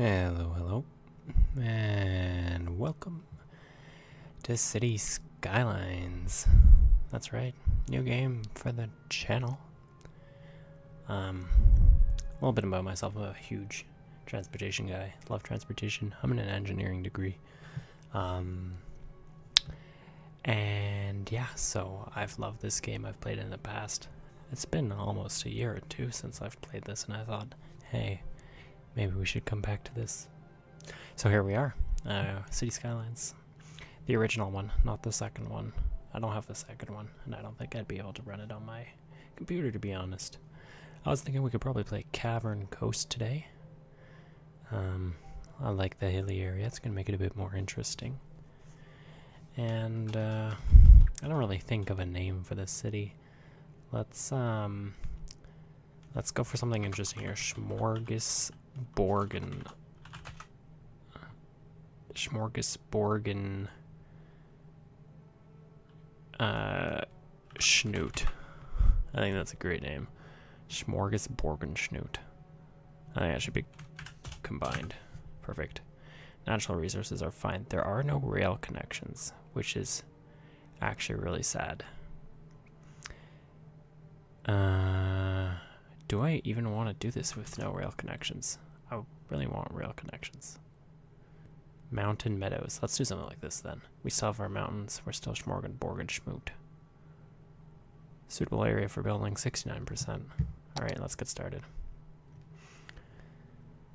Hello, hello, and welcome to City Skylines. That's right, new game for the channel. A little bit about myself. I'm a huge transportation guy. Love transportation. I'm in an engineering degree. And yeah, so I've loved this game. I've played it in the past. It's been almost a year or two since I've played this, and I thought, hey, maybe we should come back to this. So here we are, City Skylines. The original one, not the second one. I don't have the second one, and I don't think I'd be able to run it on my computer, to be honest. I was thinking we could probably play Cavern Coast today. I like the hilly area. It's going to make it a bit more interesting. And I don't really think of a name for the city. Let's go for something interesting here. Smorgasborgen. Schnoot. I think that's a great name. Smorgasborgen Schnoot. I think that should be combined. Perfect. Natural resources are fine. There are no rail connections, which is actually really sad. Do I even want to do this with no rail connections? I really want rail connections. Mountain meadows. Let's do something like this then. We still have our mountains. We're still Schmorgenborgen Schmoot. Suitable area for building, 69%. Alright, let's get started.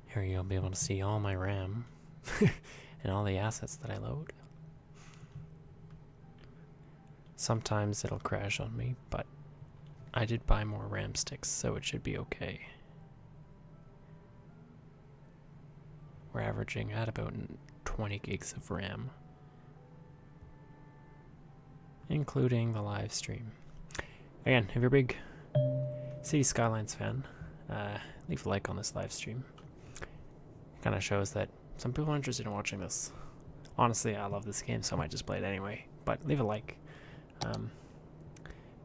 Here you'll be able to see all my RAM and all the assets that I load. Sometimes it'll crash on me, but I did buy more RAM sticks, so it should be okay. We're averaging at about 20 gigs of RAM, including the live stream. Again, if you're a big City Skylines fan, leave a like on this live stream. Kind of shows that some people are interested in watching this. Honestly, I love this game, so I might just play it anyway. But leave a like.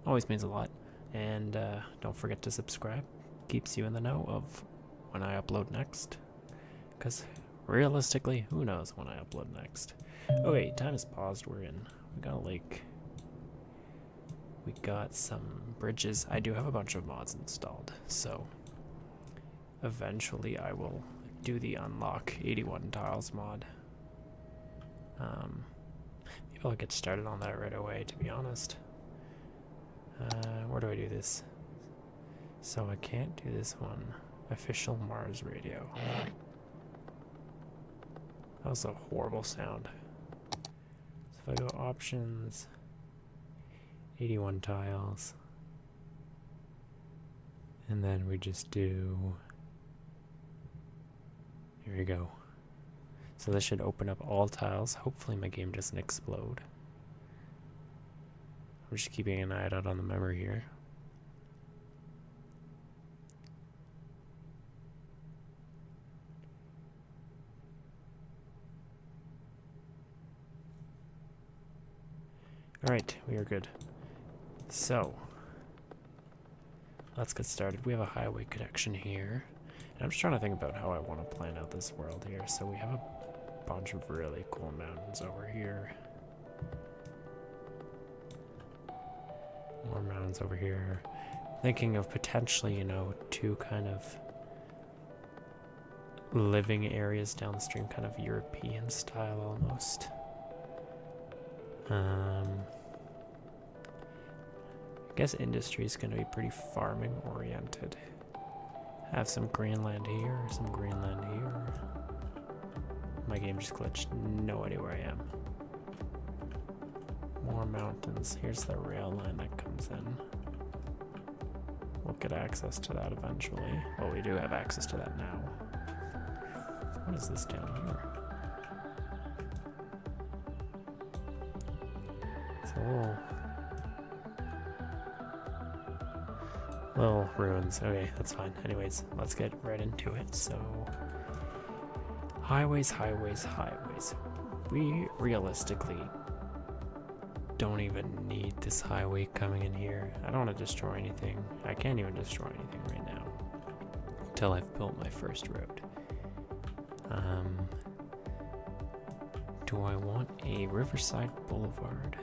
Always means a lot. And don't forget to subscribe. Keeps you in the know of when I upload next. Because realistically, who knows when I upload next. Oh wait, time is paused. We're in. We got a lake. We got some bridges. I do have a bunch of mods installed, so eventually I will do the unlock 81 tiles mod. Maybe I'll get started on that right away, to be honest. Where do I do this? So I can't do this one. Official Mars radio. That was a horrible sound. So if I go options, 81 tiles, and then we just do, here we go. So this should open up all tiles. Hopefully my game doesn't explode. I'm just keeping an eye out on the memory here. Alright, we are good. So, let's get started. We have a highway connection here. And I'm just trying to think about how I want to plan out this world here. So we have a bunch of really cool mountains over here. More mountains over here. Thinking of potentially, you know, two kind of living areas downstream, kind of European style almost. I guess industry is going to be pretty farming oriented. Have some greenland here, some greenland here. My game just glitched. No idea where I am. More mountains. Here's the rail line that comes in. We'll get access to that eventually. Well, we do have access to that now. What is this down here? It's a little ruins. Okay, that's fine. Anyways, let's get right into it. So, highways. We realistically don't even need this highway coming in here. I don't want to destroy anything. I can't even destroy anything right now until I've built my first road. Do I want a Riverside Boulevard?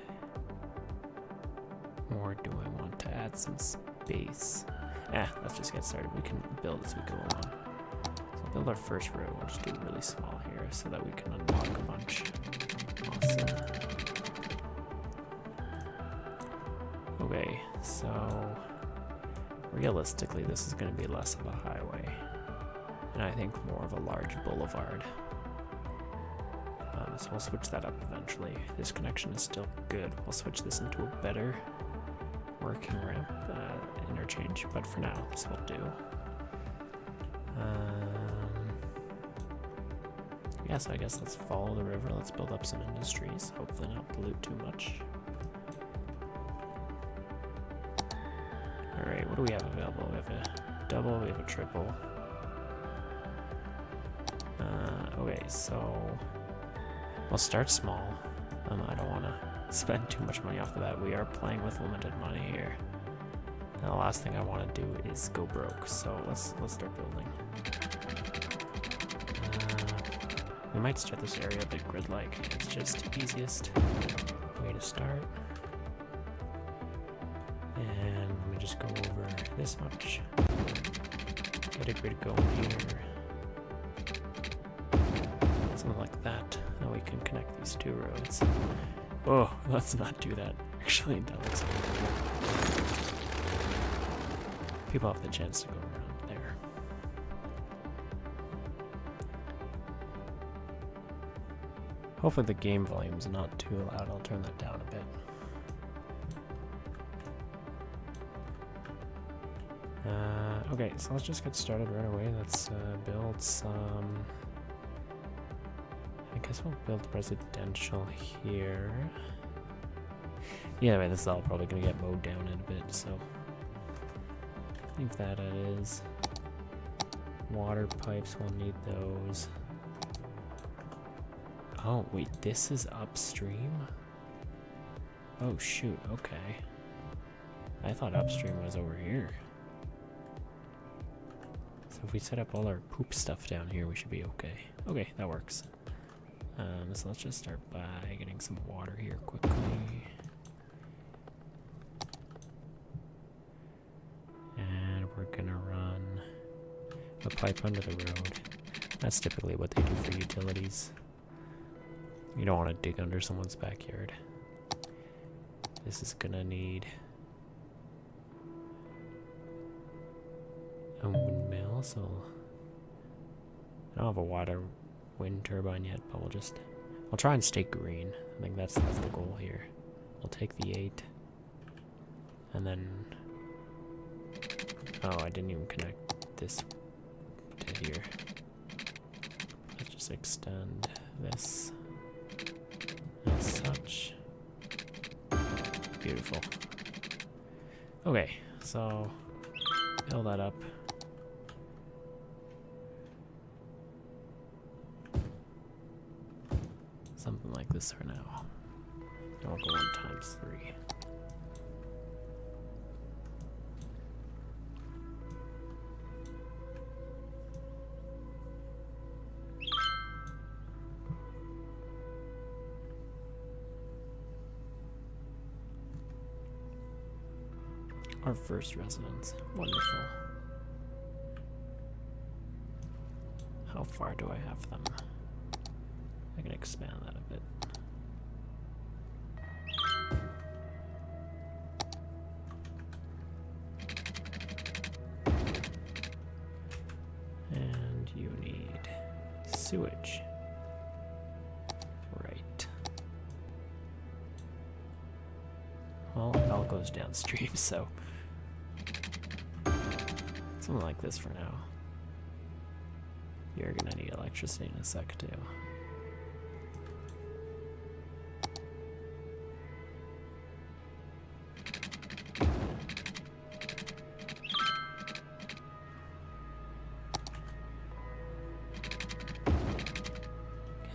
Or do I want to add some space? Let's just get started. We can build as we go along. So I'll build our first road. We'll just do it really small here so that we can unlock a bunch. Awesome. Okay, so realistically this is going to be less of a highway. And I think more of a large boulevard. So we'll switch that up eventually. This connection is still good. We'll switch this into a better working ramp interchange, but for now this will do. Yeah, so I guess let's follow the river. Let's build up some industries. Hopefully not pollute too much. Alright, what do we have available? We have a double, we have a triple. Okay, so we'll start small. I don't want to spend too much money off the bat. We are playing with limited money here. And the last thing I want to do is go broke. So let's start building. We might start this area a bit grid-like. It's just easiest way to start. And let me just go over this much. Get a grid going here. Something like that. Now we can connect these two roads. Oh, let's not do that. Actually, that looks horrible. People have the chance to go around there. Hopefully the game volume's not too loud. I'll turn that down a bit. Okay, so let's just get started right away. Let's build some... I guess we'll build residential here. Yeah, I mean, this is all probably going to get mowed down in a bit, so... leave that as is. Water pipes, we'll need those. Oh, wait, this is upstream? Oh, shoot, okay. I thought upstream was over here. So if we set up all our poop stuff down here, we should be okay. Okay, that works. So let's just start by getting some water here quickly. And we're gonna run a pipe under the road. That's typically what they do for utilities. You don't want to dig under someone's backyard. This is gonna need a windmill, so I don't have a wind turbine yet, but I'll try and stay green. I think that's the goal here. We'll take the 8, and then, oh, I didn't even connect this to here. Let's just extend this as such. Beautiful. Okay, so fill that up. Something like this for now. And we'll go 1 times 3. Our first residence. Wonderful. How far do I have them? I can expand that a bit. And you need sewage. Right. Well, it all goes downstream, so something like this for now. You're gonna need electricity in a sec too.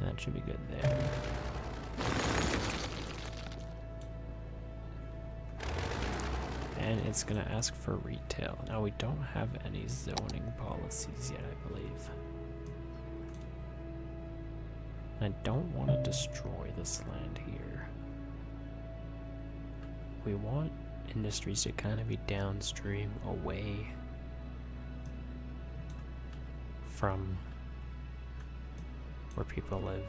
That should be good there. And it's gonna ask for retail. Now we don't have any zoning policies yet, I believe. I don't want to destroy this land here. We want industries to kind of be downstream, away from where people live.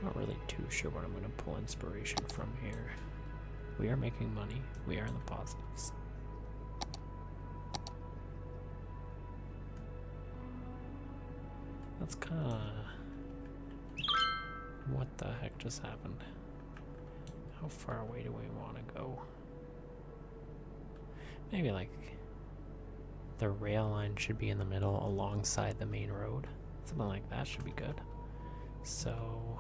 Not really too sure what I'm going to pull inspiration from here. We are making money. We are in the positives. That's kind of... What the heck just happened? How far away do we want to go? Maybe like the rail line should be in the middle alongside the main road. Something like that should be good. So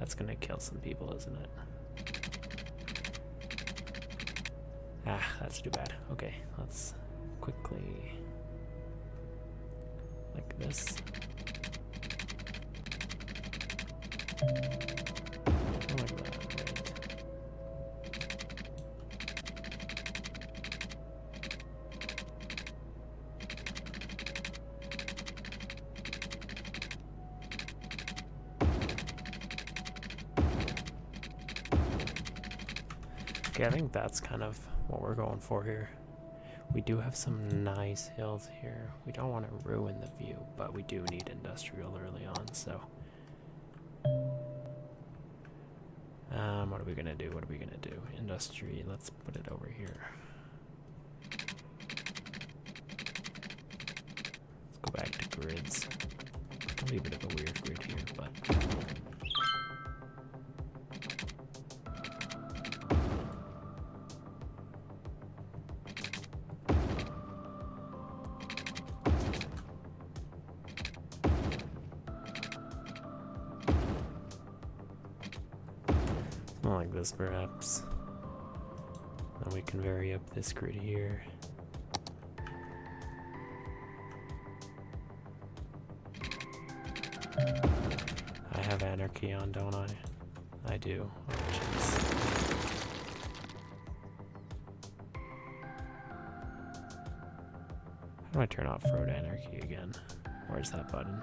that's gonna kill some people, isn't it? Ah, that's too bad. Okay, let's quickly like this. Like that, right. Okay, I think that's kind of what we're going for here. We do have some nice hills here. We don't want to ruin the view, but we do need industrial early on, so. What are we gonna do? What are we gonna do? Industry, let's put it over here. Let's go back to grids. It's gonna be a bit of a weird grid here, but. Like this perhaps. Then we can vary up this grid here. I have anarchy on, don't I? I do. Oh, jeez. How do I turn off road anarchy again? Where's that button?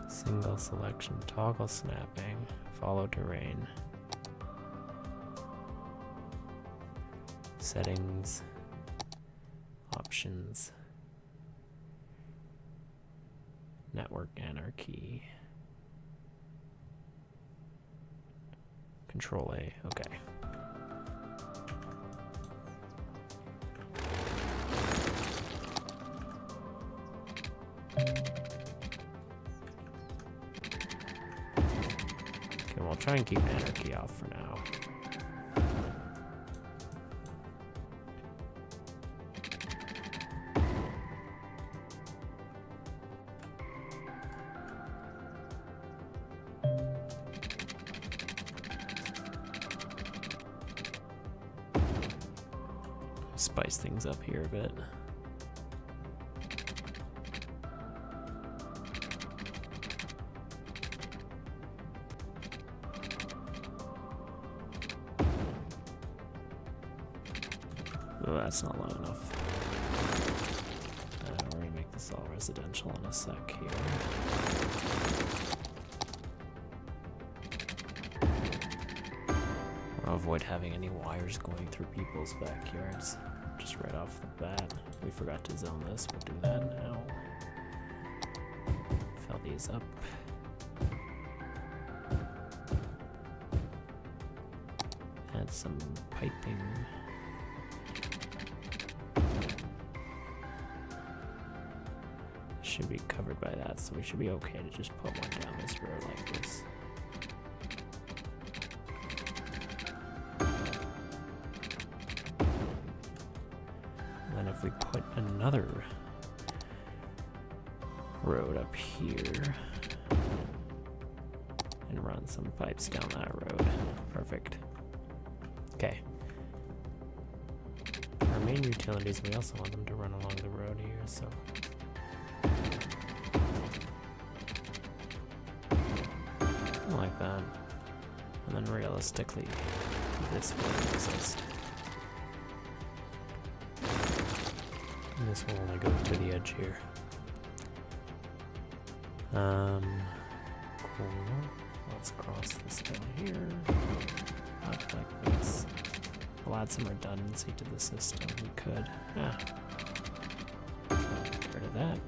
Single selection, toggle snapping, follow terrain. Settings, options, network anarchy, Control A, okay. We'll try and keep anarchy off for now. Spice things up here a bit. Oh, that's not long enough. We're gonna make this all residential in a sec here. I'll avoid having any wires going through people's backyards. Just right off the bat. We forgot to zone this. We'll do that now. Fill these up. Add some piping. Should be covered by that, so we should be okay to just put one down this road like this. And then if we put another road up here and run some pipes down that road. Perfect. Okay. Our main utilities, we also want them to run along the road here, so that. And then realistically, this will exist. And this will only go to the edge here. Cool. Let's cross this down here. Not like this. We'll add some redundancy to the system. We could. Yeah. Get rid of that.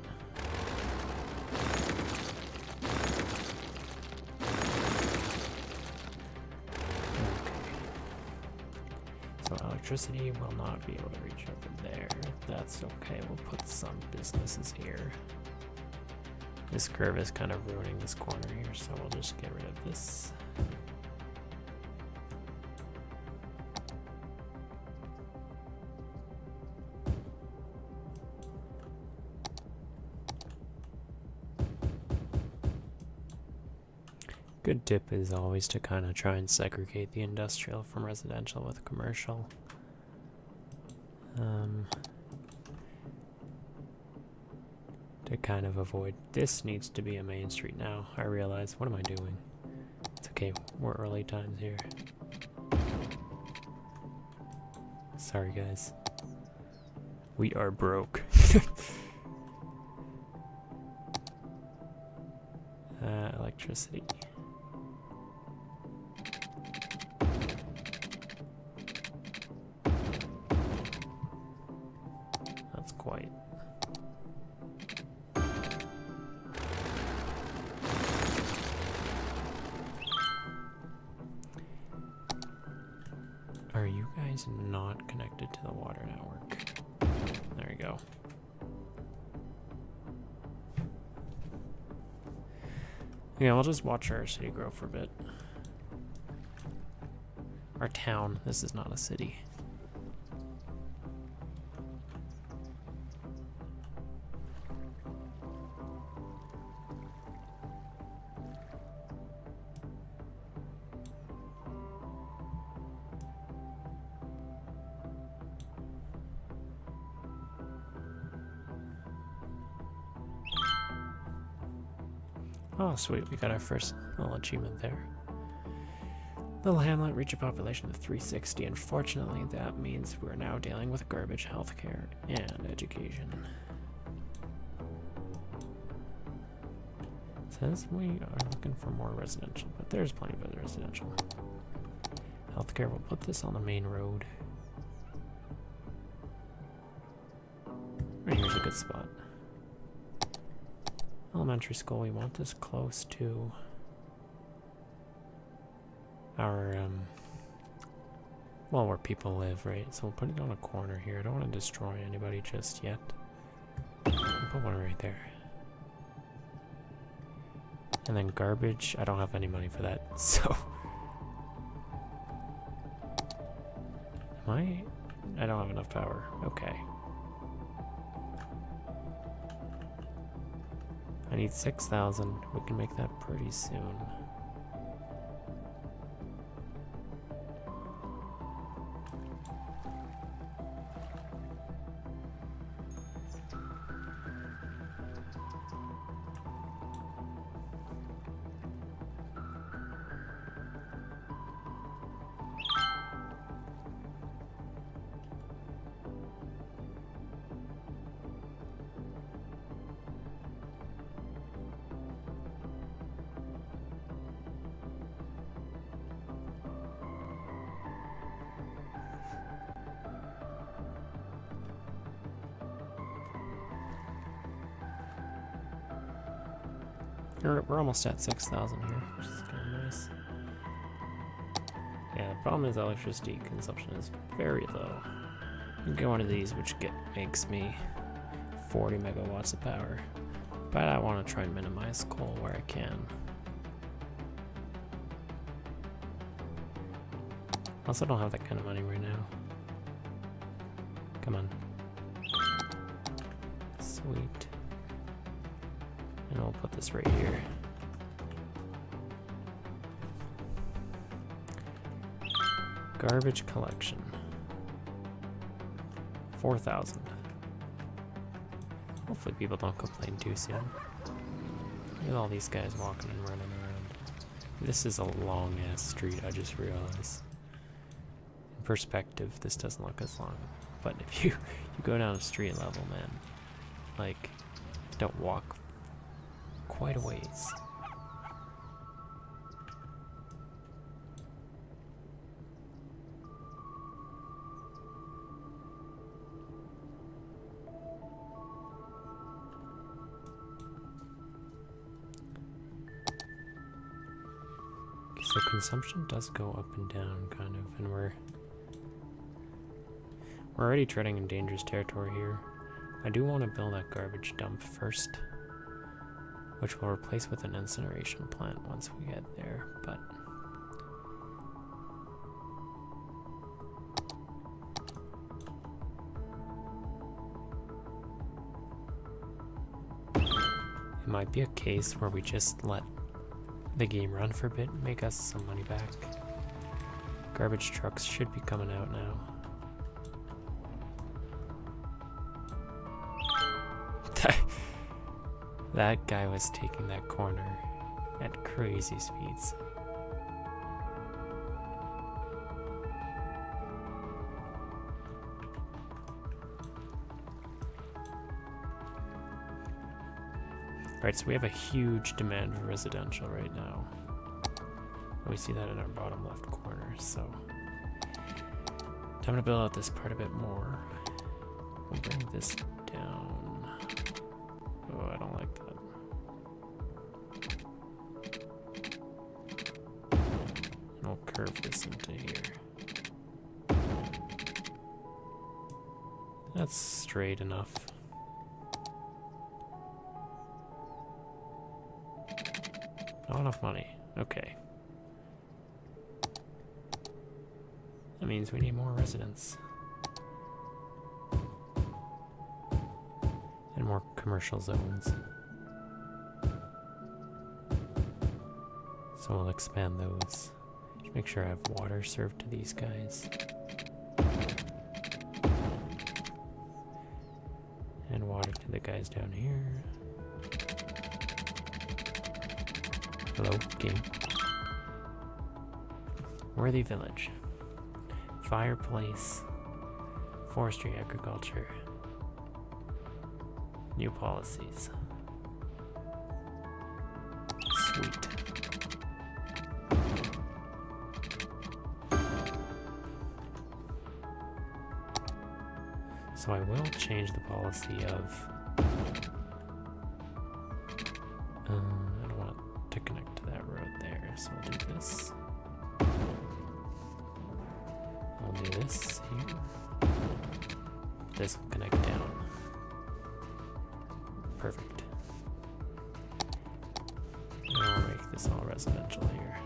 Electricity will not be able to reach over there. That's okay, we'll put some businesses here. This curve is kind of ruining this corner here, so we'll just get rid of this. Good tip is always to kind of try and segregate the industrial from residential with commercial. To kind of avoid, this needs to be a main street now. I realize, what am I doing? It's okay, we're early times here. Sorry guys. We are broke. Electricity. That's quite. Are you guys not connected to the water network? There you go. Yeah, we'll just watch our city grow for a bit. Our town. This is not a city. Oh, sweet, we got our first little achievement there. Little hamlet reached a population of 360. Unfortunately, that means we're now dealing with garbage, healthcare, and education. It says we are looking for more residential, but there's plenty of residential. Healthcare, we'll put this on the main road. Right here's a good spot. Elementary school, we want this close to our, well, where people live, right? So we'll put it on a corner here. I don't want to destroy anybody just yet. We'll put one right there. And then garbage, I don't have any money for that, so. I don't have enough power. Okay. I need 6,000. We can make that pretty soon. We're almost at 6,000 here, which is kind of nice. Yeah, the problem is electricity consumption is very low. I can get one of these, which makes me 40 megawatts of power. But I want to try and minimize coal where I can. Also don't have that kind of money right now. Come on. Sweet. And we'll put this right here. Garbage collection. 4,000. Hopefully people don't complain too soon. Look at all these guys walking and running around. This is a long ass street, I just realized. In perspective, this doesn't look as long. But if you go down a street level, man, like, don't walk quite a ways. So consumption does go up and down, kind of, and we're already treading in dangerous territory here. I do want to build that garbage dump first, which we'll replace with an incineration plant once we get there, but it might be a case where we just let the game run for a bit, make us some money back. Garbage trucks should be coming out now. That guy was taking that corner at crazy speeds. Alright, so we have a huge demand for residential right now. We see that in our bottom left corner, so time to build out this part a bit more. We'll bring this down. Oh, I don't like that. And we'll curve this into here. That's straight enough. Not enough money. Okay. That means we need more residents. And more commercial zones. So we'll expand those. Just make sure I have water served to these guys. And water to the guys down here. Hello, game. Worthy village. Fireplace. Forestry, agriculture. New policies. Sweet. So I will change the policy of I don't want to connect to that road there, so I'll do this. I'll do this here. This will connect down. Perfect. And I'll make this all residential here.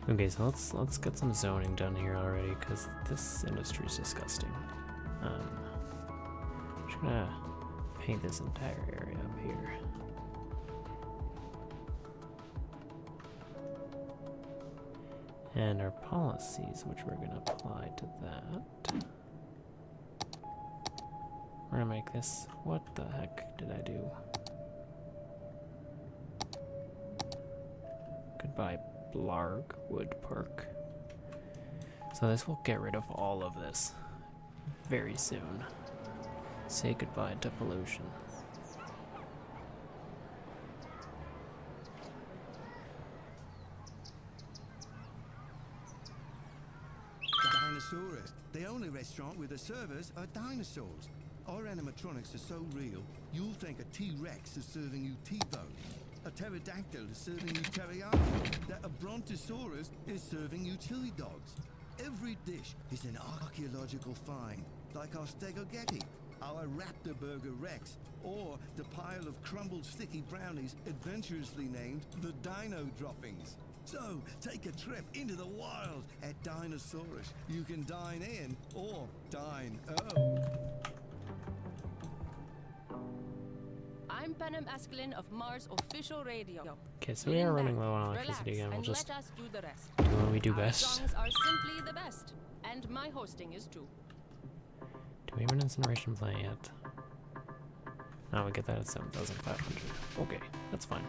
Okay, so let's get some zoning done here already, because this industry is disgusting. I'm just gonna paint this entire area up here. And our policies, which we're gonna apply to that. We're gonna make this. What the heck did I do? Goodbye, Blarg Wood Park. So this will get rid of all of this very soon. Say goodbye to pollution. Dinosaurus. The only restaurant where the servers are dinosaurs. Our animatronics are so real, you'll think a T-Rex is serving you T-bone. A pterodactyl is serving you teriyaki. That a brontosaurus is serving you chili dogs. Every dish is an archaeological find, like our stegogetti, our raptor burger Rex, or the pile of crumbled sticky brownies adventurously named the Dino Droppings. So, take a trip into the wild at Dinosaurus. You can dine in or dine. Oh. I'm Panem Askelin of Mars Official Radio. Okay, so we are running low on Relax electricity again. We'll and just let us do the rest. do what we do Our best. songs are simply the best, and my hosting is too. Do we have an incineration plant yet? No, we get that at 7,500. Okay, that's fine.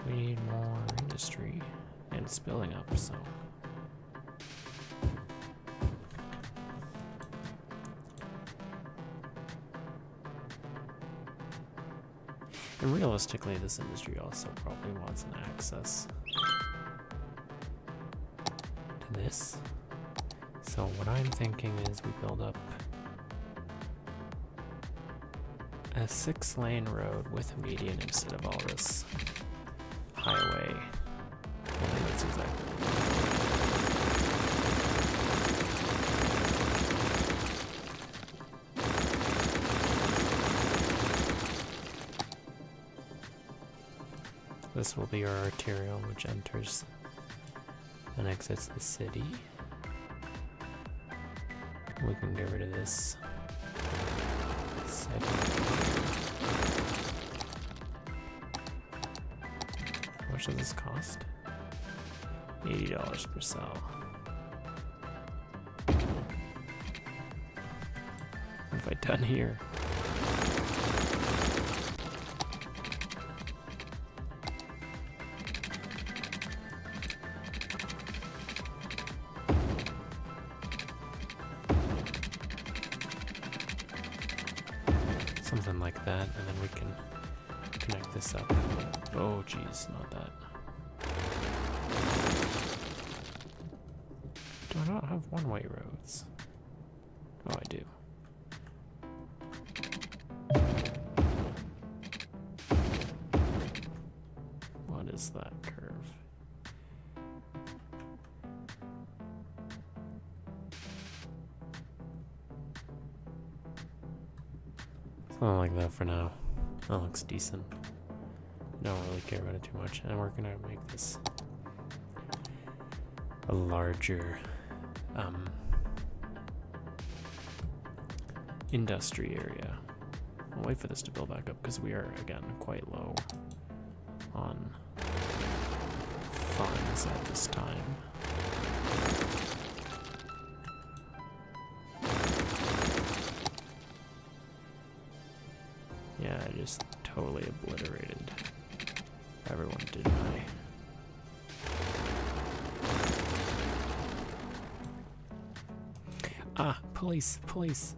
We need more industry, and it's building up, so. And realistically, this industry also probably wants an access to this. So what I'm thinking is we build up a 6-lane road with a median instead of all this highway. I think that's exactly this will be our arterial, which enters and exits the city. We can get rid of this segment. How much does this cost? $80 per cell. What have I done here? Something like that, and then we can connect this up. Oh geez, not that. Do I not have one-way roads? Oh, I do. What is that curve? Something like that for now. That looks decent. Don't really care about it too much. And we're gonna make this a larger industry area. I'll wait for this to build back up because we are again quite low on funds at this time. Yeah, I just totally obliterated everyone, didn't I? Ah, police, police.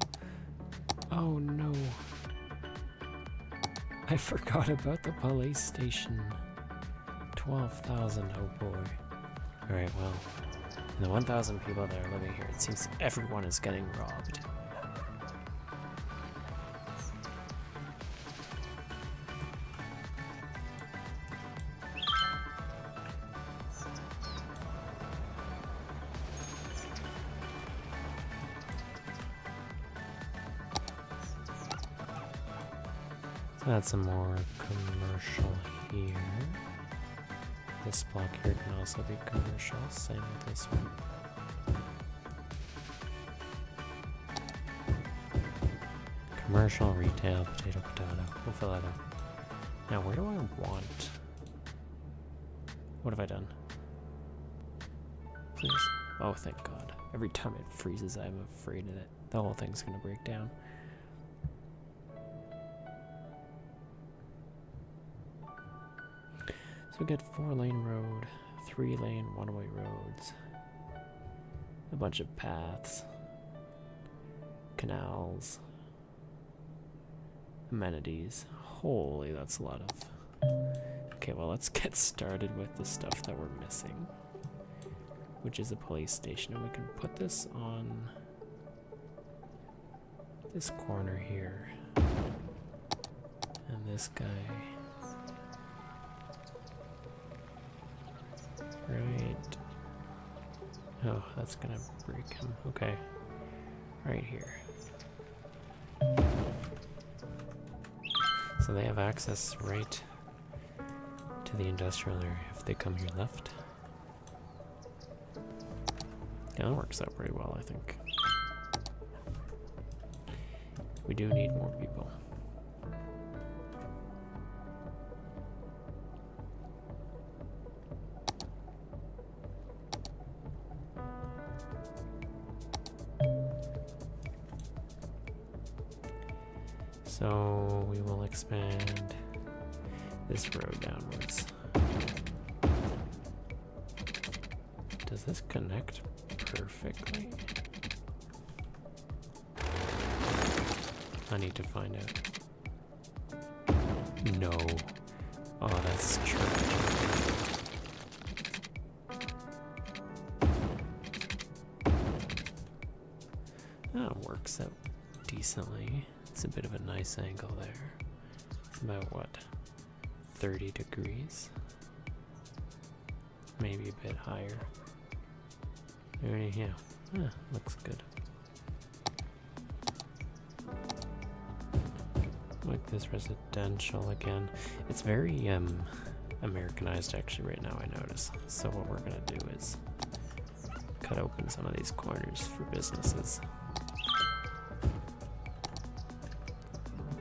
Oh no. I forgot about the police station. 12,000, oh boy. Alright, well, and the 1,000 people that are living here, it seems everyone is getting robbed. Add some more commercial here. This block here can also be commercial, same with this one. Commercial, retail, potato, potato. We'll fill that up. Now, where do I want? What have I done? Please. Oh, thank God. Every time it freezes, I'm afraid that the whole thing's gonna break down. So we get 4-lane road, 3-lane one-way roads, a bunch of paths, canals, amenities. Holy, that's a lot of... Okay, well, let's get started with the stuff that we're missing, which is a police station. And we can put this on this corner here. And this guy... Right. Oh, that's gonna break him. Okay. Right here. So they have access right to the industrial area if they come here left. Yeah, that works out pretty well, I think. We do need more people. So we will expand this road downwards. Does this connect perfectly? I need to find out. No. Oh, that's trash. That works out decently. It's a bit of a nice angle there. It's about what? 30 degrees? Maybe a bit higher. Yeah. Looks good. Like this residential again. It's very Americanized actually right now, I notice. So what we're gonna do is cut open some of these corners for businesses.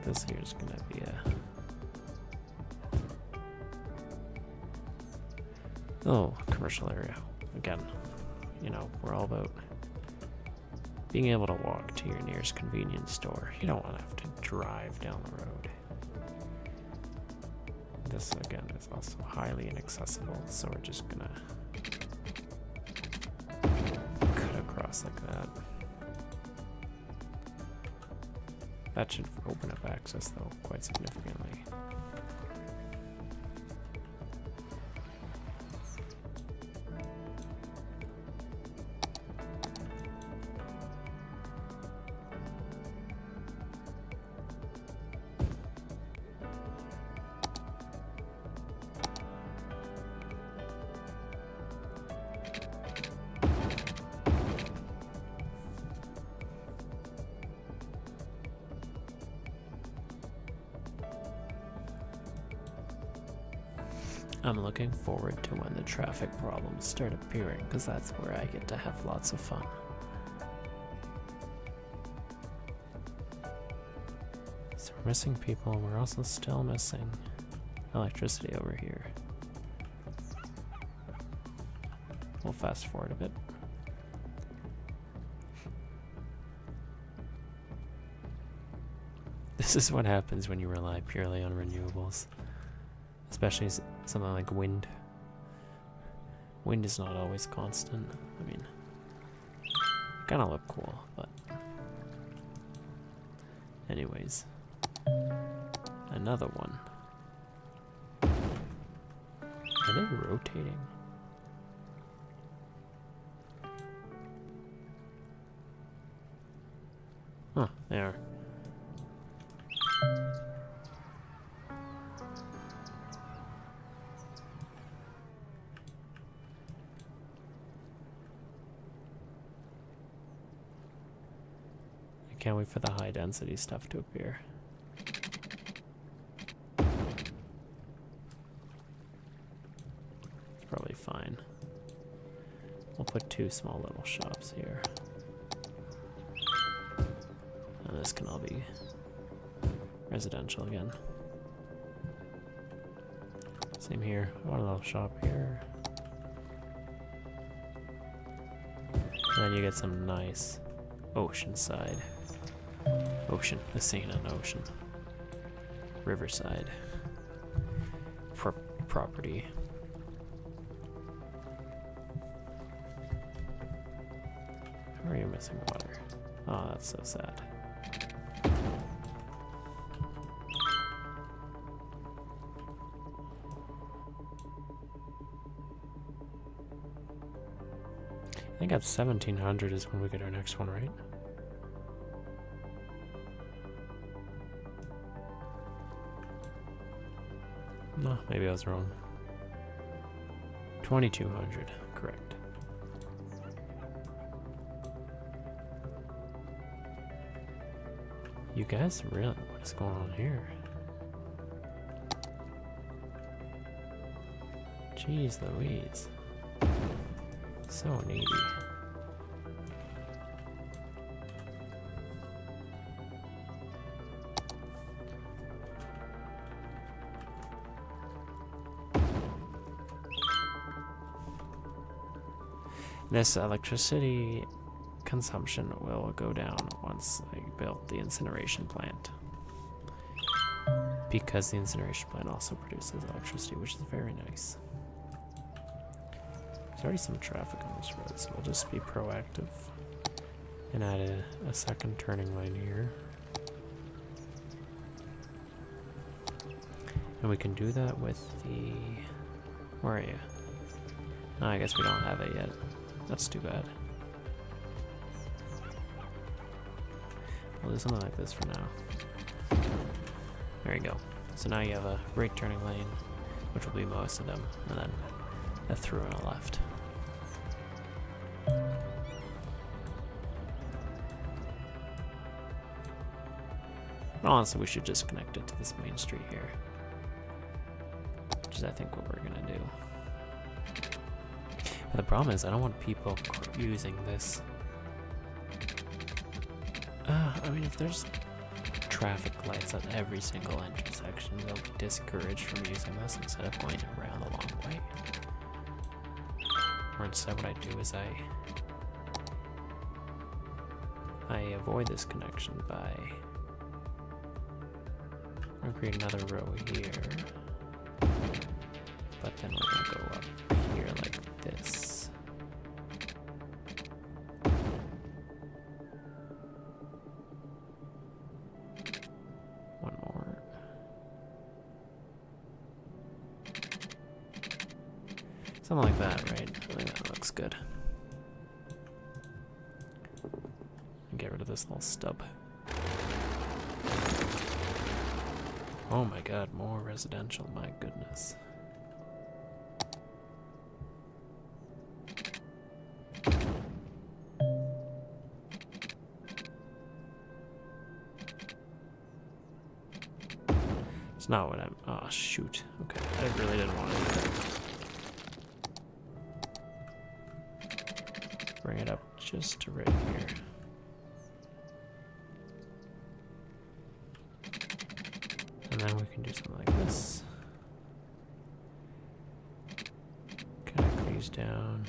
This here is gonna be a commercial area. Again, you know, we're all about being able to walk to your nearest convenience store. You don't want to have to drive down the road. This again is also highly inaccessible, so we're just gonna cut across like that. That should open up access though quite significantly. I'm looking forward to when the traffic problems start appearing, because that's where I get to have lots of fun. So we're missing people, we're also still missing electricity over here. We'll fast forward a bit. This is what happens when you rely purely on renewables. Especially something like wind. Wind is not always constant. I mean, kind of look cool, but anyways, another one. Are they rotating? Huh, they are. Can't wait for the high density stuff to appear. It's probably fine. We'll put 2 small little shops here. And this can all be residential again. Same here. I want a little shop here. And then you get some nice oceanside. Ocean, the scene on ocean. Riverside. Property. How are you missing water? Oh, that's so sad. I think at 1700 is when we get our next one, right? No, maybe I was wrong. 2200, correct. You guys really, what is going on here? Jeez Louise. So needy. This electricity consumption will go down once I build the incineration plant. because the incineration plant also produces electricity, which is very nice. There's already some traffic on this road, so we'll just be proactive and add a second turning lane here. And we can do that with the... Where are you? Oh, I guess we don't have it yet. That's too bad. We'll do something like this for now. There you go. So now you have a right turning lane, which will be most of them, and then a through and a left. Honestly, we should just connect it to this main street here, which is I think what we're gonna do. But the problem is I don't want people using this. I mean, if there's traffic lights at every single intersection, they'll be discouraged from using this instead of going around the long way. Or instead what I do is I avoid this connection by... I'm gonna create another row here. But then we're gonna go up here like this. One more. Something like that, right? I think that looks good. And get rid of this little stub. Oh my god, more residential, my goodness. It's not what I'm... Oh, shoot. Okay, I really didn't want to do that. Bring it up just to right here. And then we can do something like this. Connect these down.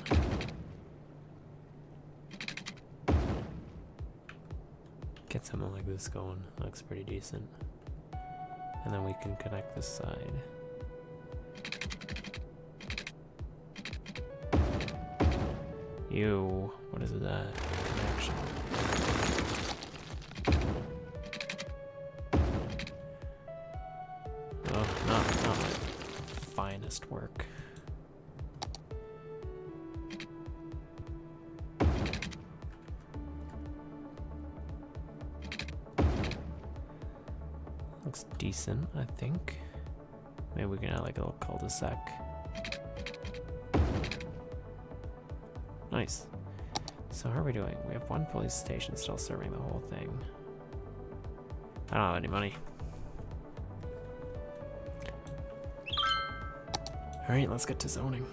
Get something like this going. Looks pretty decent. And then we can connect this side. Ew, what is that connection? Oh, not my finest work. Looks decent, I think. Maybe we can add like a little cul-de-sac. Nice. So how are we doing? We have one police station still serving the whole thing. I don't have any money. Alright, let's get to zoning.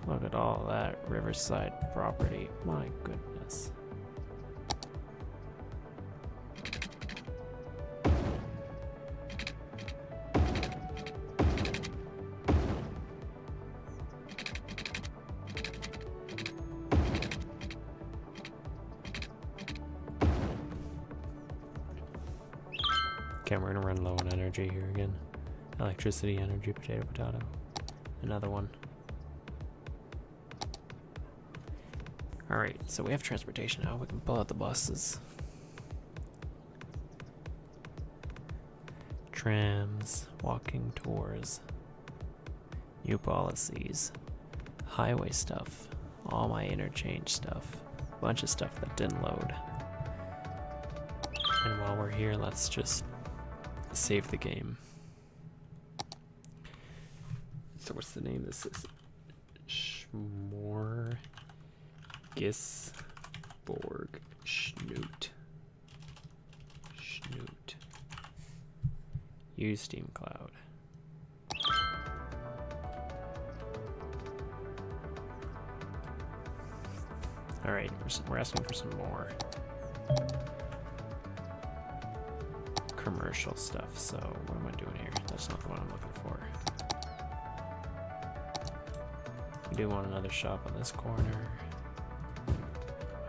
Look at all that riverside property. My goodness. Okay, we're gonna run low on energy here again. Electricity, energy, potato, potato. Another one. Alright, so we have transportation now. We can pull out the buses. Trams, walking tours, new policies, highway stuff, all my interchange stuff, a bunch of stuff that didn't load. And while we're here, let's just save the game. So what's the name? This is Smorgasbord Schnoot. Use Steam Cloud. Alright, we're asking for some more commercial stuff, so what am I doing here? That's not the one I'm looking for. We do want another shop on this corner.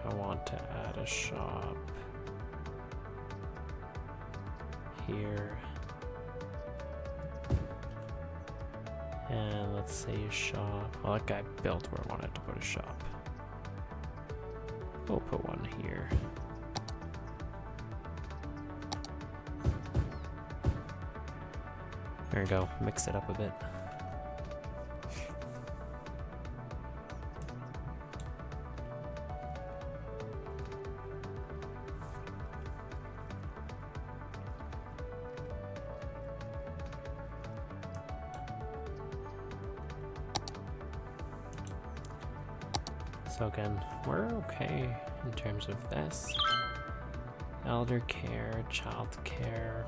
I want to add a shop here. And let's say a shop. Well, that guy built where I wanted to put a shop. We'll put one here. There we go. Mix it up a bit. So again, we're okay in terms of this. Elder care, child care.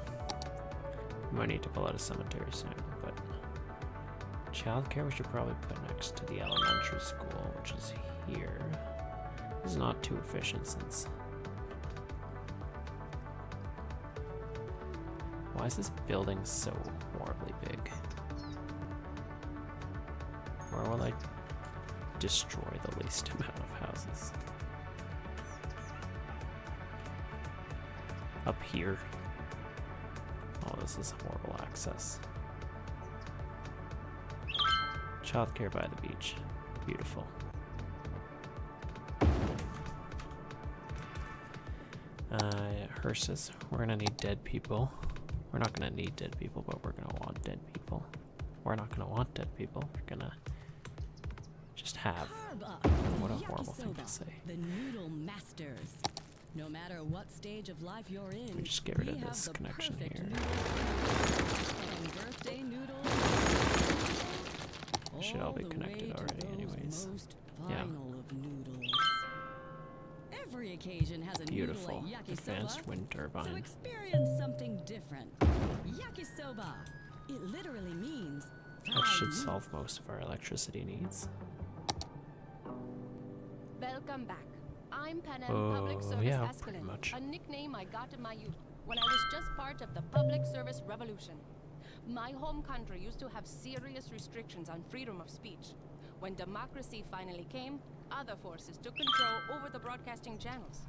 We might need to pull out a cemetery soon, but child care we should probably put next to the elementary school, which is here. It's not too efficient since... Why is this building so horribly big? Where will I destroy the least amount of houses? Up here. Oh, this is horrible access. Childcare by the beach. Beautiful. Hearses. We're gonna need dead people. We're not gonna need dead people, but we're gonna want dead people. We're not gonna want dead people. We're gonna just have. What a horrible thing to say. The noodle masters. No matter what stage of life you're in, We just get rid of this connection here. And birthday noodles. It should all be connected already anyways. Yeah. Of noodles. Every occasion has a Beautiful. noodle like Advanced yakisoba. wind So turbine. experience something different. Yakisoba. It literally means That should fried solve most of our electricity needs. Welcome back. I'm Panem Oh, Public Service yeah, Askelin, pretty much. a nickname I got in my youth when I was just part of the public service revolution. My home country used to have serious restrictions on freedom of speech. When democracy finally came, other forces took control over the broadcasting channels.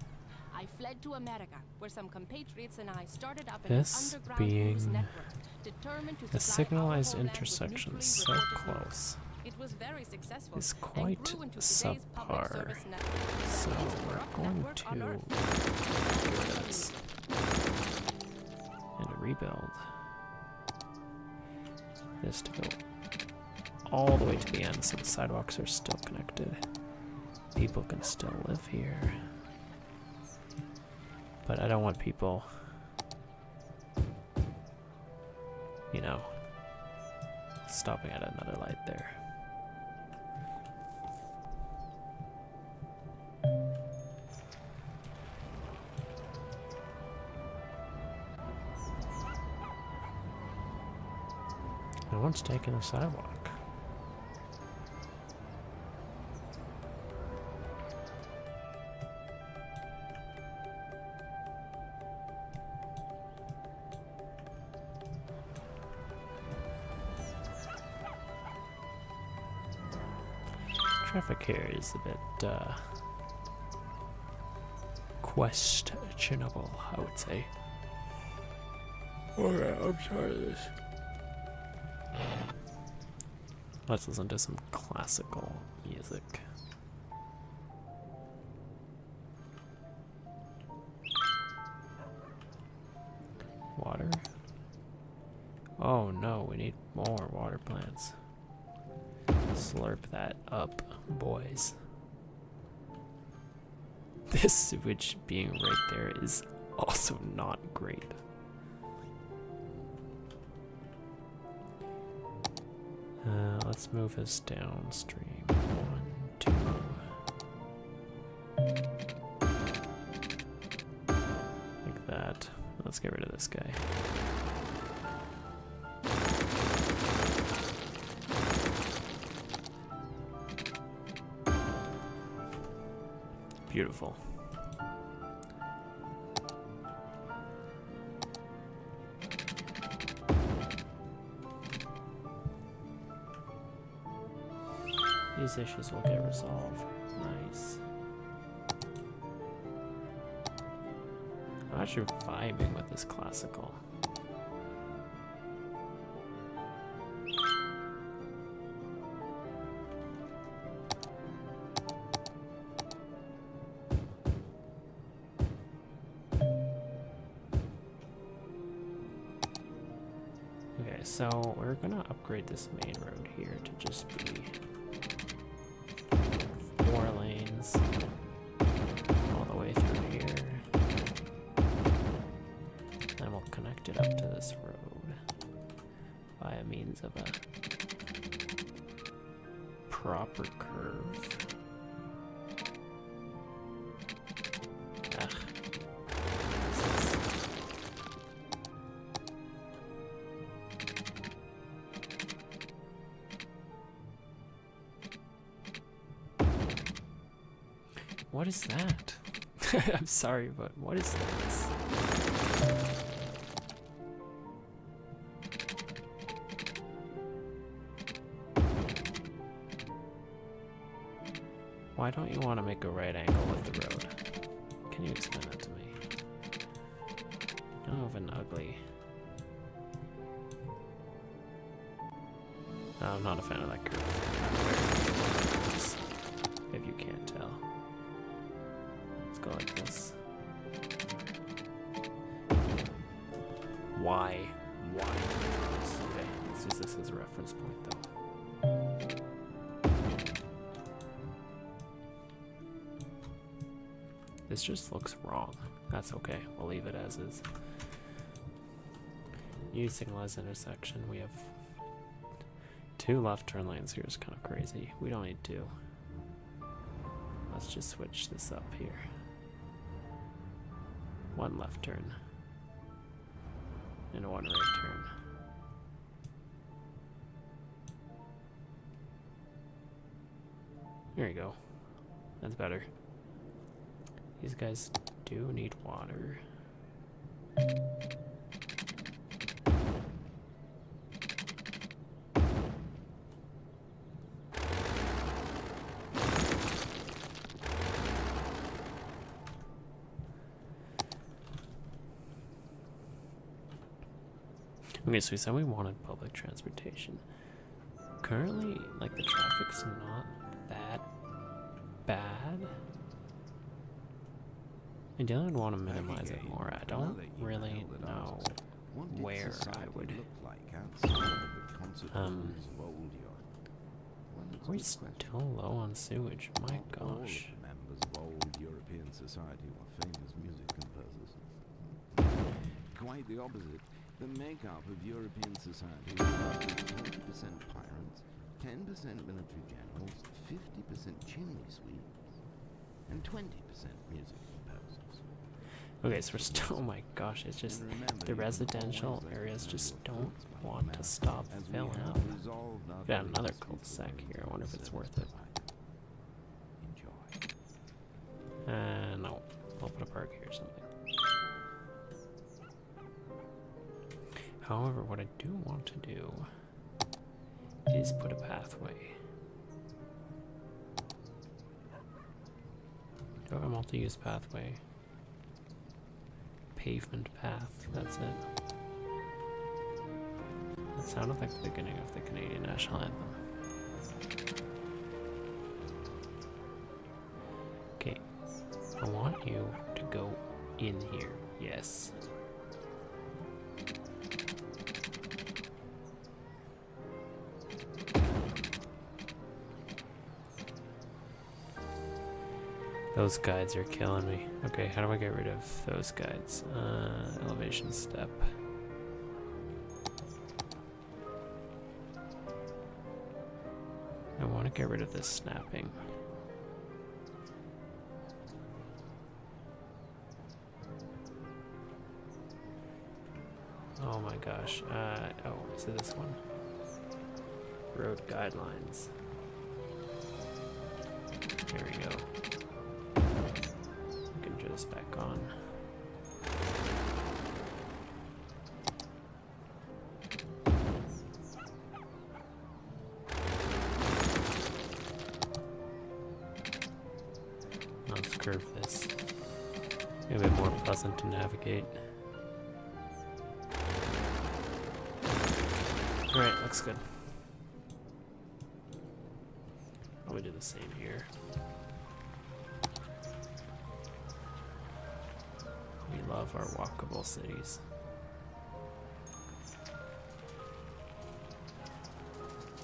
I fled to America, where some compatriots and I started up an This underground news being network, determined to The supply our signalized homeland with intersection neutrally so reported news. close. It was very successful Is and quite grew into today's public subpar. service network. So The most we're corrupt going network on to Earth. get rid of this and rebuild this to go all the way to the end so the sidewalks are still connected. People can still live here. But I don't want people, you know, stopping at another light there. No one's taking the sidewalk. Traffic here is a bit questionable, I would say. Okay, I'm sorry this. Let's listen to some classical music. Water. Oh no, we need more water plants. Slurp that up, boys. This sewage being right there is also not great. Let's move this downstream. 1, 2. Like that. Let's get rid of this guy. Beautiful. These issues will get resolved. Nice. actually vibing with this classical. Okay, so we're gonna upgrade this main road here to just be 4 lanes all the way through here. Then we'll connect it up to this road by means of a proper curve. Ugh. What is that? I'm sorry, but what is this? Why don't you want to make a right angle with the road? Can you explain that to me? You have an ugly... No, I'm not a fan of that curve. If you can't tell. Let's go like this. Why? Okay, let's use this as a reference point though. This just looks wrong. That's okay, we'll leave it as is. New signalized intersection, we have 2 left turn lanes here, is kind of crazy. We don't need 2. Let's just switch this up here. 1 left turn. And 1 right turn. There you go. That's better. These guys do need water. Okay, so we said we wanted public transportation. Currently, like, the traffic's not that bad. Ideally, I'd want to minimize it more. I don't really know where I would. Are we still low on sewage? My gosh. Members of old European society were famous music composers. Quite the opposite. The makeup of European society was roughly 20% pirates, 10% military generals, 50% chimney sweeps, and 20% music composers. Okay, so we're still, oh my gosh, it's just, the residential areas just don't want to stop filling up. Got another cul-de-sac here, I wonder if it's worth it. No, I'll put a park here or something. However, what I do want to do is put a pathway. Do I have a multi-use pathway? Pavement path, that's it. That sounded like the beginning of the Canadian National Anthem. Okay, I want you to go in here, yes. Those guides are killing me. Okay, how do I get rid of those guides? Elevation step. I want to get rid of this snapping. Oh my gosh. Oh, is it this one? Road guidelines. There we go. Back on. Let's curve this. Maybe more pleasant to navigate. Alright, looks good. Probably do the same here. We love our walkable cities.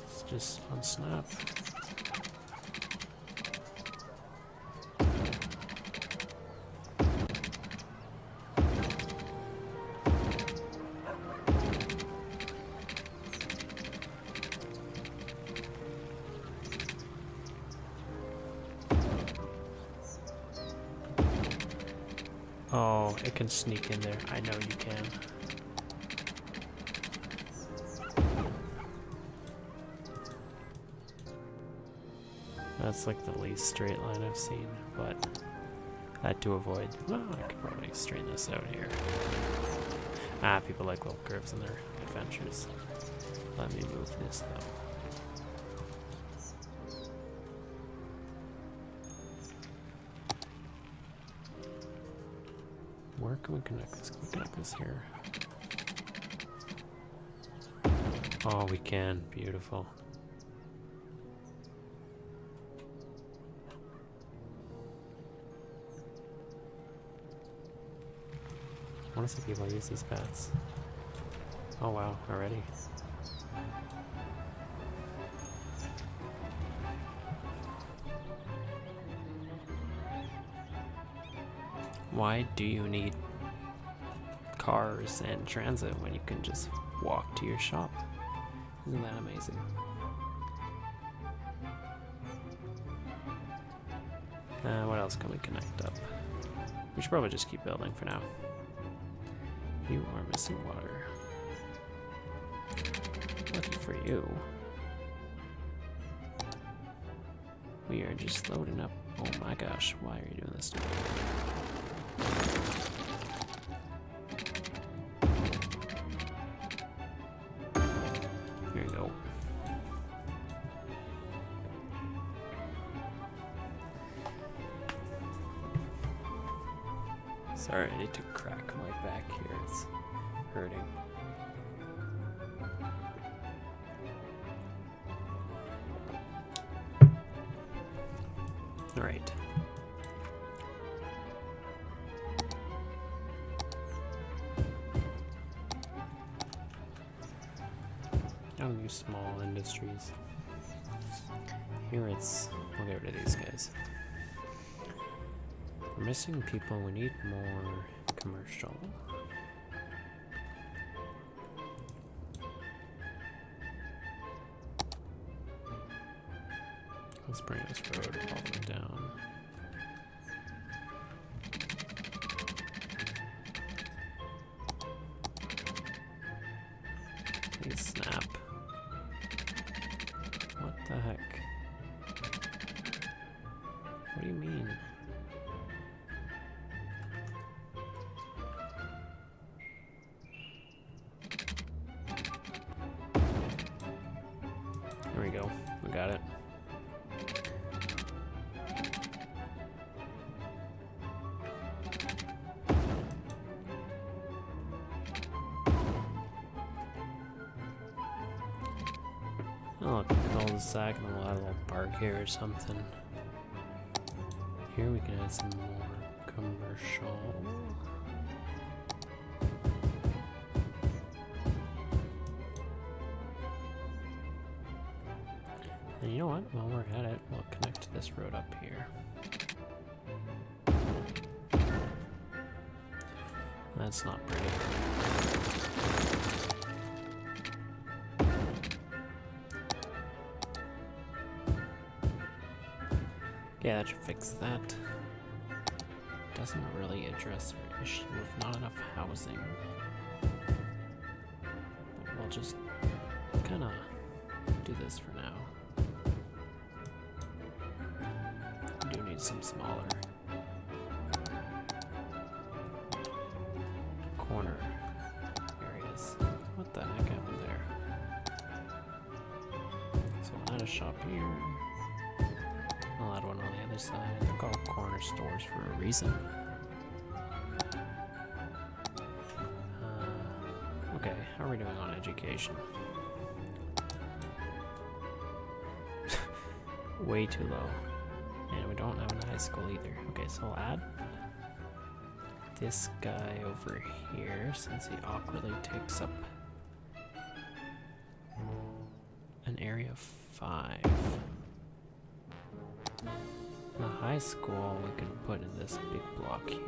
It's just on Snap. Oh, it can sneak in there. I know you can. That's like the least straight line I've seen, but I had to avoid. Well, I could probably straighten this out here. Ah, people like little curves in their adventures. Let me move this though. Where can we connect this? Can we connect this here? Oh, we can. Beautiful. I want to see people use these paths. Oh wow, already. Why do you need cars and transit when you can just walk to your shop? Isn't that amazing? What else can we connect up? We should probably just keep building for now. You are missing water. Lucky for you. We are just loading up. Oh my gosh, why are you doing this to me? Here you go. Sorry, I need to crack my back here. It's hurting. All right. I'll use small industries. Here it's, we'll get rid of these guys. We're missing people, we need more commercial. Let's bring this road all the way down. Please snap. What the heck? What do you mean? There we go. We got it. Oh, cul-de-sac and we'll add a little park here or something. Here we can add some more commercial. And you know what? While we're at it, we'll connect this road up here. That's not pretty. Yeah, that should fix that. Doesn't really address our issue of not enough housing. But we'll just kind of do this for now. We do need some smaller corner areas. What the heck happened there? So we'll add a shop here. I'll add one on the other side. They're called corner stores for a reason. Okay, how are we doing on education? Way too low. And we don't have a high school either. Okay, so I'll add this guy over here since he awkwardly takes up an area of 5. The high school we can put in this big block here.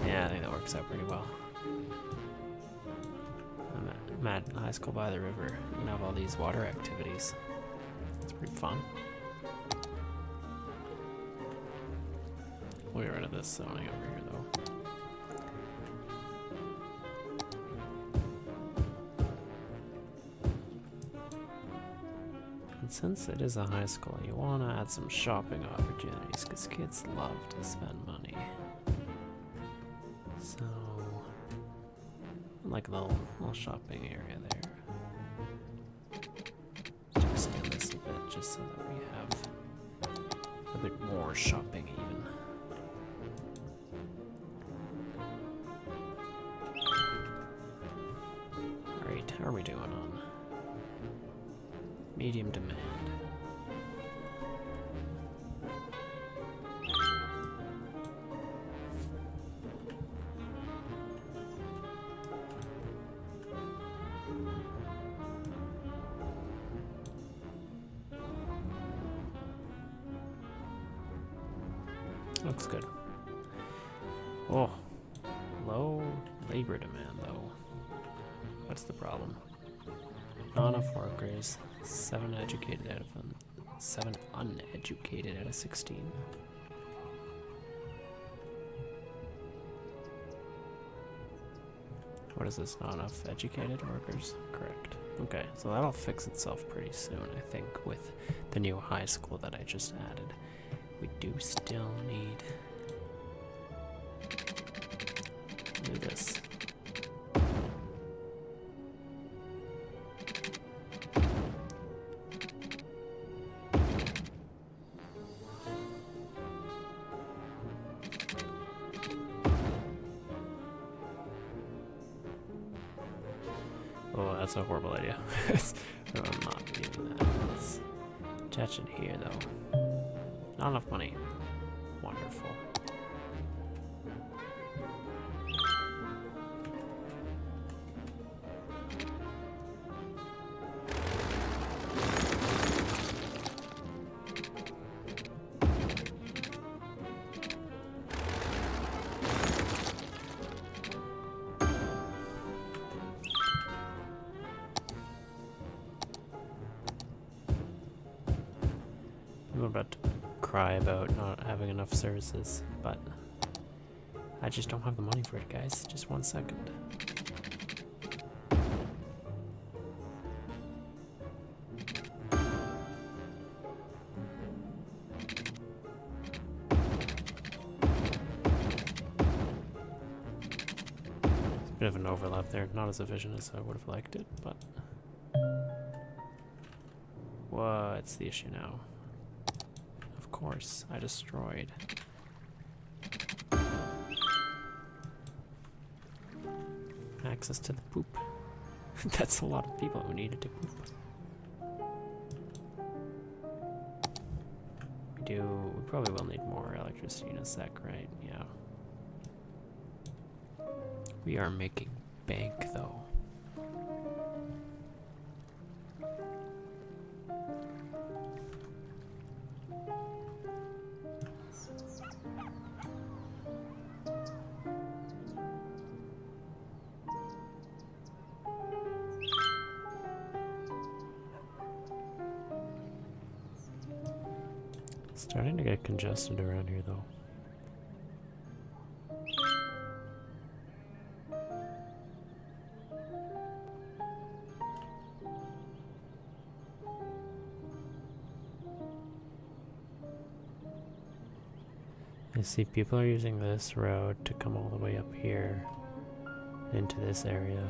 Yeah, I think that works out pretty well. I'm at high school by the river. You can have all these water activities. It's pretty fun. We'll get rid of this zoning over here though. And since it is a high school, you want to add some shopping opportunities because kids love to spend money. So, like a little shopping area there. Let's extend this a bit just so that we have a bit more shopping even. Alright, how are we doing on medium demand? Looks good. Oh, low labor demand though. What's the problem? Not enough workers. 7 educated out of 7 uneducated out of 16. What is this? Not enough educated workers? Correct. Okay, so that'll fix itself pretty soon, I think, with the new high school that I just added. We do still need to do this. Oh, that's a horrible idea. I'm not doing that. Let's attach it here, though. Not enough money. Wonderful. I'm about to cry about not having enough services, but I just don't have the money for it, guys. Just 1 second. There's a bit of an overlap there, not as efficient as I would have liked it, but what's the issue now? Of course, I destroyed. Access to the poop. That's a lot of people who needed to poop. We probably will need more electricity in a sec, right? Yeah. We are making bank though. Starting to get congested around here though. I see people are using this road to come all the way up here into this area.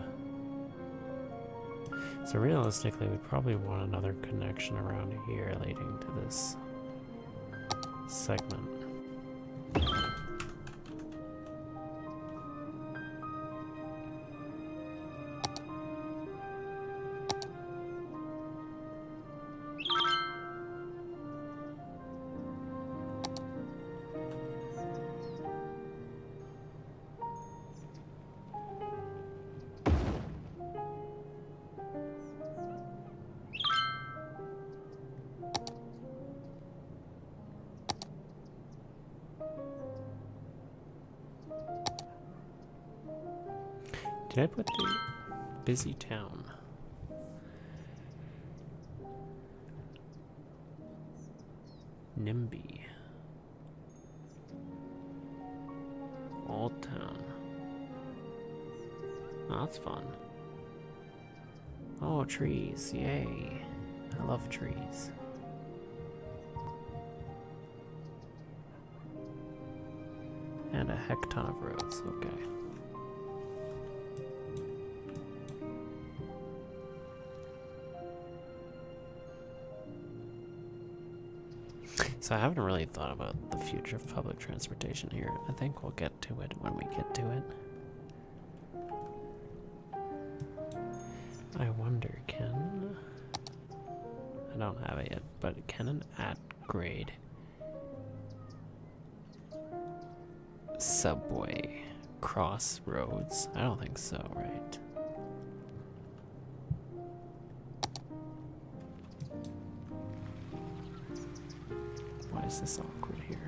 So realistically, we probably want another connection around here leading to this segment. Did I put the busy town? NIMBY. Old Town. Oh, that's fun. Oh, trees. Yay. I love trees. And a heck ton of roads. Okay. So I haven't really thought about the future of public transportation here. I think we'll get to it when we get to it. I wonder, can... I don't have it yet, but can an at-grade subway cross roads? I don't think so, right? Why is this awkward here?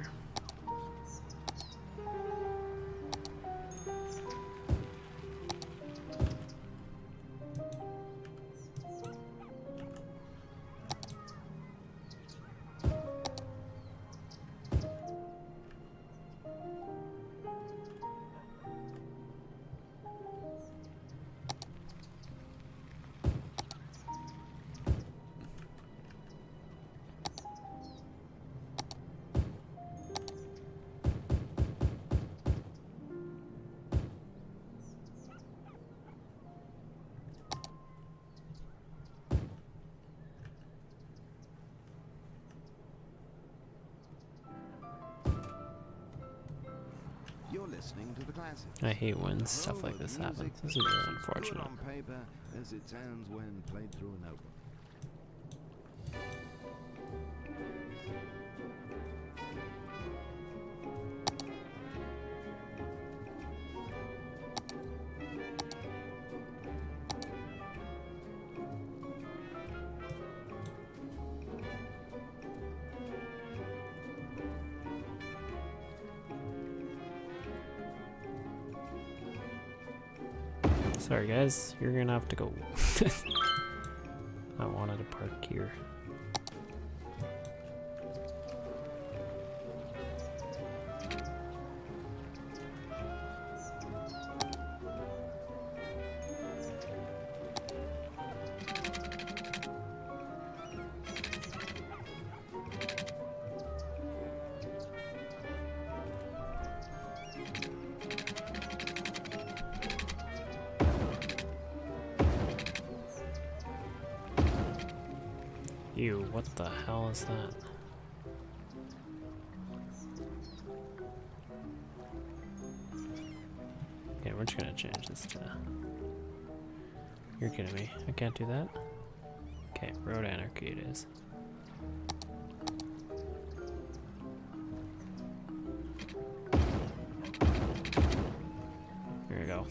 You're listening to the classic. I hate when stuff like this happens. This is really unfortunate. On paper as it sounds when played through a notebook. Sorry guys, you're gonna have to go. I wanted to park here. Ew, what the hell is that? Okay, we're just gonna change this to... You're kidding me. I can't do that? Okay, road anarchy it is. There we go.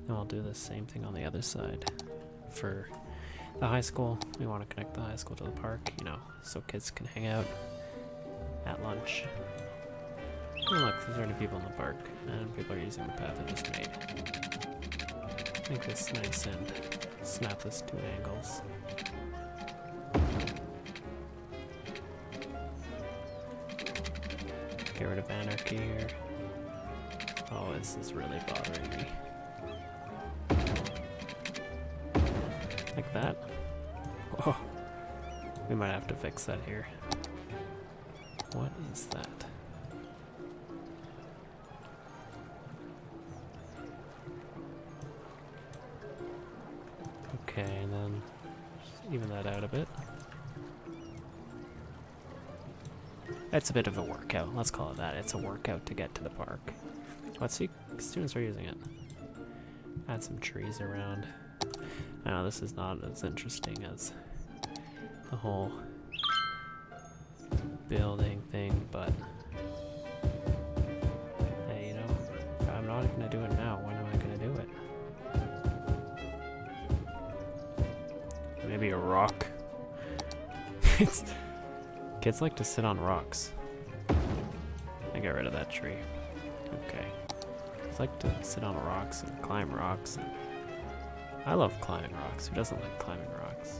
Now I'll do the same thing on the other side. For the high school, we want to connect the high school to the park, you know, so kids can hang out at lunch. Oh look, there's already people in the park, and people are using the path I just made. Make this nice and snap this 2 angles. Get rid of anarchy here. Oh, this is really bothering me. Like that. Whoa. We might have to fix that here. What is that? Okay, and then just even that out a bit. It's a bit of a workout. Let's call it that. It's a workout to get to the park. Let's see. Students are using it. Add some trees around. I know this is not as interesting as the whole building thing, but hey, you know, if I'm not gonna do it now, when am I gonna do it? Maybe a rock. Kids like to sit on rocks. I got rid of that tree. Okay. It's like to sit on rocks and climb rocks. And I love climbing rocks. Who doesn't like climbing rocks?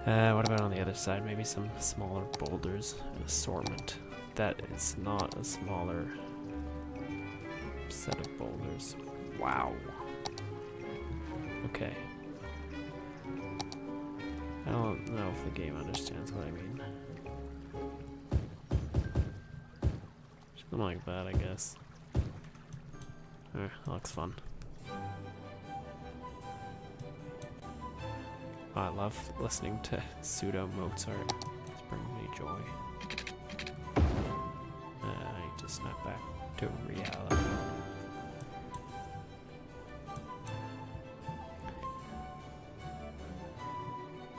What about on the other side? Maybe some smaller boulders, an assortment. That is not a smaller set of boulders. Wow. Okay. I don't know if the game understands what I mean. Something like that, I guess. That looks fun. Oh, I love listening to pseudo Mozart. It's bringing me joy. I need to snap back to reality.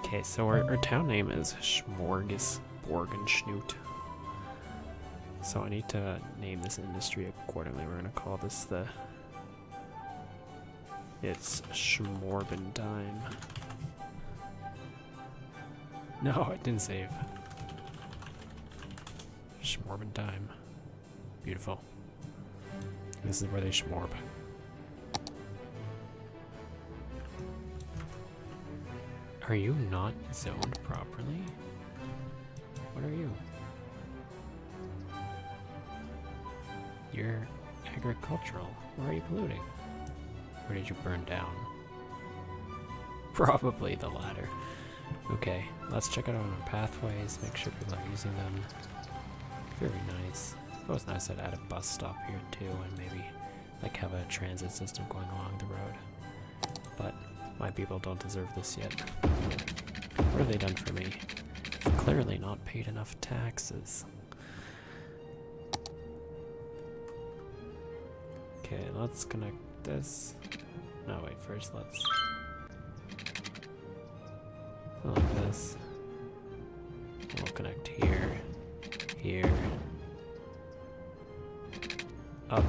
Okay, so our town name is Schmorgasborgenschnut. So I need to name this industry accordingly. We're gonna call this it's Schmorbendime. No, it didn't save. Schmorbendime. Beautiful. This is where they schmorb. Are you not zoned properly? What are you? You're agricultural. Where are you polluting? Or did you burn down? Probably the latter. Okay, let's check out our pathways, make sure people are using them. Very nice. It was nice to add a bus stop here too, and maybe like have a transit system going along the road. But my people don't deserve this yet. What have they done for me? I've clearly not paid enough taxes. Okay, let's connect this. No, wait, first let's like this. And we'll connect here, here, up,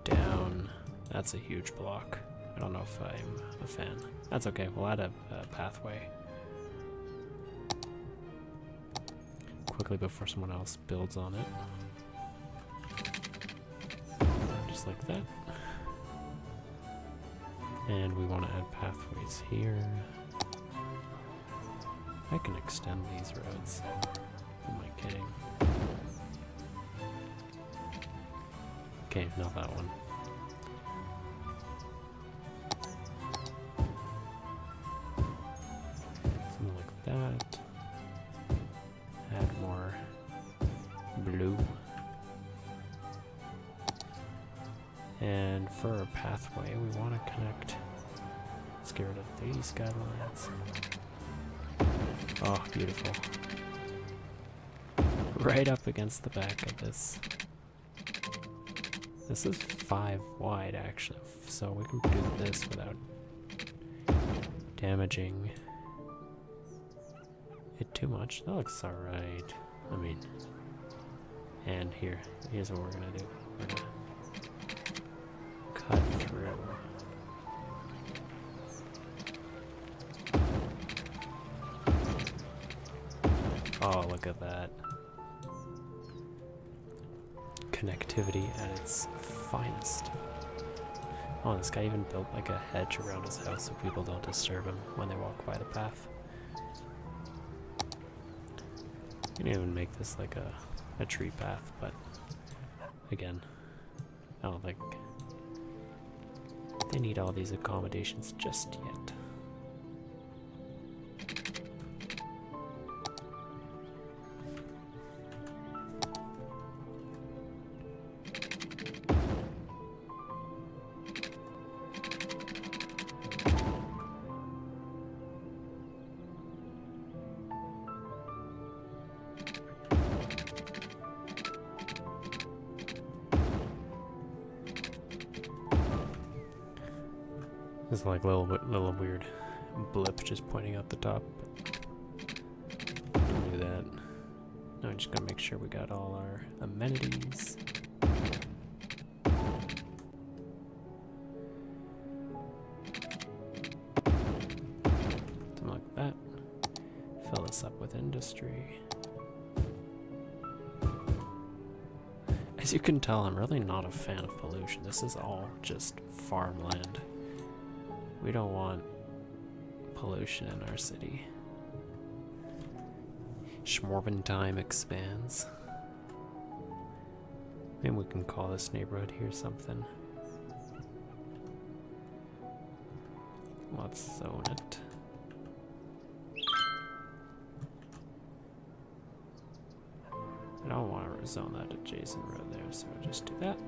down. That's a huge block. I don't know if I'm a fan. That's okay, we'll add a pathway. Quickly before someone else builds on it. Just like that. And we want to add pathways here. I can extend these roads. Who am I kidding? Okay, not that one. Something like that. Add more blue. And for our pathway, we want to connect. Let's get rid of these skylines. Oh, beautiful. Right up against the back of this. This is 5 wide, actually, so we can do this without damaging it too much. That looks alright. I mean, and here's what we're gonna do. We're gonna cut through. Oh, look at that. Connectivity at its finest. Oh, this guy even built like a hedge around his house so people don't disturb him when they walk by the path. You can even make this like a tree path, but again, I don't think they need all these accommodations just yet. There's like little weird blip just pointing out the top. Don't do that. Now I'm just gonna make sure we got all our amenities. Something like that. Fill this up with industry. As you can tell, I'm really not a fan of pollution. This is all just farmland. We don't want pollution in our city. Schmorbentime expands. Maybe we can call this neighborhood here something. Let's zone it. I don't want to zone that adjacent road there, so we'll just do that.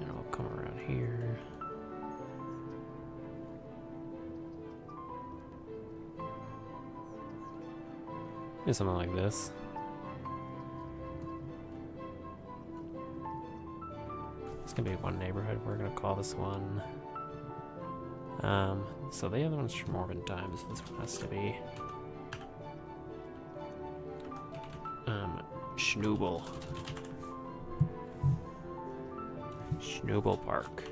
And we'll come around here. Do something like this. It's gonna be one neighborhood. We're gonna call this one. So the other one's Schmorbentime, so this one has to be Schnooble. Schnooble Park.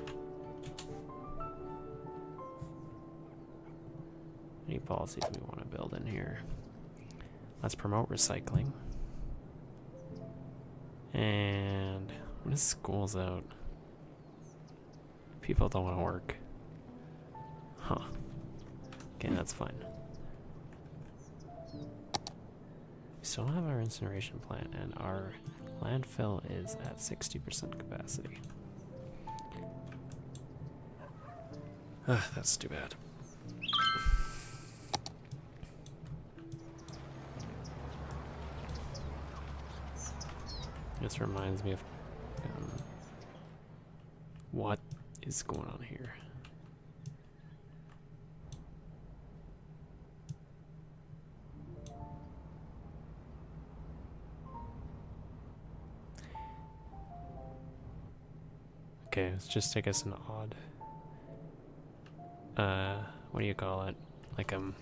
Any policies we want to build in here? Let's promote recycling. And when school's out, people don't want to work. Huh. Okay, that's fine. We still have our incineration plant, and our landfill is at 60% capacity. That's too bad. This reminds me of what is going on here. Okay, let's just take us an odd, what do you call it? Like, an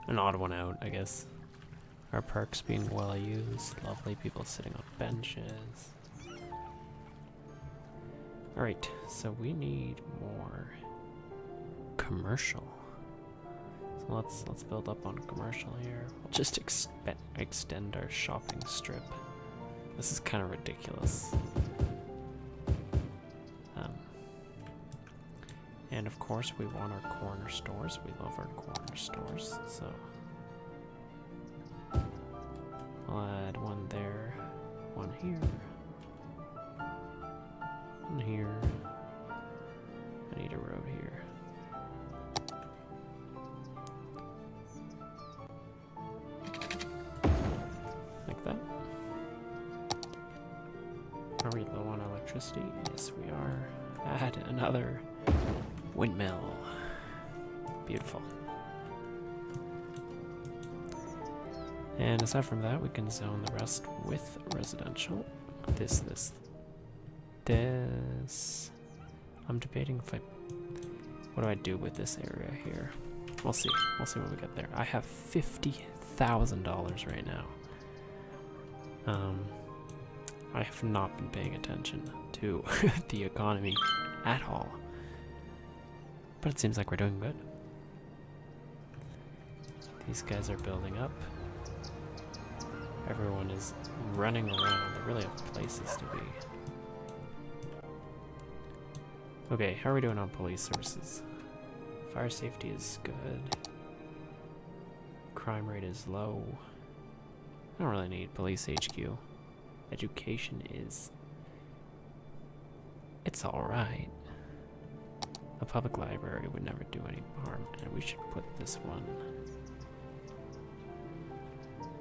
odd one out, I guess. Our parks being well used, lovely people sitting on benches. Alright, so we need more commercial. So let's build up on commercial here. We'll just extend our shopping strip. This is kind of ridiculous. And of course we want our corner stores. We love our corner stores, so I'll add one there, one here, one here. I need a road here. Like that. Are we low on electricity? Yes, we are. Add another windmill. Beautiful. And aside from that, we can zone the rest with residential. This. I'm debating if what do I do with this area here? We'll see. We'll see what we get there. I have $50,000 right now. I have not been paying attention to the economy at all. But it seems like we're doing good. These guys are building up. Everyone is running around. They really have places to be. Okay, how are we doing on police services? Fire safety is good. Crime rate is low. I don't really need police HQ. Education is... it's alright. A public library would never do any harm, and we should put this one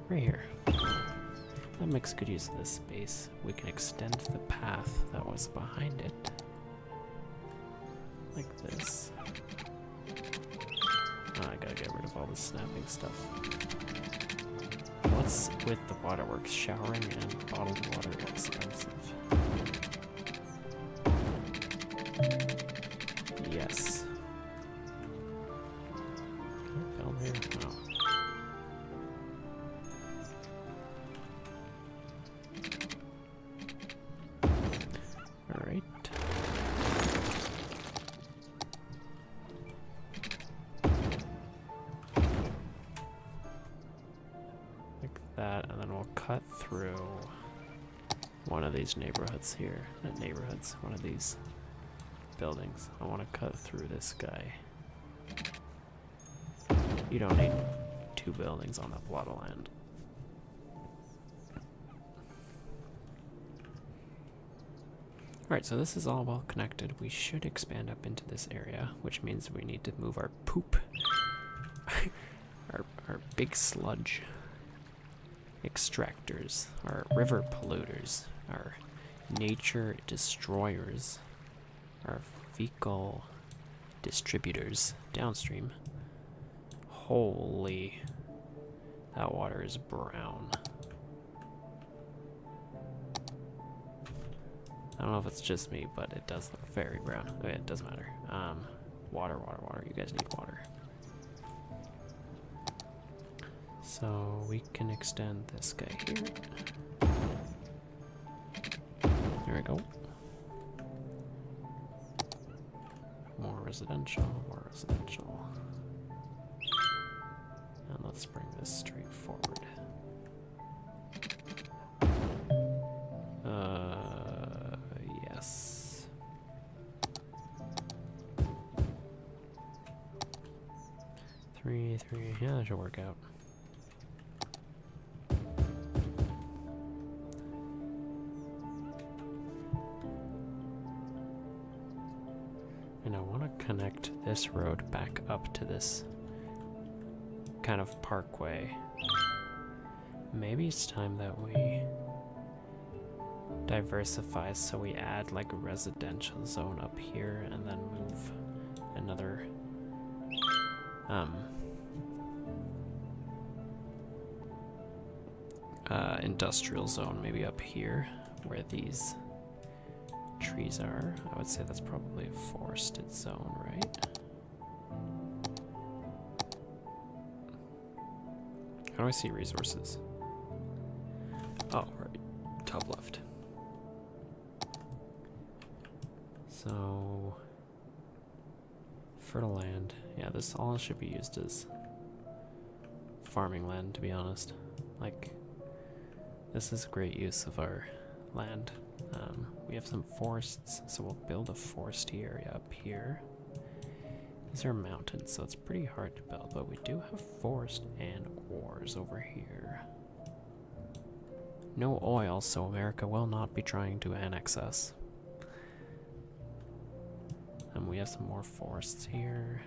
right here. That makes good use of this space. We can extend the path that was behind it. Like this. Oh, I gotta get rid of all the snapping stuff. What's with the waterworks? Showering and bottled water expensive. Yes. Down here? No. Alright. cut through one of these neighborhoods here. Not neighborhoods, one of these buildings. I want to cut through this guy. You don't need 2 buildings on that plot of land. Alright, so this is all well connected. We should expand up into this area, which means we need to move our poop. our big sludge extractors, our river polluters, our nature destroyers, our fecal distributors downstream. Holy, that water is brown. I don't know if it's just me, but it does look very brown. Okay, it doesn't matter. Water, water, water. You guys need water. So we can extend this guy here. There we go. More residential, more residential. And let's bring this straight forward. Yes. Three, yeah, that should work out. And I want to connect this road back up to this kind of parkway. Maybe it's time that we diversify, so we add like a residential zone up here and then move another industrial zone maybe up here where these trees are. I would say that's probably a forested zone, right? How do I see resources? Oh, right, top left. So, fertile land. Yeah, this all should be used as farming land, to be honest. Like, this is a great use of our land. We have some forests, so we'll build a foresty area up here. These are mountains, so it's pretty hard to build, but we do have forest and ores over here. No oil, so America will not be trying to annex us. And we have some more forests here.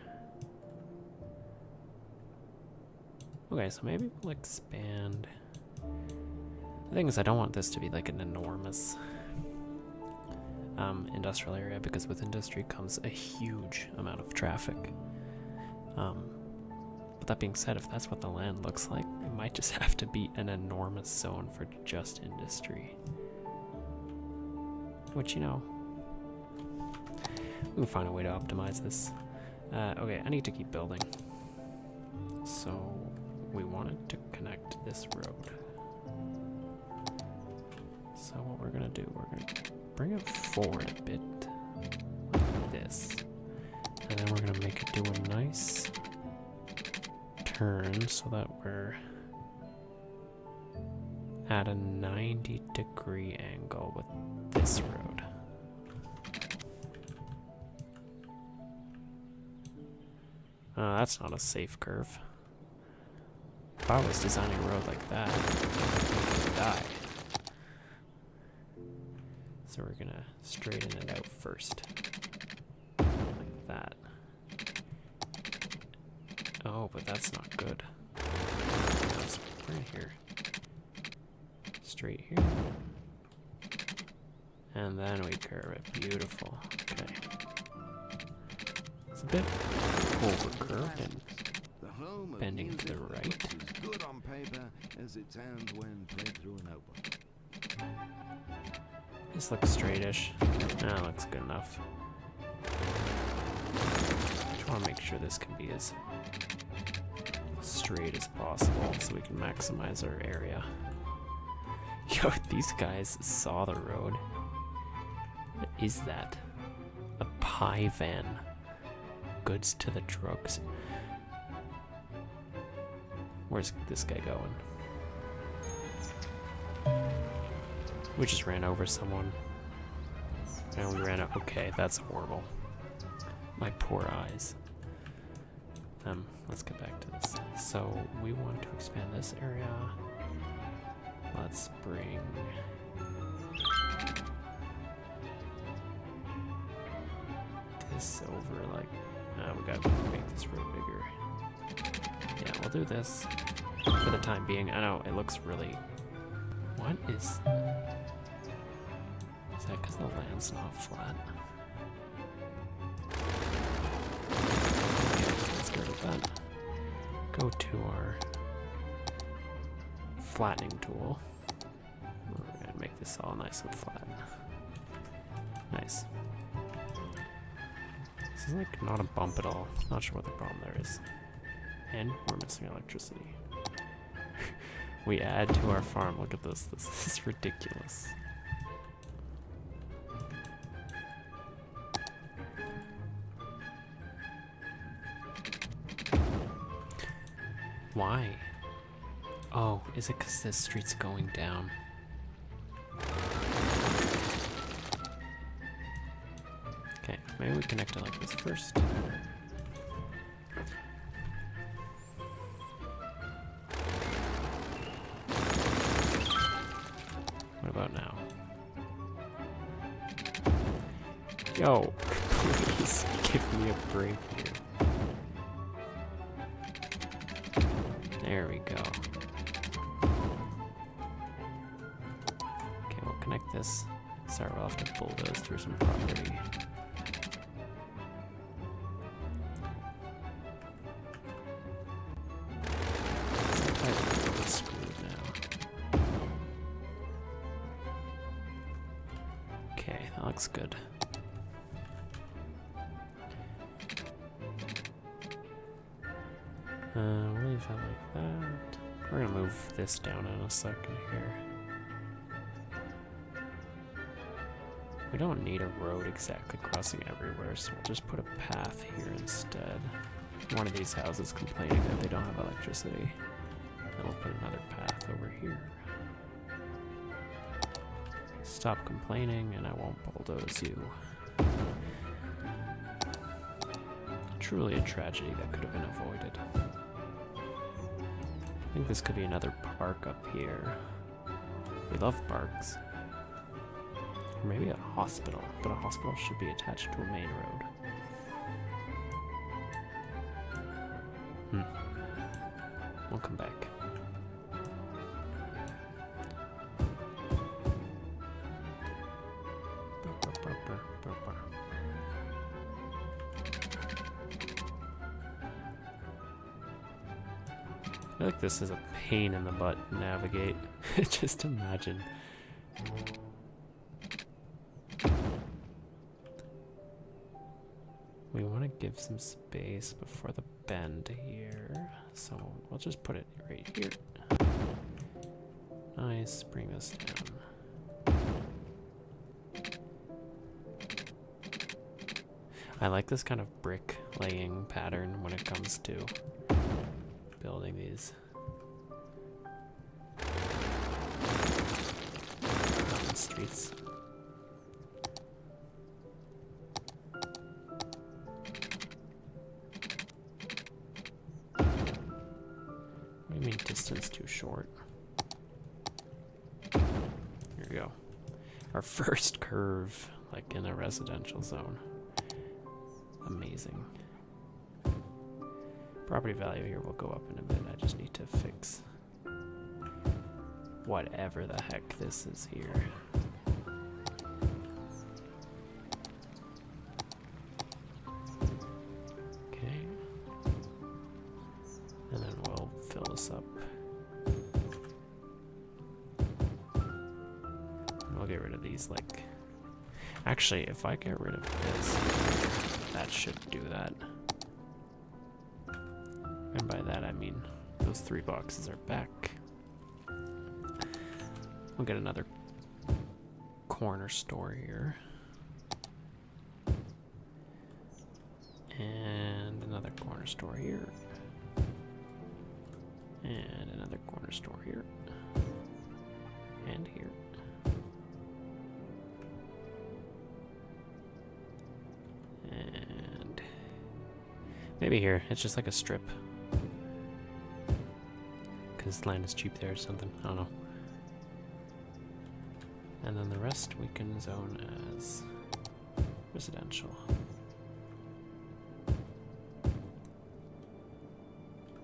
Okay, so maybe we'll expand. The thing is, I don't want this to be like an enormous industrial area, because with industry comes a huge amount of traffic. But that being said, if that's what the land looks like, it might just have to be an enormous zone for just industry. Which, you know, we can find a way to optimize this. Okay, I need to keep building. So we wanted to connect this road. So what we're gonna do, we're gonna bring it forward a bit, like this. And then we're gonna make it do a nice turn so that we're at a 90-degree angle with this road. That's not a safe curve. If I was designing a road like that, I'd die. So we're gonna straighten it out first. Like that. Oh, but that's not good. Let's right here. Straight here. And then we curve it. Beautiful. Okay. It's a bit over-curved and bending to the right. Good on paper as it sounds when played through an open. This looks straightish. That looks good enough. Just want to make sure this can be as straight as possible so we can maximize our area. Yo, these guys saw the road. What is that? A pie van. Goods to the drugs. Where's this guy going? We just ran over someone. And we ran out. Okay, that's horrible. My poor eyes. Let's get back to this. So we want to expand this area. Let's bring this over like, we gotta make this road bigger. Yeah, we'll do this for the time being. I know it looks really, what is that because the land's not flat? Let's get rid of that. Go to our flattening tool. We're gonna make this all nice and flat. Nice. This is like not a bump at all. Not sure what the problem there is. And we're missing electricity. We add to our farm. Look at this. This is ridiculous. Why? Oh, is it because this street's going down? Okay, maybe we connect it like this first. What about now? Yo, please give me a break here. There we go. Okay, we'll connect this. Sorry, we'll have to bulldoze through some property. I'm screwed now. Okay, that looks good. We'll leave that like that. We're gonna move this down in a second here. We don't need a road exactly crossing everywhere, so we'll just put a path here instead. One of these houses complaining that they don't have electricity. Then we'll put another path over here. Stop complaining and I won't bulldoze you. Truly a tragedy that could have been avoided. I think this could be another park up here. We love parks. Or maybe a hospital, but a hospital should be attached to a main road. We'll come back. I feel like this is a pain in the butt to navigate. Just imagine. We want to give some space before the bend here, so we'll just put it right here. Nice, bring this down. I like this kind of brick laying pattern when it comes to building these streets. What do you mean distance too short? Here we go. Our first curve, like in a residential zone. Amazing. Property value here will go up in a bit. I just need to fix whatever the heck this is here. Okay. And then we'll fill this up. And we'll get rid of these, like... Actually, if I get rid of this, that should do that. And by that I mean those 3 boxes are back. We'll get another corner store here. And another corner store here. And another corner store here. And here. Maybe here. It's just like a strip. Because land is cheap there or something. I don't know. And then the rest we can zone as residential.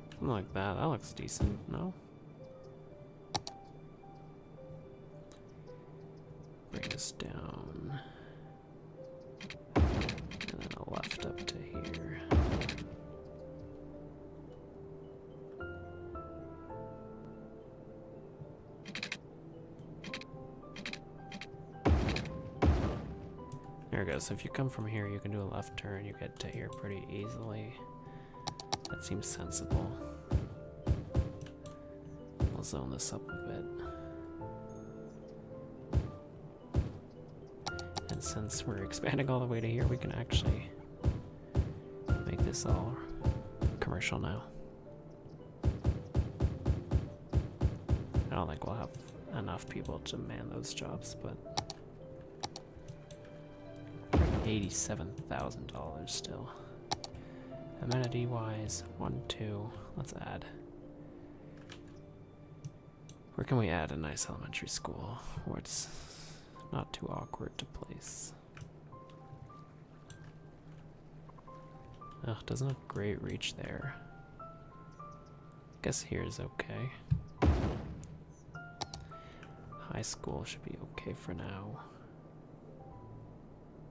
Something like that. That looks decent, no? Bring this down. And then a left up to here. There it goes. So if you come from here, you can do a left turn. You get to here pretty easily. That seems sensible. I'll zone this up a bit. And since we're expanding all the way to here, we can actually make this all commercial now. I don't think we'll have enough people to man those jobs, but $87,000 still. Amenity wise, 1, 2, let's add. Where can we add a nice elementary school where it's not too awkward to place? Ugh, doesn't have great reach there. Guess here is okay. High school should be okay for now.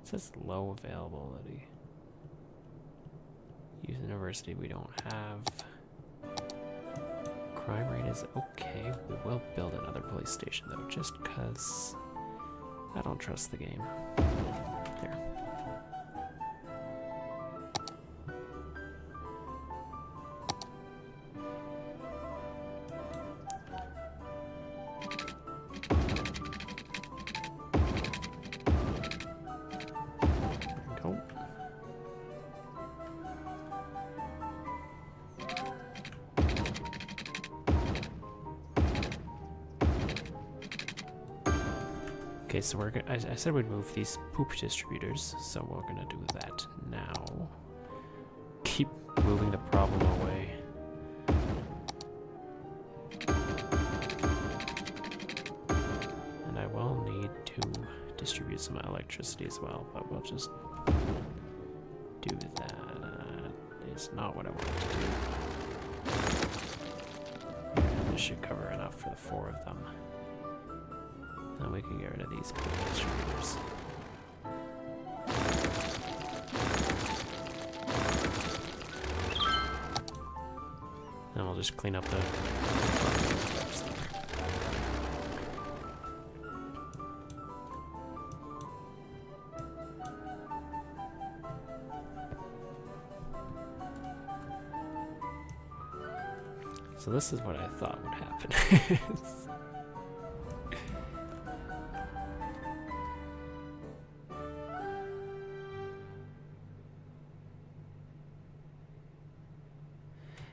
It says low availability. University we don't have. Crime rate is okay. We will build another police station though, just because I don't trust the game. There. Go. Okay, so we're gonna, I said we'd move these poop distributors, so we're gonna do that now. Keep moving the problem away. And I will need to distribute some electricity as well, but we'll just do that. It's not what I wanted to do. This should cover enough for the 4 of them. Then we can get rid of these distributors. Then we'll just clean up the... So this is what I thought would happen.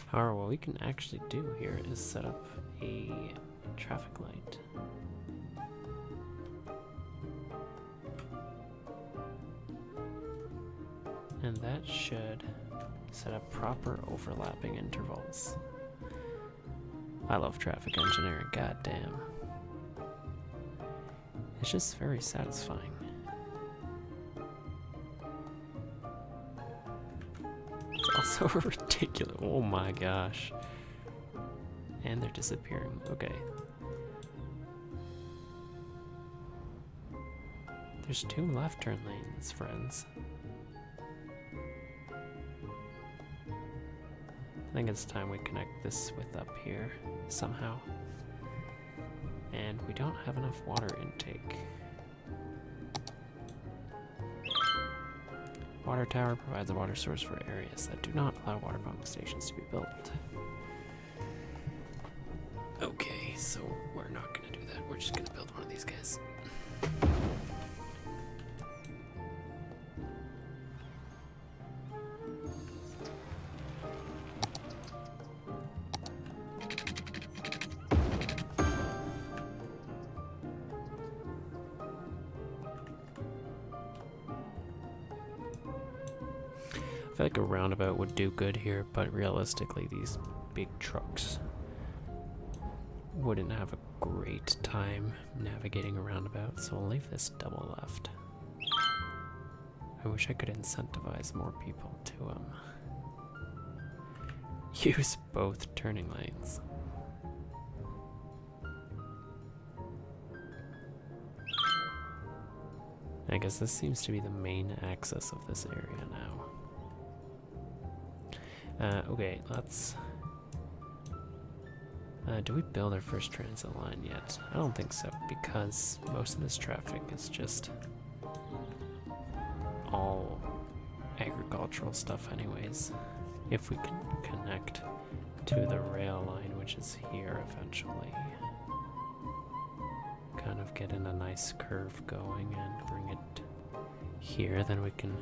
However, what we can actually do here is set up a traffic light. And that should set up proper overlapping intervals. I love traffic engineering, goddamn. It's just very satisfying. So ridiculous. Oh my gosh. And they're disappearing. Okay. There's 2 left turn lanes, friends. I think it's time we connect this with up here somehow. And we don't have enough water intake. Water tower provides a water source for areas that do not allow water pumping stations to be built. Okay, so we're not gonna do that. We're just gonna build one of these guys. I feel like a roundabout would do good here, but realistically these big trucks wouldn't have a great time navigating a roundabout, so we'll leave this double left. I wish I could incentivize more people to use both turning lanes. I guess this seems to be the main access of this area now. Okay, let's... do we build our first transit line yet? I don't think so, because most of this traffic is just all agricultural stuff anyways. If we can connect to the rail line, which is here eventually. Kind of get in a nice curve going and bring it here, then we can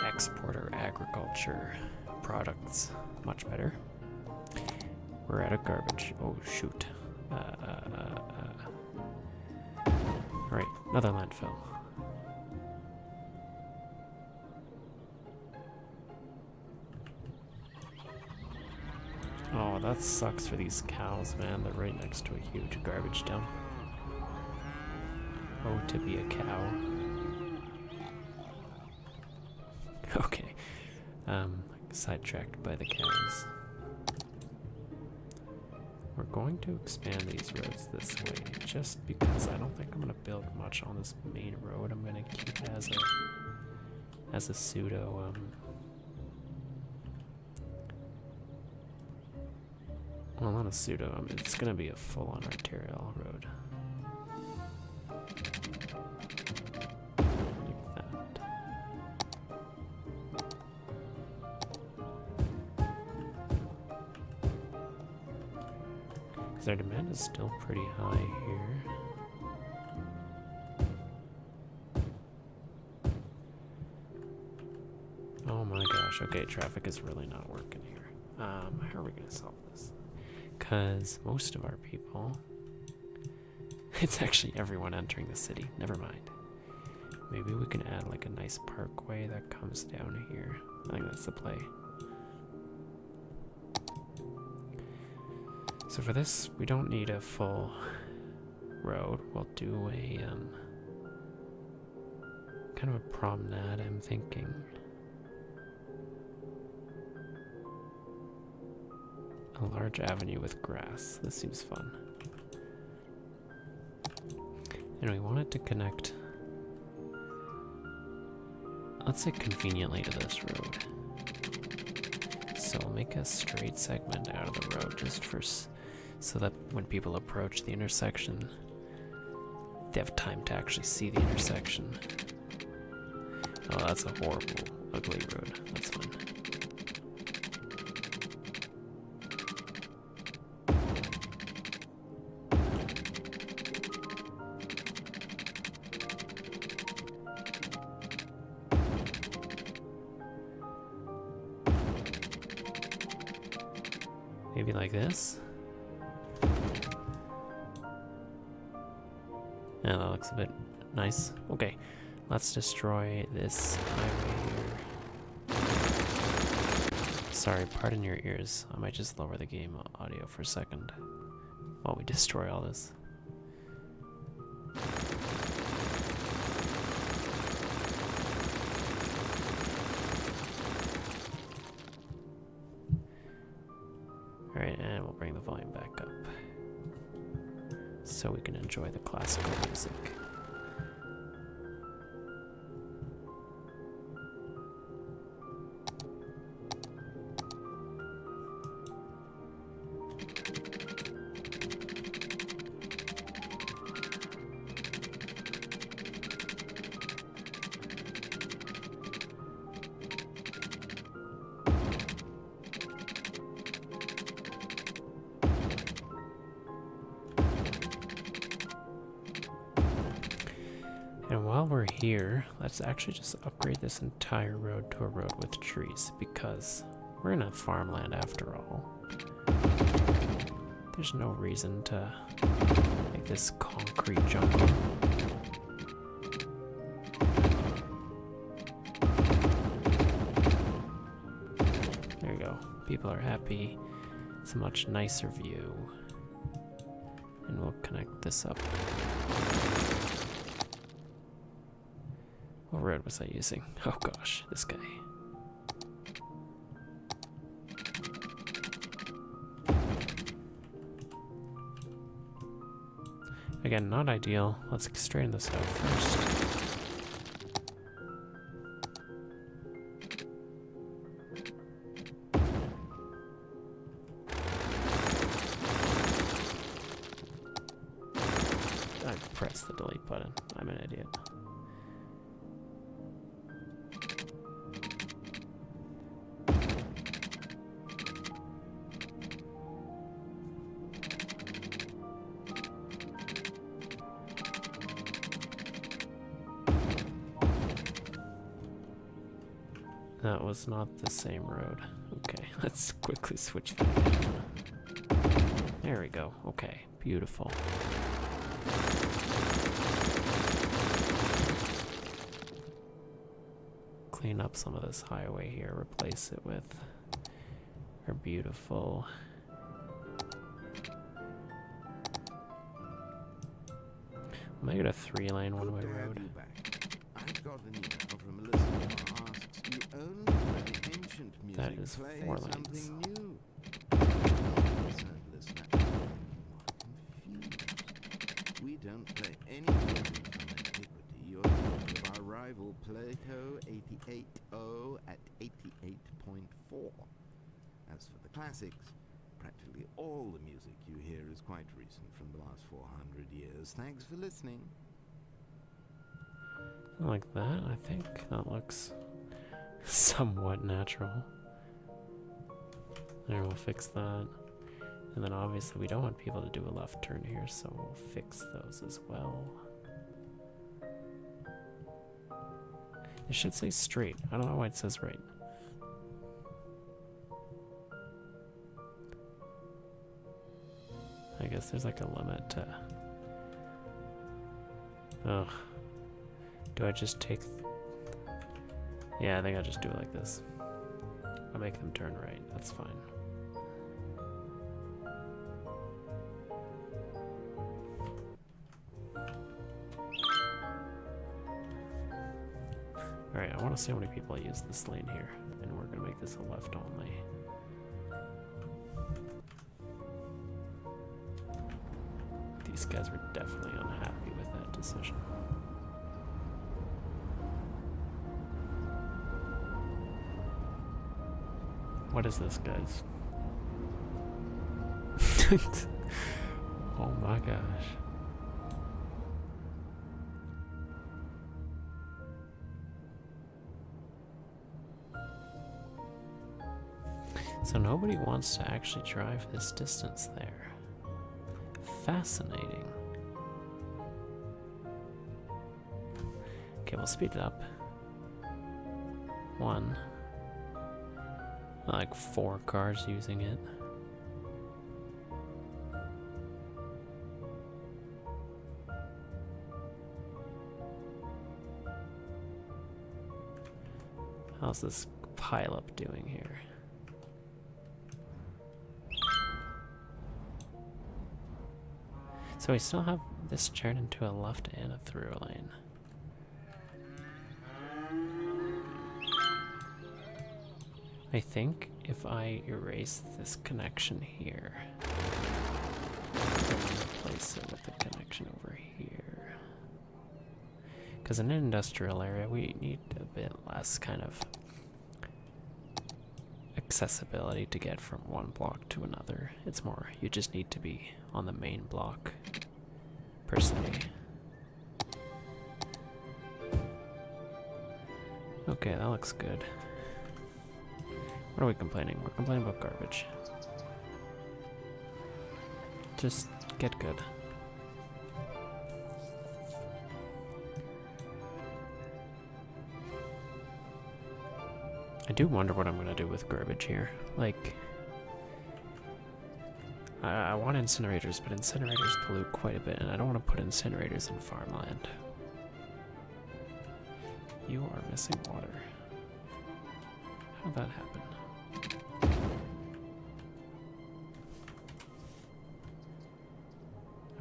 export our agriculture products much better. We're out of garbage. Oh shoot. Alright, another landfill. Oh, that sucks for these cows, man. They're right next to a huge garbage dump. Oh, to be a cow. Okay. Sidetracked by the cows. We're going to expand these roads this way, just because I don't think I'm going to build much on this main road. I'm going to keep it as a pseudo, well, not a pseudo, it's going to be a full-on arterial road. Their demand is still pretty high here. Oh my gosh, okay, traffic is really not working here. How are we gonna solve this? Because most of our people, it's actually everyone entering the city, never mind. Maybe we can add like a nice parkway that comes down here. I think that's the play. So for this, we don't need a full road. We'll do a kind of a promenade, I'm thinking. A large avenue with grass. This seems fun. And we want it to connect, let's say conveniently to this road. So we'll make a straight segment out of the road just for so that when people approach the intersection, they have time to actually see the intersection. Oh, that's a horrible, ugly road. That's fine. Maybe like this? Yeah, that looks a bit nice. Okay, let's destroy this highway here. Sorry, pardon your ears. I might just lower the game audio for a second while we destroy all this. Alright, and we'll bring the volume back up so we can enjoy the classical music. And while we're here, let's actually just upgrade this entire road to a road with trees, because we're in a farmland after all. There's no reason to make this concrete jungle. go. People are happy. It's a much nicer view. And we'll connect this up. What road was I using? Oh gosh, this guy. Again, not ideal. Let's straighten this out first. I pressed the delete button. I'm an idiot. That was not the same road. Okay, let's quickly switch that. There we go. Okay, beautiful. Clean up some of this highway here, replace it with our beautiful make it a 3-lane one-way road. I've got an email from a listener who asks you only play ancient music. That is play 4 lanes. something new. Concerned listener, confused. We don't play any music from antiquity. You're thinking of our rival Plato 88.0 at 88.4. As for the classics, practically all the music you hear is quite recent from the last 400 years. Thanks for listening. Like that, I think that looks somewhat natural. There, we'll fix that. And then obviously we don't want people to do a left turn here, so we'll fix those as well. It should say straight. I don't know why it says right. I guess there's like a limit to... Ugh. Do I just take... Yeah, I think I'll just do it like this. I'll make them turn right. That's fine. Alright, I want to see how many people use this lane here. And we're going to make this a left only. These guys were definitely unhappy with that decision. What is this, guys? Oh my gosh. So nobody wants to actually drive this distance there. Fascinating. Okay, we'll speed it up. 1. Like 4 cars using it. How's this pileup doing here? So we still have this turned into a left and a through lane. I think if I erase this connection here, and replace it with the connection over here. Because in an industrial area, we need a bit less kind of accessibility to get from one block to another. It's more, you just need to be on the main block, per se. Okay, that looks good. What are we complaining? We're complaining about garbage. Just get good. I do wonder what I'm gonna do with garbage here. Like, I want incinerators, but incinerators pollute quite a bit, and I don't want to put incinerators in farmland. You are missing water. How'd that happen?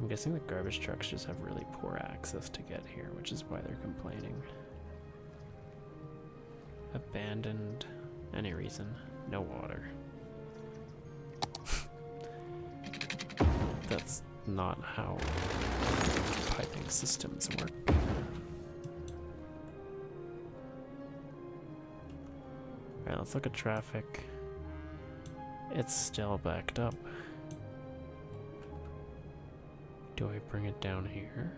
I'm guessing the garbage trucks just have really poor access to get here, which is why they're complaining. Abandoned. Any reason. No water. That's not how piping systems work. Alright, let's look at traffic. It's still backed up. Do I bring it down here?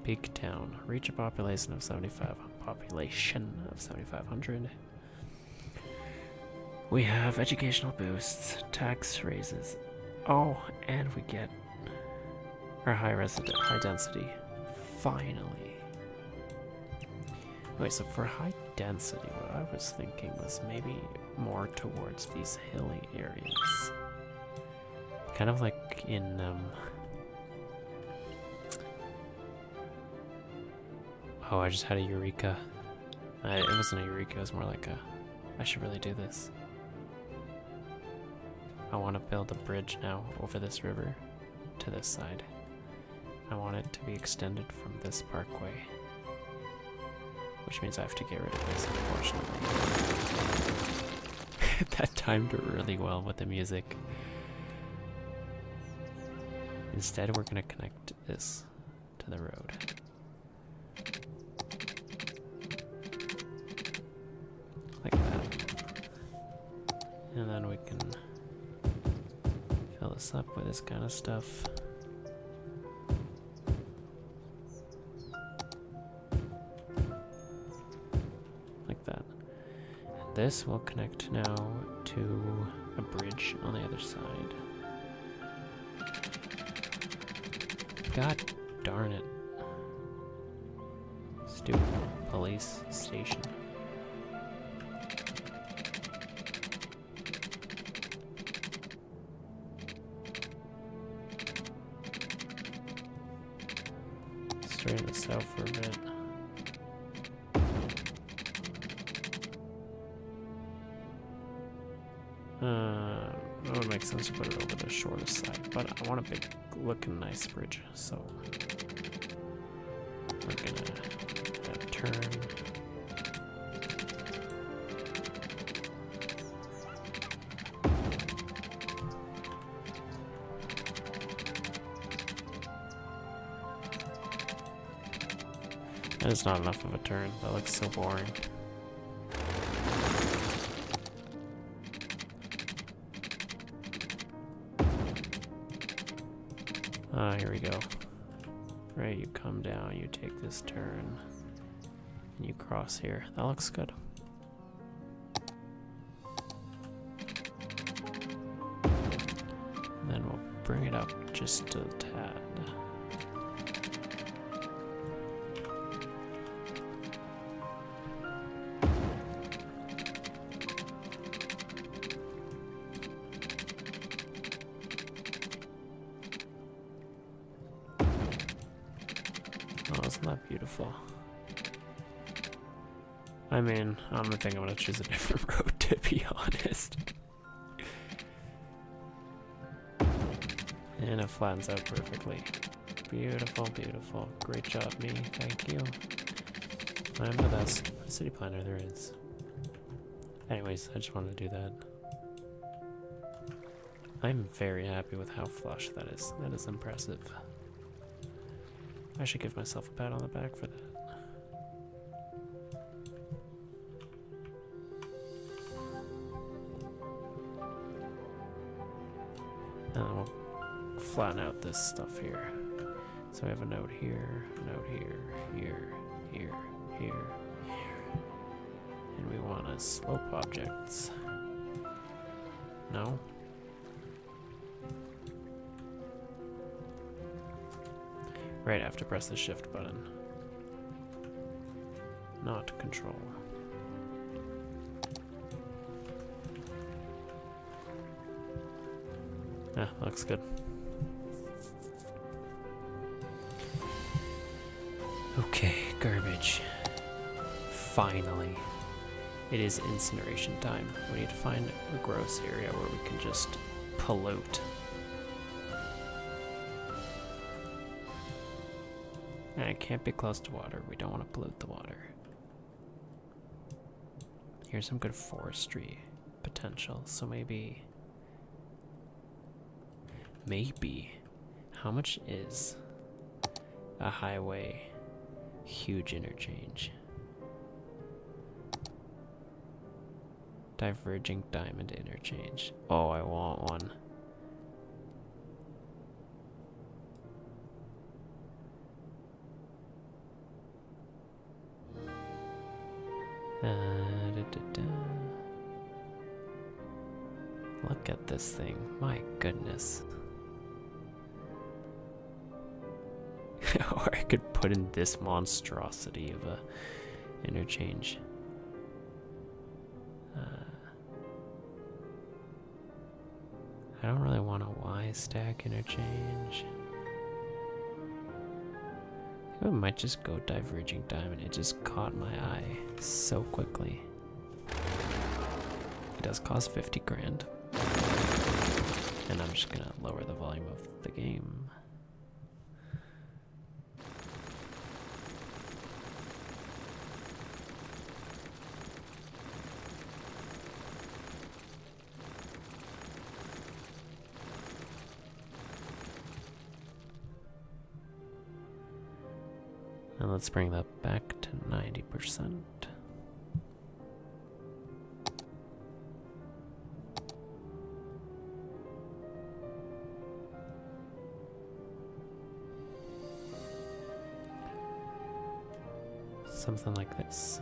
Peak town. Reach a population of 7,500. We have educational boosts, tax raises. Oh, and we get our high density. Finally. Wait, so for high density, what I was thinking was maybe more towards these hilly areas. Kind of like in, oh, I just had a eureka. It wasn't a eureka, it was more like a, I should really do this. I want to build a bridge now over this river to this side. I want it to be extended from this parkway. Which means I have to get rid of this, unfortunately. That timed really well with the music. Instead, we're going to connect this to the road. Like that. And then we can fill this up with this kind of stuff. This will connect now to a bridge on the other side. God darn it. Stupid police station. Straight in the south for a bit. It would make sense to put it over the shortest side, but I want a big looking nice bridge, so we're gonna turn. That is not enough of a turn. That looks so boring. Here we go. Right, you come down, you take this turn, and you cross here. That looks good. And then we'll bring it up just a tad. Isn't that beautiful? I mean, I'm gonna think I'm gonna choose a different road, to be honest. And it flattens out perfectly. Beautiful, beautiful. Great job, me. Thank you. I'm the best city planner there is. Anyways, I just wanted to do that. I'm very happy with how flush that is. That is impressive. I should give myself a pat on the back for that. And then we'll flatten out this stuff here. So we have a node here, here, here, here, here. And we want to slope objects. No? Right, I have to press the shift button. Not control. Yeah, looks good. Okay, garbage. Finally. It is incineration time. We need to find a gross area where we can just pollute. And it can't be close to water. We don't want to pollute the water. Here's some good forestry potential. So maybe... How much is a highway huge interchange? Diverging diamond interchange. Oh, I want one. Look at this thing. My goodness. Or I could put in this monstrosity of a interchange. I don't really want a Y stack interchange. I think I might just go diverging diamond. It just caught my eye so quickly. It does cost 50 grand. And I'm just gonna lower the volume of the game. And let's bring that back to 90%. Something like this.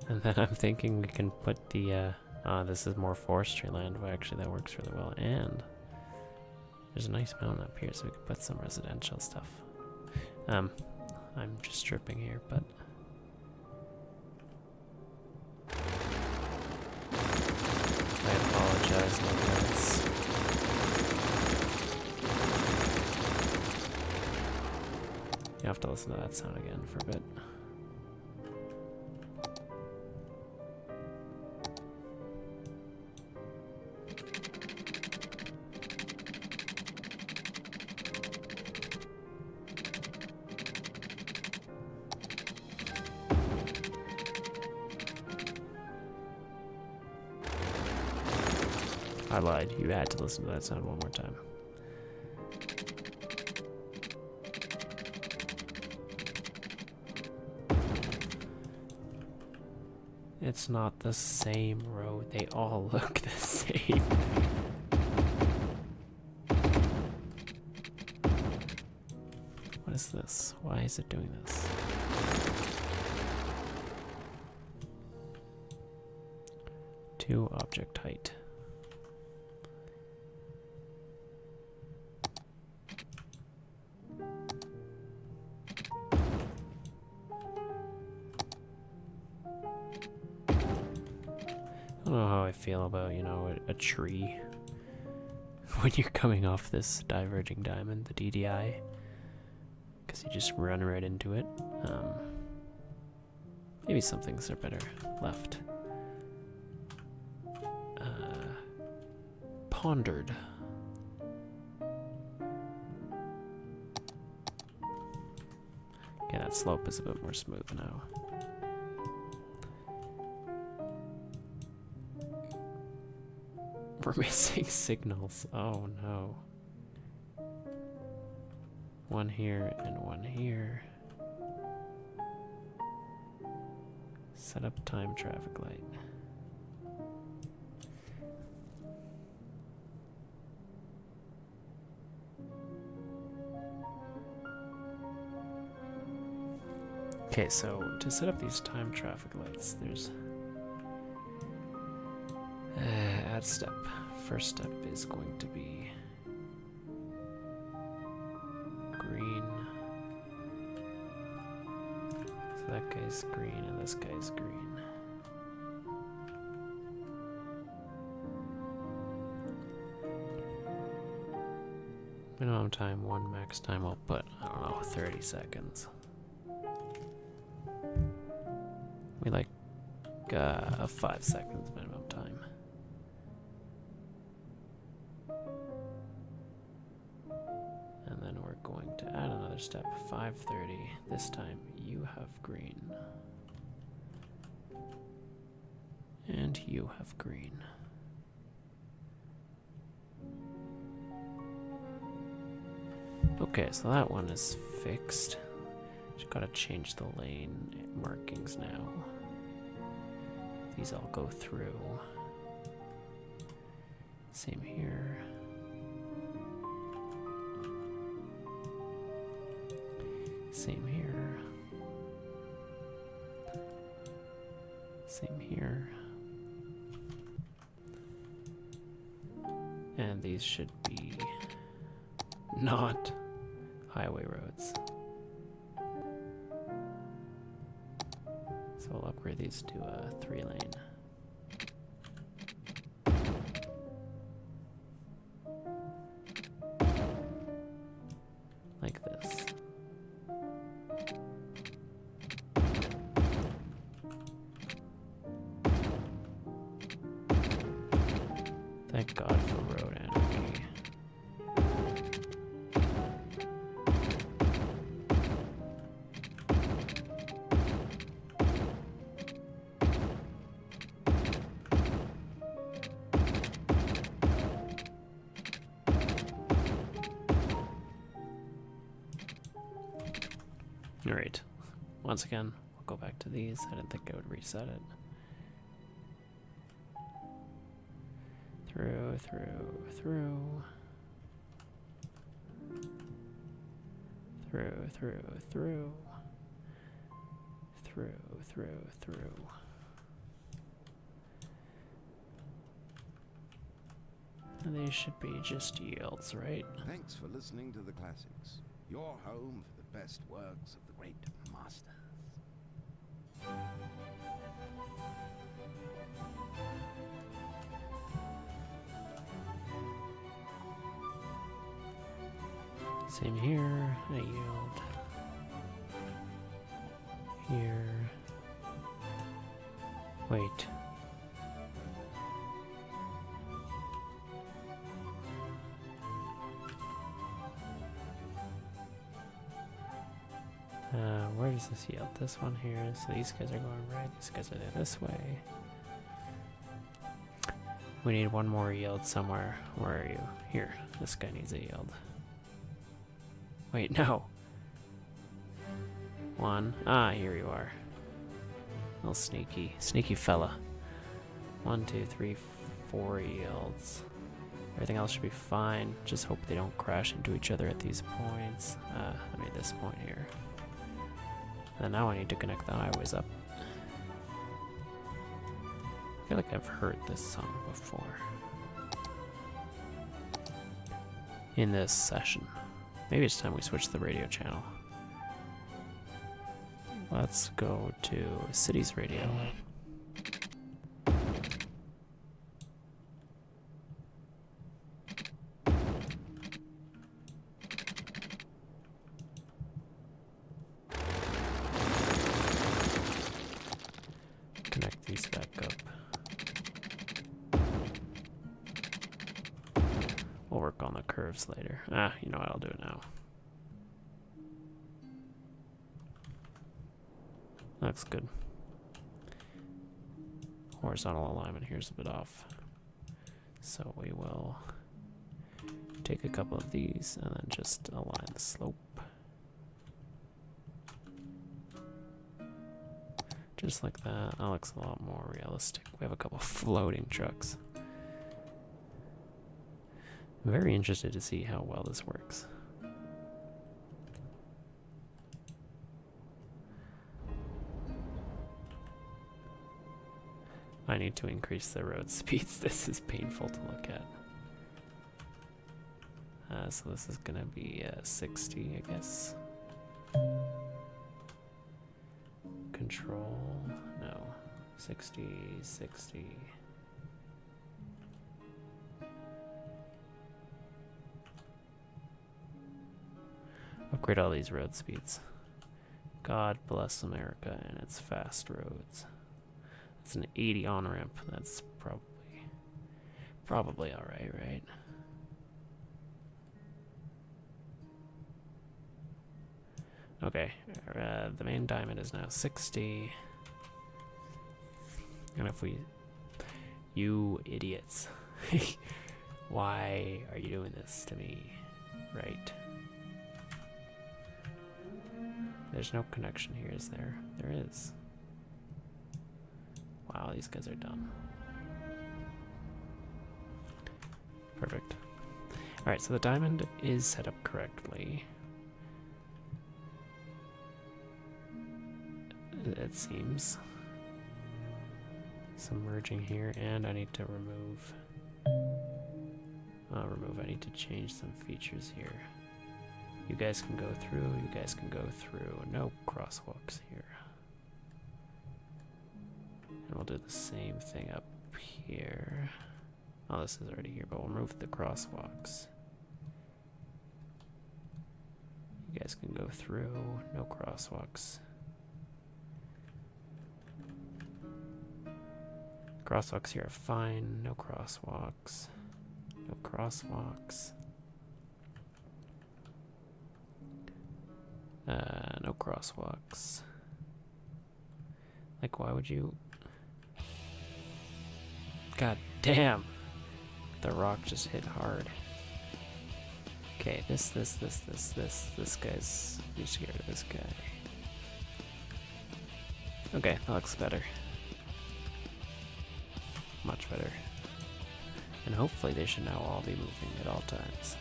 And then I'm thinking we can put the this is more forestry land. Well, actually, that works really well. And there's a nice mountain up here, so we could put some residential stuff. I'm just stripping here, but I apologize in advance. You have to listen to that sound again for a bit. I lied. You had to listen to that sound one more time. It's not the same road. They all look the same. What is this? Why is it doing this? To object height. I don't know how I feel about, you know, a tree when you're coming off this diverging diamond, the DDI, because you just run right into it. Maybe some things are better left. Pondered. Okay, that slope is a bit more smooth now. We're missing signals. Oh no. One here and one here. Set up time traffic light. Okay, so to set up these time traffic lights, there's add step. First step is going to be green. So that guy's green and this guy's green. Minimum time 1, max time I'll put, I don't know, 30 seconds. We like 5 seconds minimum time. And then we're going to add another step, 5:30. This time you have green. And you have green. Okay, so that one is fixed. Just gotta change the lane markings now. These all go through. Same here. Same here. Same here. And these should be not highway roads. So we'll upgrade these to a 3-lane. Like this. Thank God for road anarchy. Alright, once again, we'll go back to these. I didn't think I would reset it. Through, through, through. Through, through, through. Through, through, through. And these should be just yields, right? Thanks for listening to the classics. Your home for the best works of the great masters. Same here, I yield. Here. Wait. Where does this yield? This one here. So these guys are going right, these guys are there this way. We need one more yield somewhere. Where are you? Here. This guy needs a yield. Wait, no. One. Ah, here you are. Little sneaky. Sneaky fella. 1, 2, 3, 4 yields. Everything else should be fine. Just hope they don't crash into each other at these points. I mean this point here. And now I need to connect the highways up. I feel like I've heard this song before. In this session. Maybe it's time we switch the radio channel. Let's go to Cities Radio. Connect these back up. We'll work on the curves later. Ah, you know what, I'll do it now. That's good. Horizontal alignment here's a bit off. So we will take a couple of these and then just align the slope. Just like that. That looks a lot more realistic. We have a couple of floating trucks. I'm very interested to see how well this works. I need to increase the road speeds. This is painful to look at. So this is gonna be 60, I guess. Control, no, 60, 60. upgrade all these road speeds. God bless America and its fast roads. It's an 80 on-ramp. That's probably alright, right? Okay, the main diamond is now 60. And if we... You idiots. Why are you doing this to me? Right. There's no connection here, is there? There is. Wow, these guys are dumb. Perfect. Alright, so the diamond is set up correctly. It seems. Some merging here, and I need to remove... I need to change some features here. You guys can go through, you guys can go through. No crosswalks here. And we'll do the same thing up here. Oh, this is already here, but we'll remove the crosswalks. You guys can go through, no crosswalks. Crosswalks here are fine, no crosswalks. No crosswalks. No crosswalks. Like, why would you... God damn! The rock just hit hard. Okay, this guy's... Be scared of this guy. Okay, that looks better. Much better. And hopefully they should now all be moving at all times.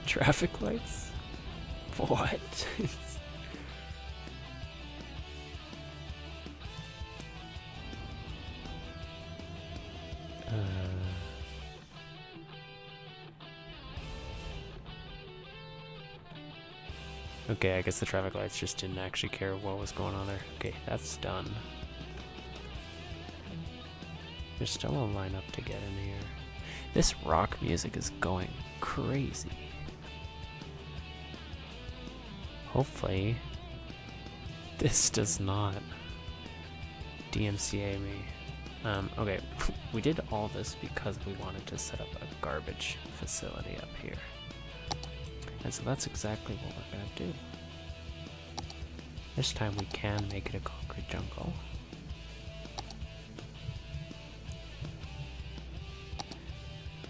Traffic lights? What? Okay, I guess the traffic lights just didn't actually care what was going on there. Okay, that's done. There's still a line up to get in here. This rock music is going crazy. Hopefully, this does not DMCA me. Okay, we did all this because we wanted to set up a garbage facility up here. And so that's exactly what we're gonna do. This time we can make it a concrete jungle.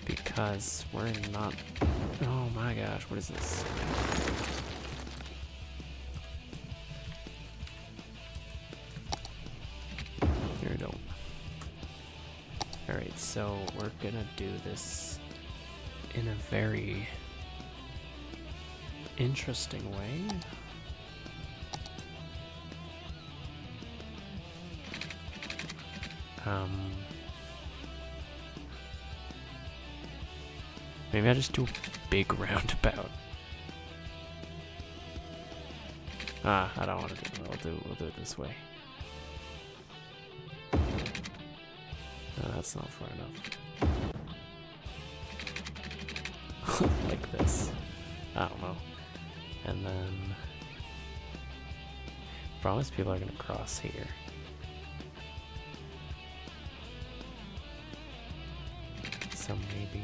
Because we're not... Oh my gosh, what is this? There we go. Alright, so we're gonna do this in a very interesting way. Maybe I'll just do a big roundabout. I don't want to do it. We'll do it this way. No, that's not far enough. Like this. I don't know. And then... promise people are gonna cross here. So maybe...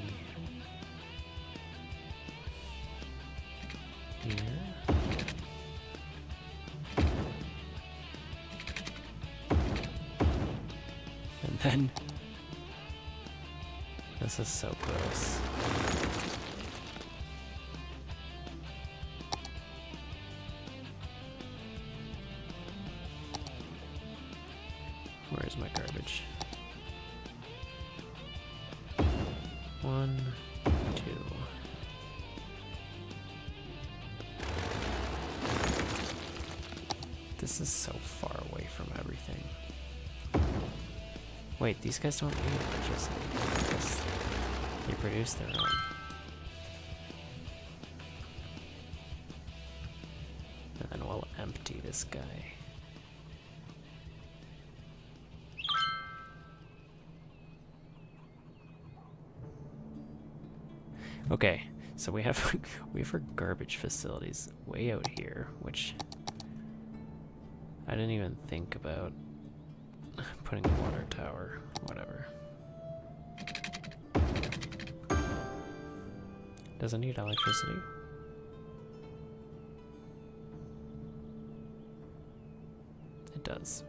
here? And then... this is so close. Where's my garbage? 1, 2. This is so far away from everything. Wait, these guys don't need electricity. They produce their own. And then we'll empty this guy. Okay, so we have our garbage facilities way out here, which I didn't even think about putting a water tower, whatever. Does it need electricity? It does.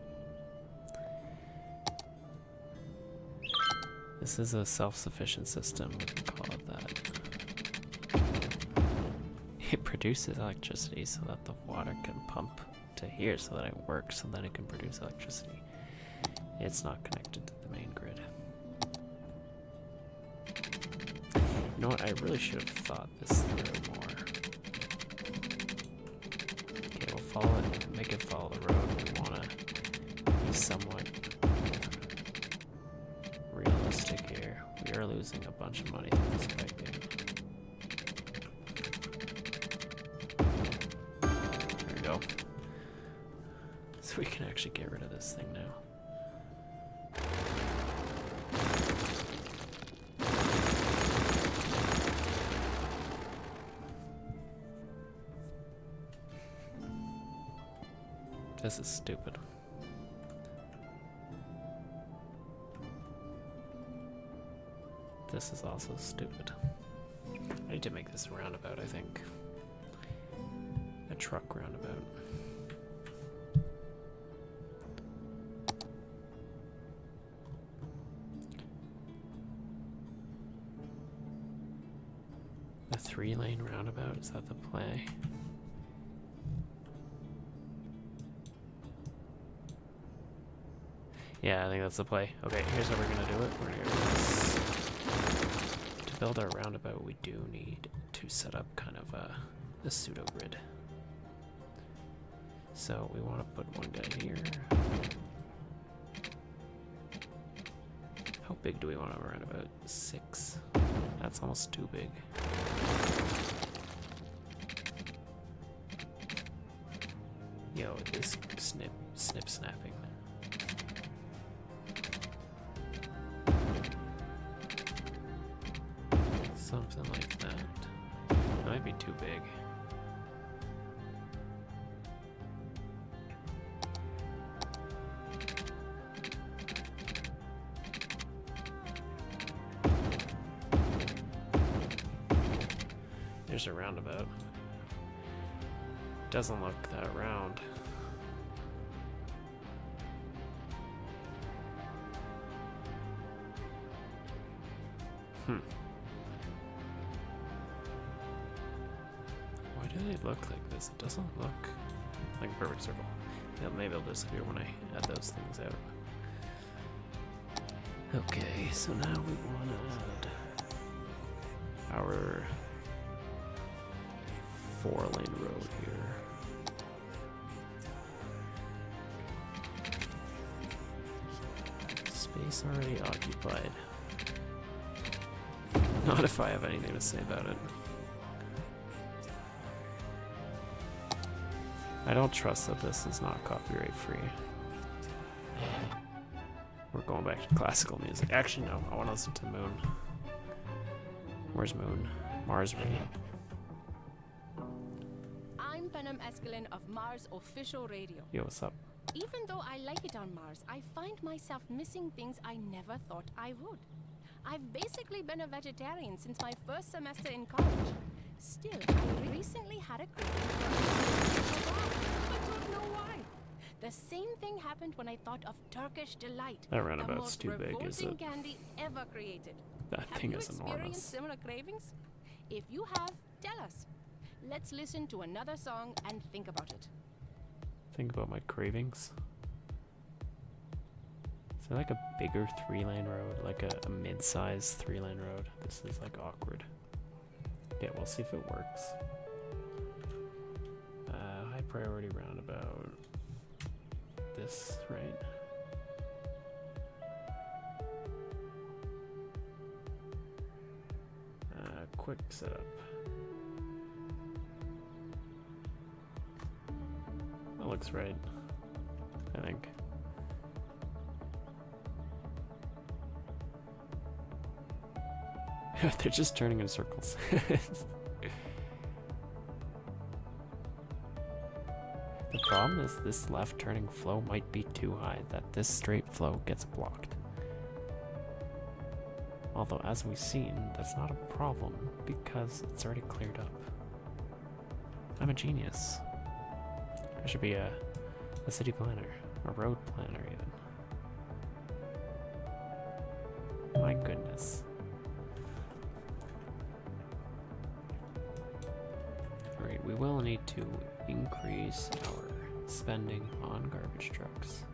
This is a self-sufficient system, we can call it that. It produces electricity so that the water can pump to here so that it works, so that it can produce electricity. It's not connected to the main grid. You know what, I really should have thought this through more. Okay, we'll follow it, make it follow the road. We want to be somewhat realistic here. We are losing a bunch of money through this piping. There we go. So we can actually get rid of this thing now. This is stupid. This is also stupid. I need to make this a roundabout, I think. A truck roundabout. A 3-lane roundabout, is that the play? Yeah, I think that's the play. Okay, here's how we're gonna do it. We're gonna go with this. To build our roundabout, we do need to set up kind of a pseudo grid. So we want to put one guy here. How big do we want a roundabout? 6. That's almost too big. Yo, this snip snapping. Something like that. That might be too big. There's a roundabout. Doesn't look that round. Why do they look like this? It doesn't look like a perfect circle. Yeah, maybe it'll disappear when I add those things out. Okay, so now we want to add our 4-lane road here. Space already occupied. Not if I have anything to say about it. I don't trust that this is not copyright free. We're going back to classical music. Actually, no, I want to listen to Moon. Where's Moon? Mars Radio. I'm Benham Escalin of Mars Official Radio. Yo, what's up? Even though I like it on Mars, I find myself missing things I never thought I would. I've basically been a vegetarian since my first semester in college. Still, I recently had a craving for I don't know why. The same thing happened when I thought of Turkish delight. That roundabout's too big, is revolting it? candy ever created. That Have thing you is experienced enormous. similar cravings? If you have, tell us. Let's listen to another song and think about it. Think about my cravings. Is there like a bigger 3-lane road? Like a mid-sized 3-lane road? This is like awkward. Yeah, we'll see if it works. High priority roundabout. This, right? Quick setup. That looks right, I think. They're just turning in circles. The problem is this left turning flow might be too high, that this straight flow gets blocked. Although, as we've seen, that's not a problem because it's already cleared up. I'm a genius. I should be a city planner, a road planner even. My goodness. Alright, we will need to increase our spending on garbage trucks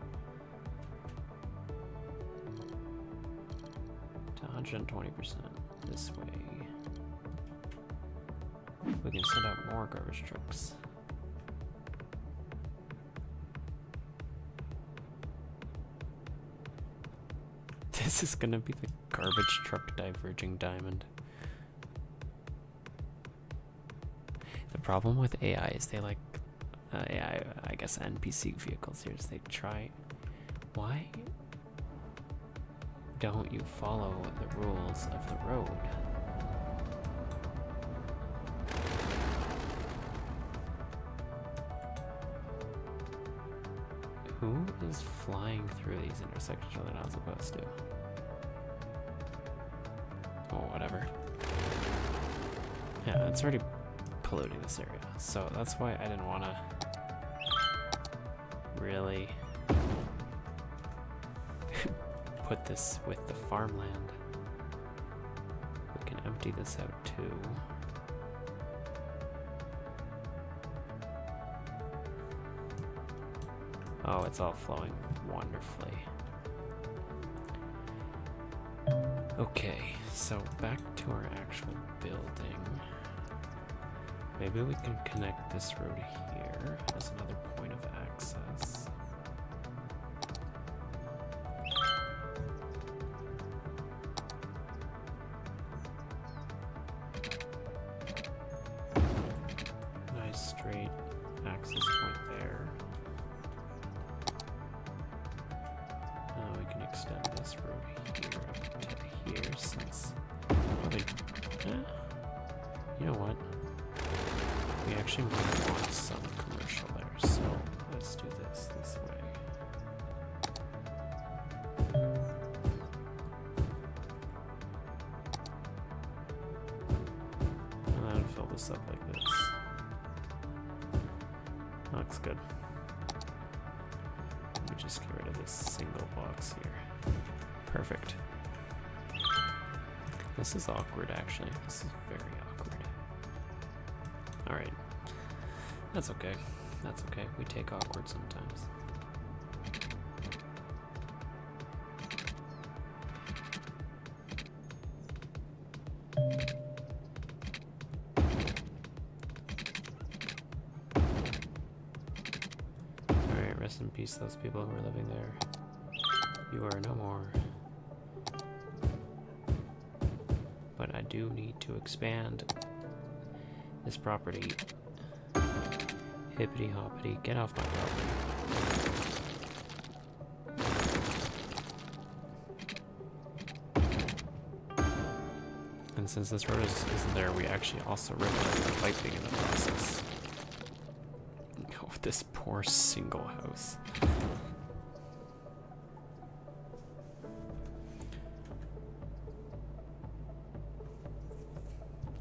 to 120% this way. We can send out more garbage trucks. This is gonna be the garbage truck diverging diamond. The problem with AI is they like AI, I guess NPC vehicles here is they try. Why don't you follow the rules of the road? Who is flying through these intersections they're not supposed to? Oh, whatever. Yeah, it's already polluting this area, so that's why I didn't want to really put this with the farmland. We can empty this out too. Oh, it's all flowing wonderfully. Okay, so back to our actual building. Maybe we can connect this road here as another point of access. Nice straight access point there. We can extend this road here up to here since probably, you know what? We actually might want some commercial there, so let's do this way. And then fill this up like this. Looks good. Let me just get rid of this single box here. Perfect. This is awkward, actually. This is very awkward. Alright. That's okay. That's okay. We take awkward sometimes. Alright, rest in peace, those people who were living there. You are no more. But I do need to expand this property. Hippity hoppity, get off my property. And since this road isn't there, we actually also ripped up the piping in the process. Oh, this poor single house.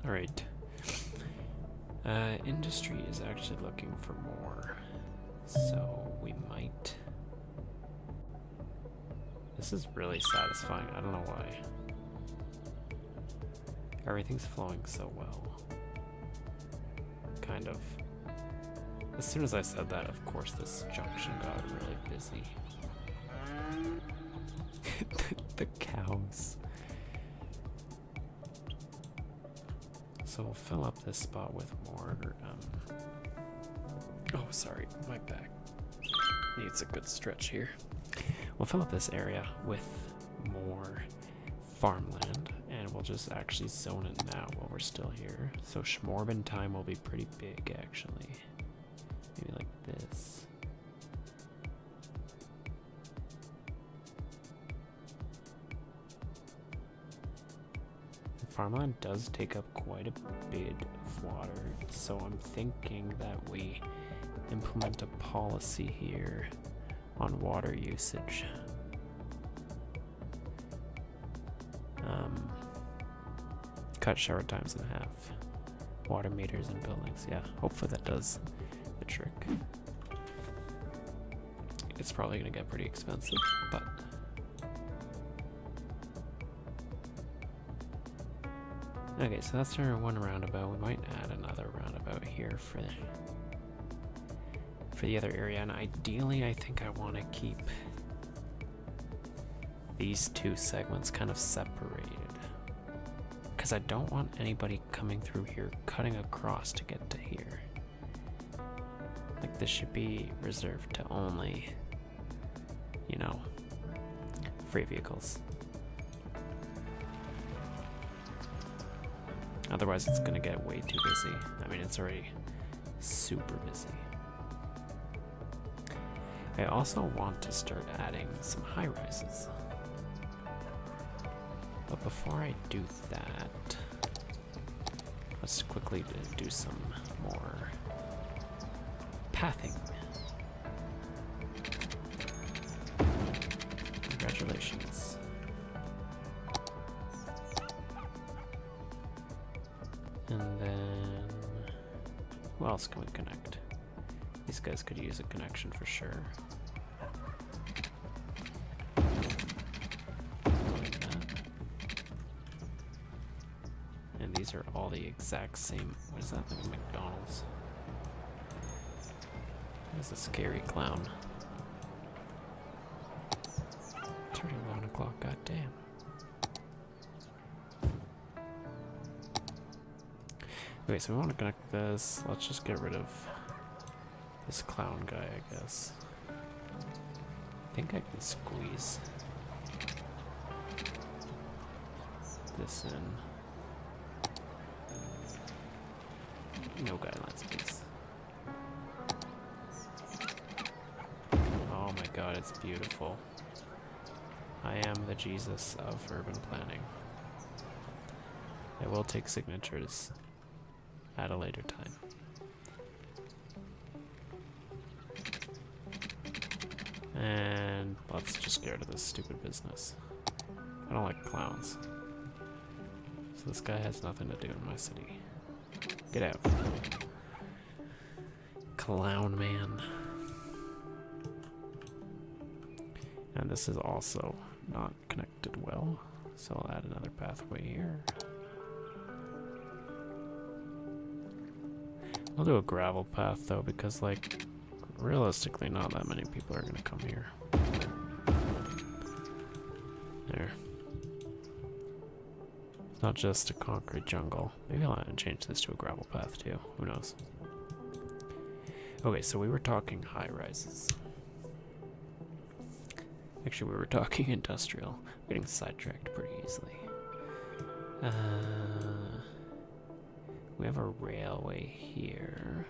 Alright. Industry is actually looking for more, so we might. This is really satisfying. I don't know why. Everything's flowing so well. Kind of. As soon as I said that, of course, this junction got really busy. The cows. So we'll fill up this spot with more, oh, sorry, my back needs a good stretch here. We'll fill up this area with more farmland, and we'll just actually zone it now while we're still here. So Schmorbin time will be pretty big, actually. Maybe like this. farmland does take up quite a bit of water, so I'm thinking that we implement a policy here on water usage. Cut shower times in half. Water meters in buildings. Yeah, hopefully that does the trick. It's probably gonna get pretty expensive, but okay, so that's our one roundabout. We might add another roundabout here for the other area, and ideally I think I want to keep these two segments kind of separated, because I don't want anybody coming through here cutting across to get to here. Like, this should be reserved to only, you know, free vehicles. Otherwise it's gonna get way too busy. I mean, it's already super busy. I also want to start adding some high rises. But before I do that, let's quickly do some more pathing. Congratulations. And then, who else can we connect? These guys could use a connection for sure. Like that. And these are all the exact same. What is that? Like a McDonald's. There's a scary clown. It's already 11 o'clock, goddamn. Okay, so we want to connect this. Let's just get rid of this clown guy, I guess. I think I can squeeze this in. No guidelines, please. Oh my god, it's beautiful. I am the Jesus of urban planning. I will take signatures at a later time. And let's just get rid of this stupid business. I don't like clowns. So this guy has nothing to do in my city. Get out. Clown man. And this is also not connected well, so I'll add another pathway here. I'll do a gravel path though, because like realistically not that many people are gonna come here. There. It's not just a concrete jungle. Maybe I'll change this to a gravel path too. Who knows? Okay, so we were talking high rises. Actually, we were talking industrial. I'm getting sidetracked pretty easily. We have a railway here.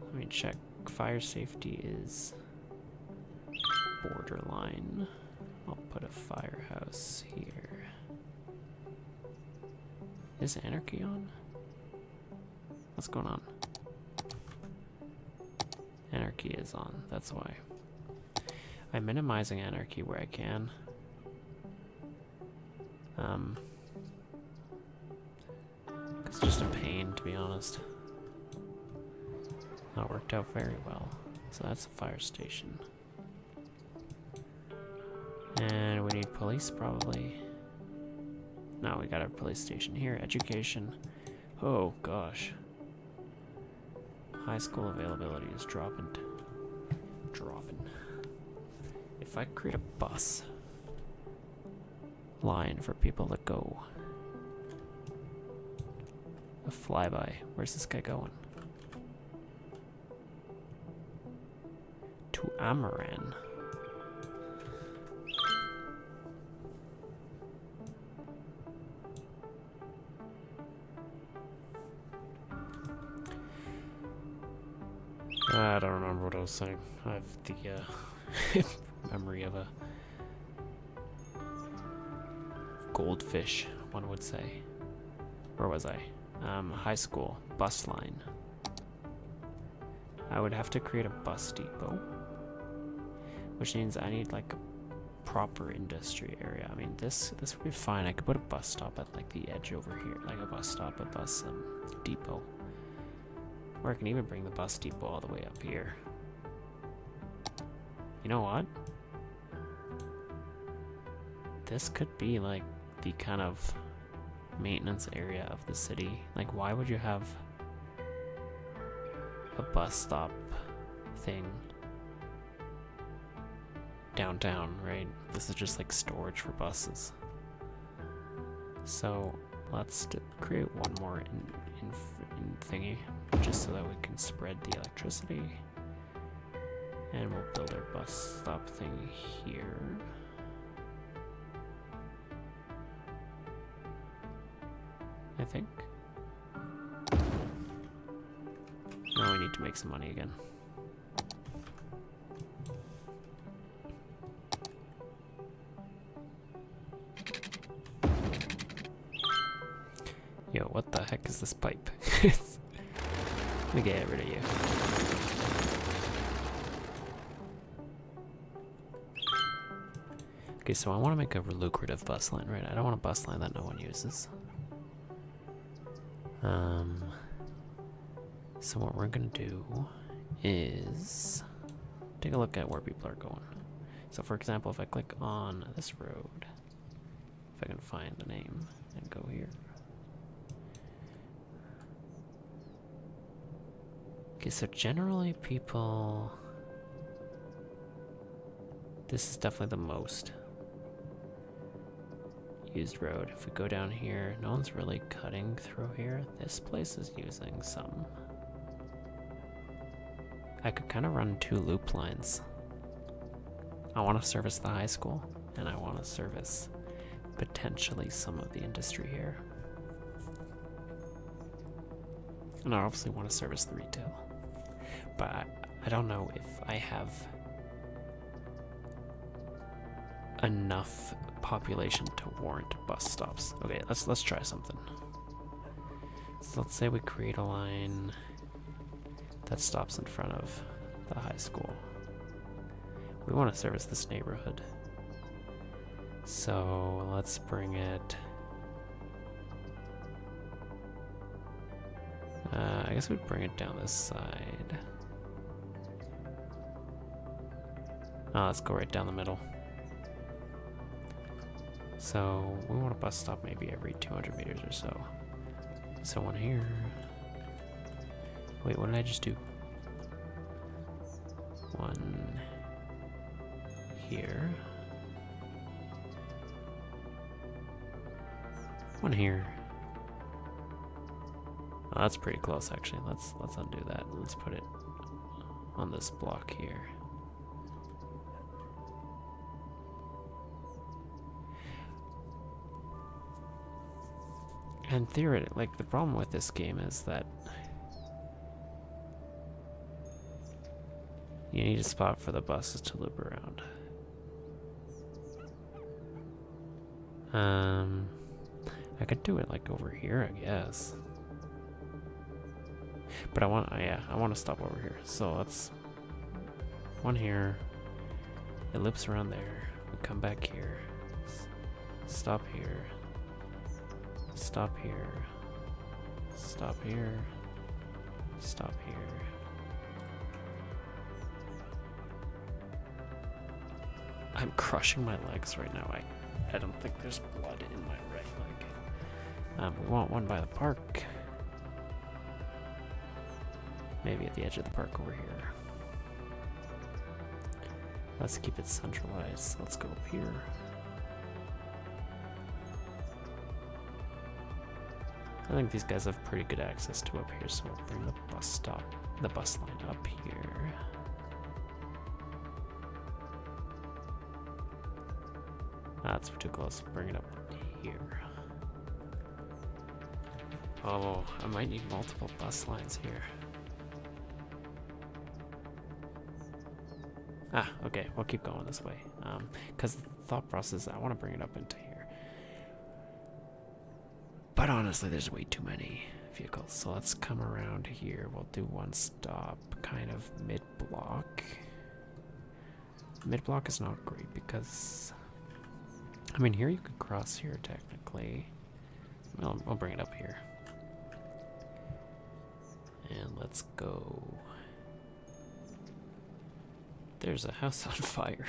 Let me check. Fire safety is borderline. I'll put a firehouse here. Is anarchy on? What's going on? Anarchy is on, that's why. I'm minimizing anarchy where I can. It's just a pain, to be honest. Not worked out very well. So that's a fire station. And we need police, probably. No, we got a police station here. Education. Oh, gosh. High school availability is dropping. If I create a bus line for people to go. A flyby. Where's this guy going? To Amaran. I don't remember what I was saying. I have the memory of a goldfish, one would say. Where was I? High school, bus line. I would have to create a bus depot, which means I need like a proper industry area. I mean, this would be fine. I could put a bus stop at like the edge over here, like a bus stop, a bus depot. Or I can even bring the bus depot all the way up here. You know what? This could be like the kind of maintenance area of the city. Like, why would you have a bus stop thing downtown, right? This is just like storage for buses. So let's create one more in thingy, just so that we can spread the electricity. And we'll build our bus stop thing here. I think. Now we need to make some money again. Yo, what the heck is this pipe? Let me get rid of you. Okay, so I want to make a lucrative bus line, right? I don't want a bus line that no one uses. So what we're gonna do is take a look at where people are going. So for example, if I click on this road, if I can find the name and go here. Okay, so generally people, this is definitely the most used road. If we go down here, no one's really cutting through here. This place is using some. I could kind of run 2 loop lines. I want to service the high school, and I want to service potentially some of the industry here. And I obviously want to service the retail. But I don't know if I have enough population to warrant bus stops. Okay, let's try something. So let's say we create a line that stops in front of the high school. We want to service this neighborhood. So let's bring it. I guess we'd bring it down this side. Let's go right down the middle. So we want a bus stop maybe every 200 meters or so. So one here. Wait, what did I just do? One here. One here. Oh, that's pretty close actually. Let's undo that. Let's put it on this block here. And theoretically, like, the problem with this game is that you need a spot for the buses to loop around. I could do it like over here, I guess. But I want to stop over here. So let's one here. It loops around there. We come back here. Stop here. Stop here. Stop here. Stop here. I'm crushing my legs right now. I don't think there's blood in my right leg. We want one by the park. Maybe at the edge of the park over here. Let's keep it centralized. Let's go up here. I think these guys have pretty good access to up here, so we'll bring the bus line up here. That's too close. Bring it up here. Oh, I might need multiple bus lines here. Okay, we'll keep going this way. Because the thought process, I want to bring it up into here. But honestly, there's way too many vehicles. So let's come around here. We'll do one stop, kind of mid-block. Mid-block is not great because... I mean, here you could cross here, technically. Well, I'll bring it up here. And let's go. There's a house on fire.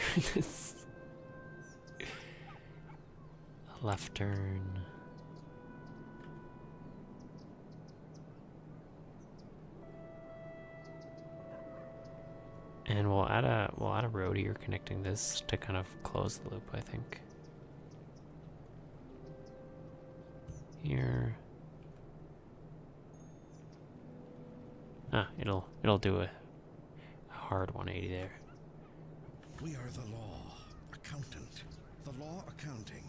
A left turn. And we'll add a road here connecting this to kind of close the loop, I think. Here. It'll do a hard 180 there. We are the law. Accountant. The law accounting.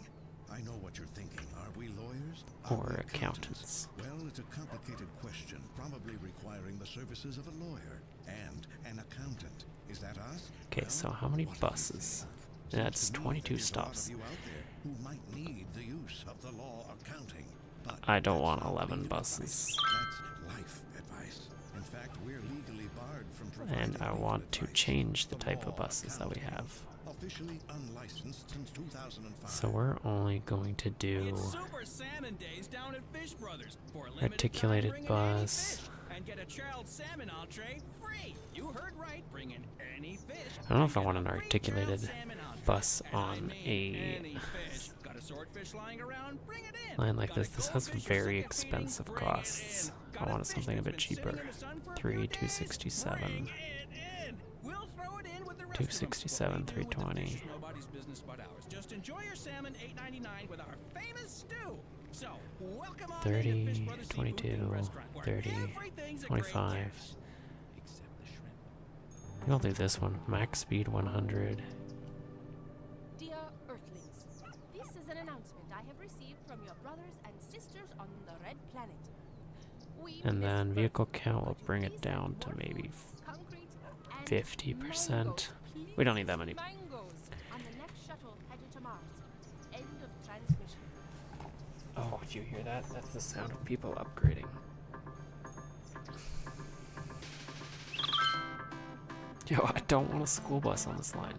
I know what you're thinking. Are we lawyers? Or accountants. Well, it's a complicated question, probably requiring the services of a lawyer and an accountant. Is that us? Okay, so how many buses? That's 22 stops. You out there who might need the use of the law accounting. But I don't that's want not 11 legal buses. advice. That's life advice. In fact, we're legally barred from providing And I legal want to advice. change the The type of law buses that we accounting, have. Officially unlicensed since 2005. So we're only going to do It's Super Salmon Days down at Fish Brothers. For a limited articulated time, bring in any bus. fish and get a chilled salmon entree free. You heard right. Bring in any fish. I don't know if I and want get an a free articulated chilled salmon entree. bus And I on mean a any fish. Got a swordfish lying around? Bring it in. line like Got a this. This has goldfish or very sucker expensive feeding? Bring it costs. in. I Got a wanted fish something a that's bit been sitting cheaper. in the sun for a 3,267. Bring it in. We'll throw it in with the rest of them. 267, What we do with the 320. fish is nobody's business but ours. Just enjoy your salmon $8.99 with our famous stew. So, welcome on 30, into Fish Brothers Seafood 22, and Restaurant, where 30, everything's a great 25. guess. Except the shrimp. I'll do this one. Max speed 100. Dear Earthlings, this is an announcement I have received from your brothers and sisters on the Red Planet. We And miss then Earth, vehicle count will but bring please it down send to more maybe food, concrete, and 50%. mangoes, We don't need that many. mangoes on the next shuttle headed to Mars. End of transmission. Oh, did you hear that? That's the sound of people upgrading. Yo, I don't want a school bus on this line.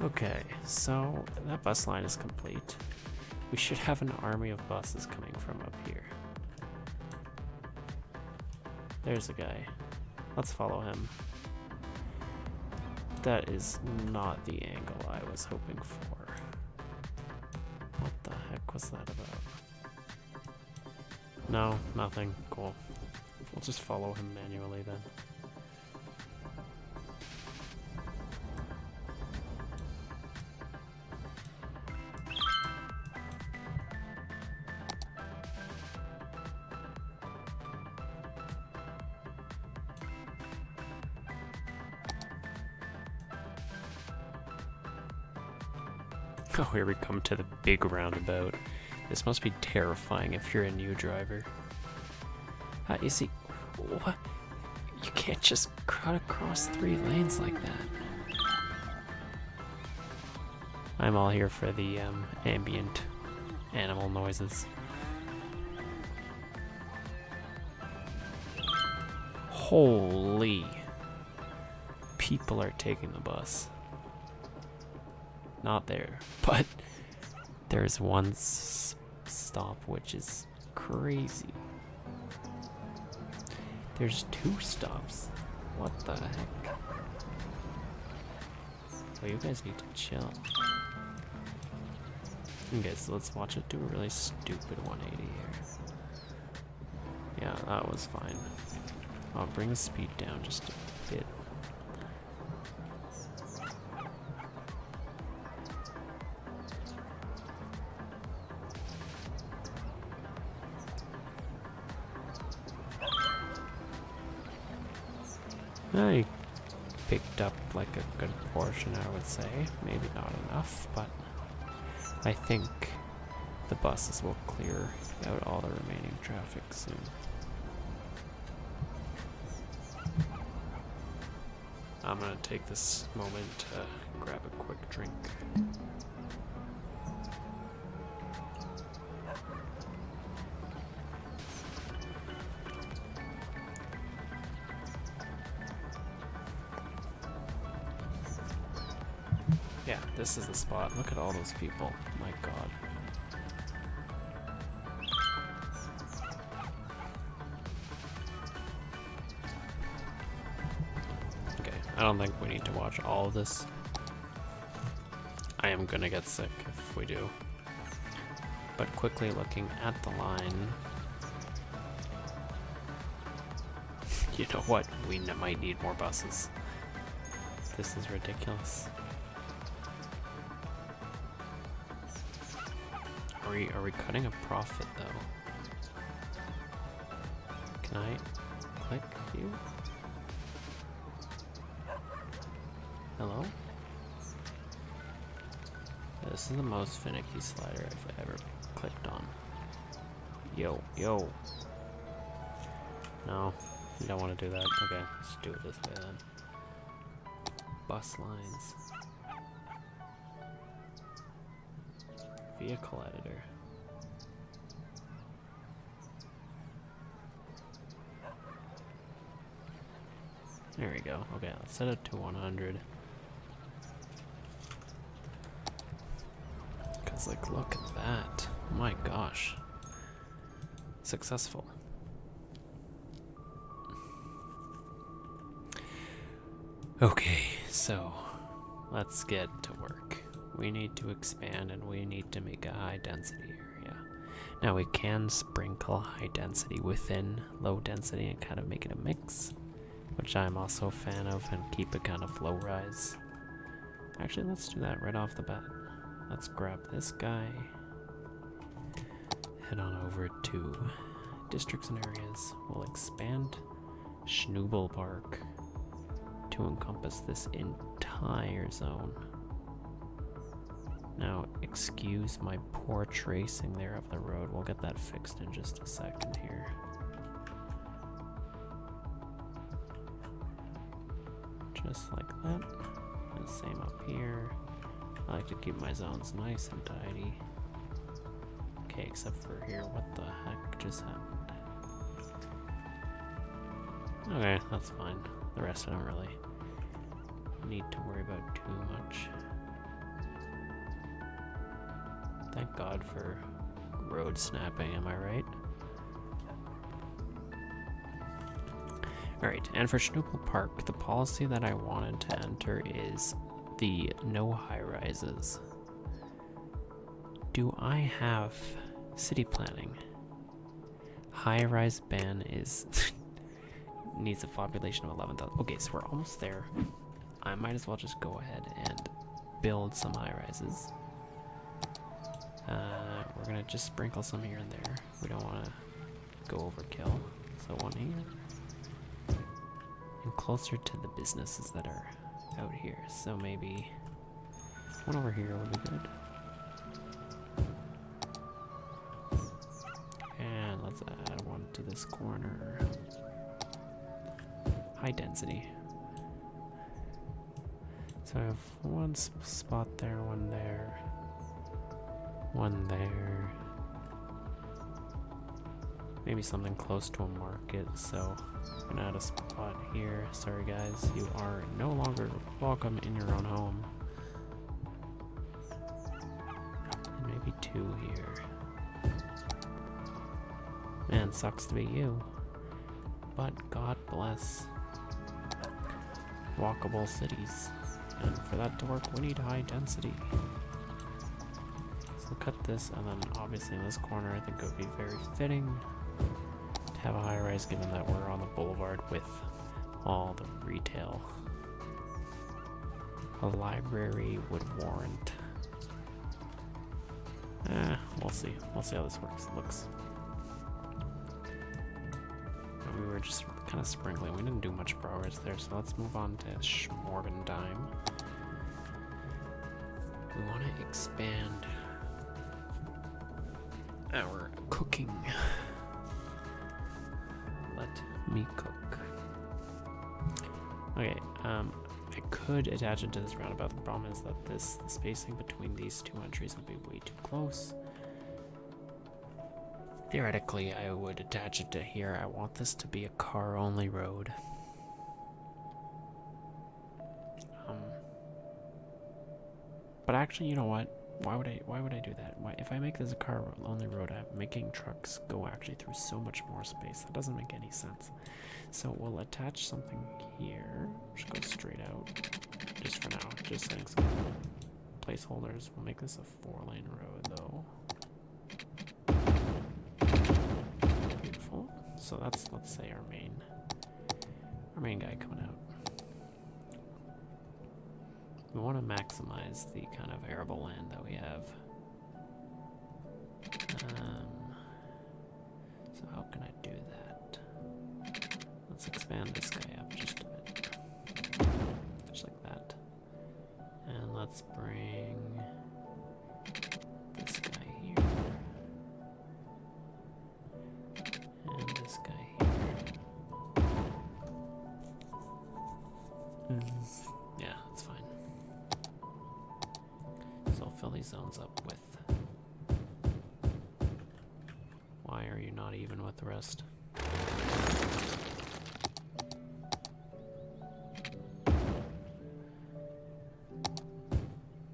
Okay, so that bus line is complete. We should have an army of buses coming from up here. There's a guy. Let's follow him. That is not the angle I was hoping for. What the heck was that about? No, nothing. Cool. We'll just follow him manually then. Oh, here we come to the big roundabout. This must be terrifying if you're a new driver. You see, what? You can't just cut across 3 lanes like that. I'm all here for the ambient animal noises. Holy. People are taking the bus. Not there, but there's one stop which is crazy. There's 2 stops. What the heck? Oh, you guys need to chill. Okay, so let's watch it do a really stupid 180 here. Yeah, that was fine. I'll bring the speed down just a bit. I picked up like a good portion, I would say. Maybe not enough, but I think The buses will clear out all the remaining traffic soon. I'm gonna take this moment to grab a quick drink. Yeah, this is the spot. Look at all those people. My god. Okay, I don't think we need to watch all of this. I am gonna get sick if we do. But quickly looking at the line. You know what? We might need more buses. This is ridiculous. Are we cutting a profit though? Can I click you? Hello? This is the most finicky slider I've ever clicked on. Yo. No, you don't want to do that. Okay, let's do it this way then. Bus lines. Vehicle editor. There we go. Okay, let's set it to 100. Cause like, look at that. Oh my gosh. Successful. Okay, so let's get to work. We need to expand and we need to make a high density area. Now we can sprinkle high density within low density and kind of make it a mix, which I'm also a fan of, and keep it kind of low rise. Actually, let's do that right off the bat. Let's grab this guy, head on over to districts and areas. We'll expand Schnubel Park to encompass this entire zone. Now, excuse my poor tracing there of the road. We'll get that fixed in just a second here. Just like that. And same up here. I like to keep my zones nice and tidy. Okay, except for here. What the heck just happened? Okay, that's fine. The rest I don't really need to worry about too much. Thank God for road snapping, am I right? Alright, and for Schnubel Park, the policy that I wanted to enter is the no high-rises. Do I have city planning? High-rise ban is needs a population of 11,000. Okay, so we're almost there. I might as well just go ahead and build some high-rises. We're gonna just sprinkle some here and there. We don't want to go overkill. So one here. And closer to the businesses that are out here. So maybe one over here would be good. And let's add one to this corner. High density. So I have one spot there, one there. One there. Maybe something close to a market, so I'm gonna add a spot here. Sorry guys, you are no longer welcome in your own home. And maybe two here. Man, sucks to be you. But God bless walkable cities. And for that to work, we need high density. So cut this, and then obviously in this corner, I think it would be very fitting to have a high rise, given that we're on the boulevard with all the retail. A library would warrant. We'll see. We'll see how this looks. And we were just kind of sprinkling. We didn't do much progress there, so let's move on to Schmorgendime. We want to expand our cooking. Let me cook. Okay, I could attach it to this roundabout. The problem is that the spacing between these two entries will be way too close. Theoretically, I would attach it to here. I want this to be a car-only road. But actually, you know what? Why would I do that? If I make this a car-only road, I'm making trucks go actually through so much more space. That doesn't make any sense. So we'll attach something here, which goes straight out, just for now, just setting some placeholders. We'll make this a 4-lane road, though. Beautiful. So that's, let's say, our main guy coming out. We want to maximize the kind of arable land that we have. So how can I do that? Let's expand this guy up just a bit. Just like that. And let's bring this guy here. And this guy here. Yeah, that's fine. So I'll fill these zones up with... Why are you not even with the rest?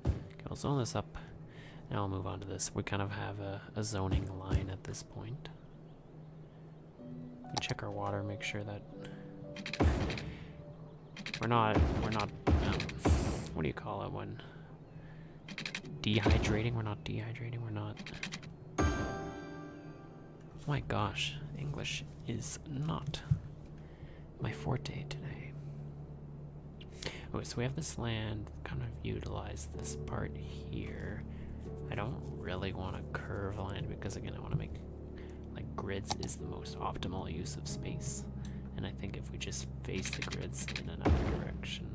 Okay, I'll zone this up. Now I'll move on to this. We kind of have a zoning line at this point. We check our water, make sure that we're not what do you call it when dehydrating? We're not dehydrating, we're not. Oh my gosh, English is not my forte today. Okay, so we have this land, kind of utilize this part here. I don't really want to curve land because again I want to make like grids is the most optimal use of space. And I think if we just face the grids in another direction,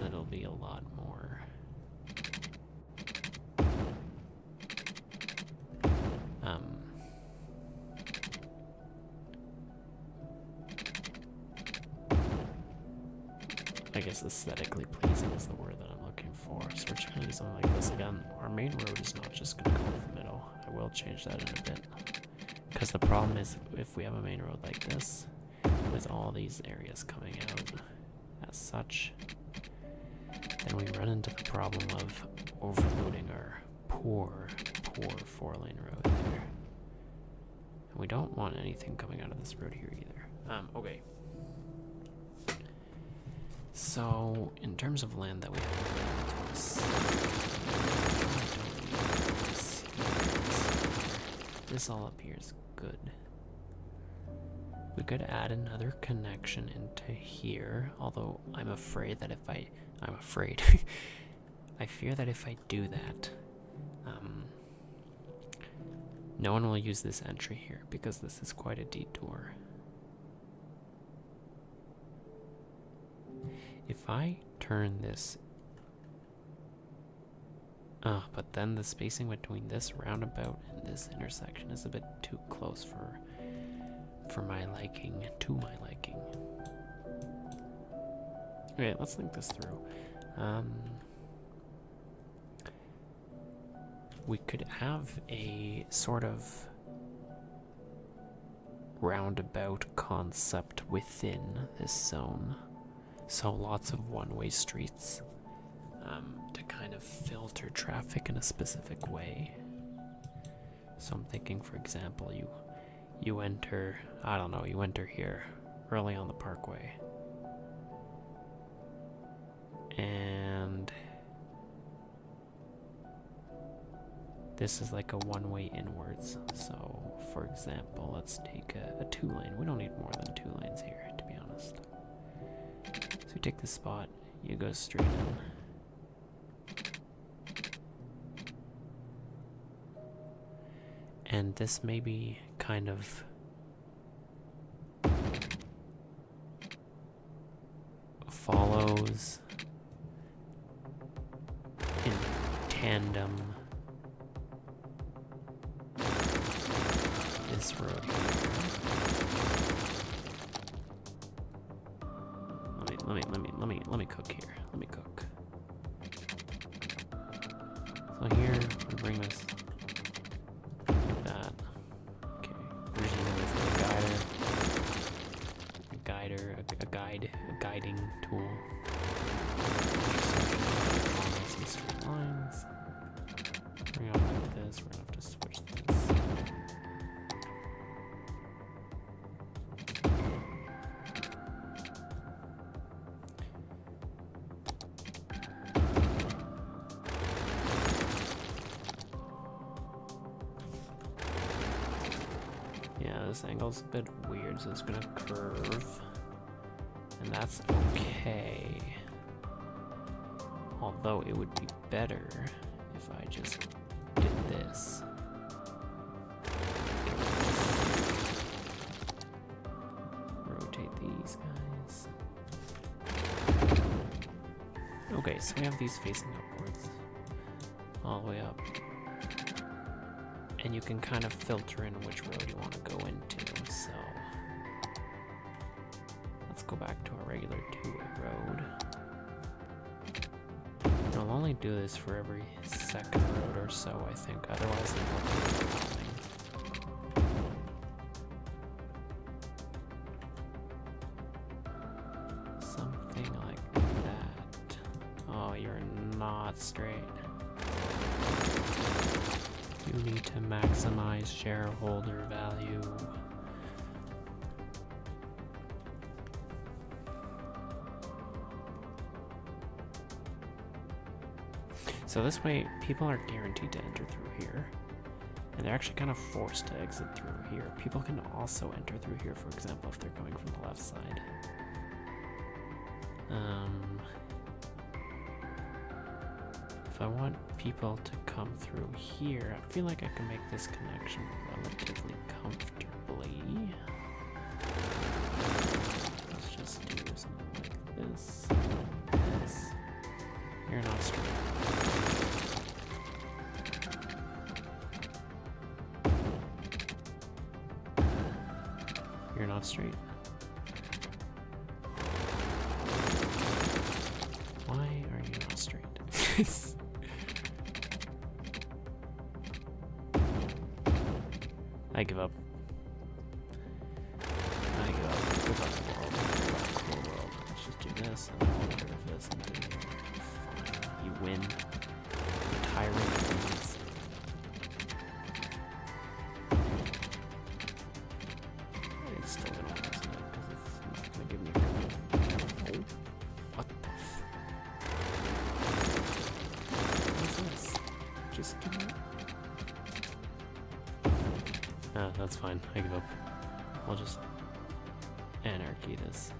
that'll be a lot more. I guess aesthetically pleasing is the word that I'm looking for. So we're just gonna do something like this again. Our main road is not just gonna go in the middle. I will change that in a bit. Because the problem is, if we have a main road like this, with all these areas coming out as such, then we run into the problem of overloading our poor 4-lane road there. And we don't want anything coming out of this road here either. Okay. So, in terms of land that we have this all up here is good. We could add another connection into here, although I'm afraid that if I fear that if I do that, no one will use this entry here because this is quite a detour. If I turn this... but then the spacing between this roundabout and this intersection is a bit too close for my liking, to my liking. Okay, let's think this through. We could have a sort of roundabout concept within this zone. So lots of one-way streets to kind of filter traffic in a specific way. So I'm thinking, for example, you enter, I don't know, you enter here early on the parkway. And this is like a one-way inwards. So, for example, let's take a 2-lane. We don't need more than 2 lanes here, to be honest. So you take this spot, you go straight in. And this maybe kind of follows in tandem let me cook here. Let me cook. So here, we bring this like that. Okay, we're just using this as a guiding tool. Some straight lines. Bring it up like this. We're gonna have to switch this. Yeah, this angle's a bit weird, so it's gonna curve. And that's okay. Although it would be better if I just did this. Rotate these guys. Okay, so we have these facing upwards. All the way up. And you can kind of filter in which road you want to go into, so let's go back to our regular two-way road. And I'll only do this for every second road or so, I think, otherwise it won't be overwhelming. Something like that. Oh, you're not straight. You need to maximize shareholder value. So this way, people are guaranteed to enter through here. And they're actually kind of forced to exit through here. People can also enter through here, for example, if they're going from the left side. If I want people to come through here, I feel like I can make this connection relatively comfortably. Let's just do something like this. This. You're not straight. You're not straight. Why are you not straight? I give up. I give up. Goodbye, world. Goodbye, cool world. Let's just do this, and then we'll get rid of this, and do fine. You win. The tyrant wins. It's still gonna win, isn't it? Because it's not gonna give me a... Oh. What the f... What is this? Just give me... Ah, that's fine. I give up. We'll just anarchy this.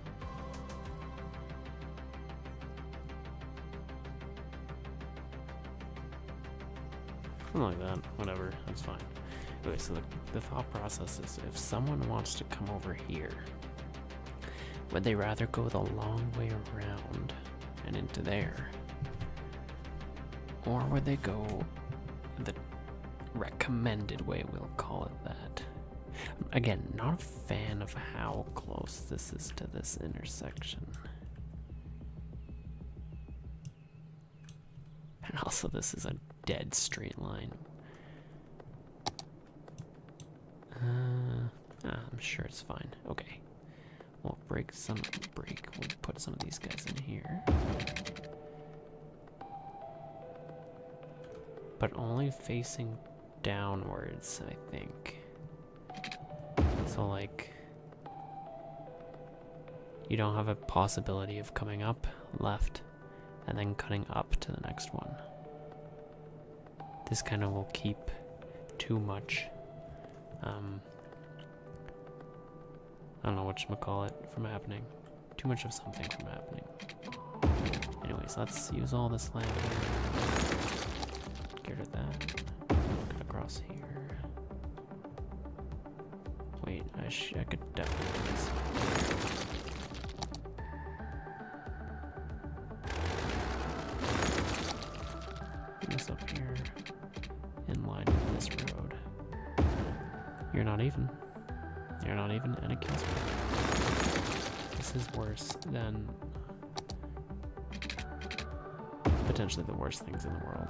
Something like that. Whatever. That's fine. Okay, so the thought process is if someone wants to come over here, would they rather go the long way around and into there? Or would they go the recommended way, we'll call it that. Again, not a fan of how close this is to this intersection. And also this is a dead straight line. I'm sure it's fine. Okay. We'll we'll put some of these guys in here. But only facing downwards, I think. So like, you don't have a possibility of coming up, left, and then cutting up to the next one. This kind of will keep too much, I don't know whatchamacallit from happening. Too much of something from happening. Anyways, let's use all this land here. Get rid of that. Cut across here. Wait, I could definitely do this. Put this up here. In line with this road. You're not even. You're not even, and it kills me. This is worse than potentially the worst things in the world.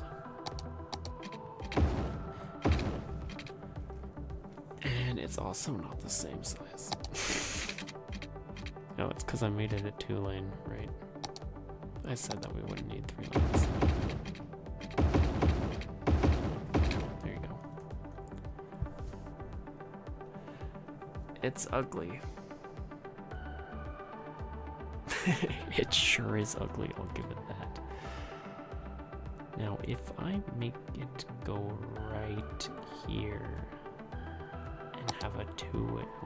And it's also not the same size. No, it's because I made it a 2-lane, right? I said that we wouldn't need 3 lanes. There you go. It's ugly. It sure is ugly, I'll give it that. Now, if I make it go right here and have a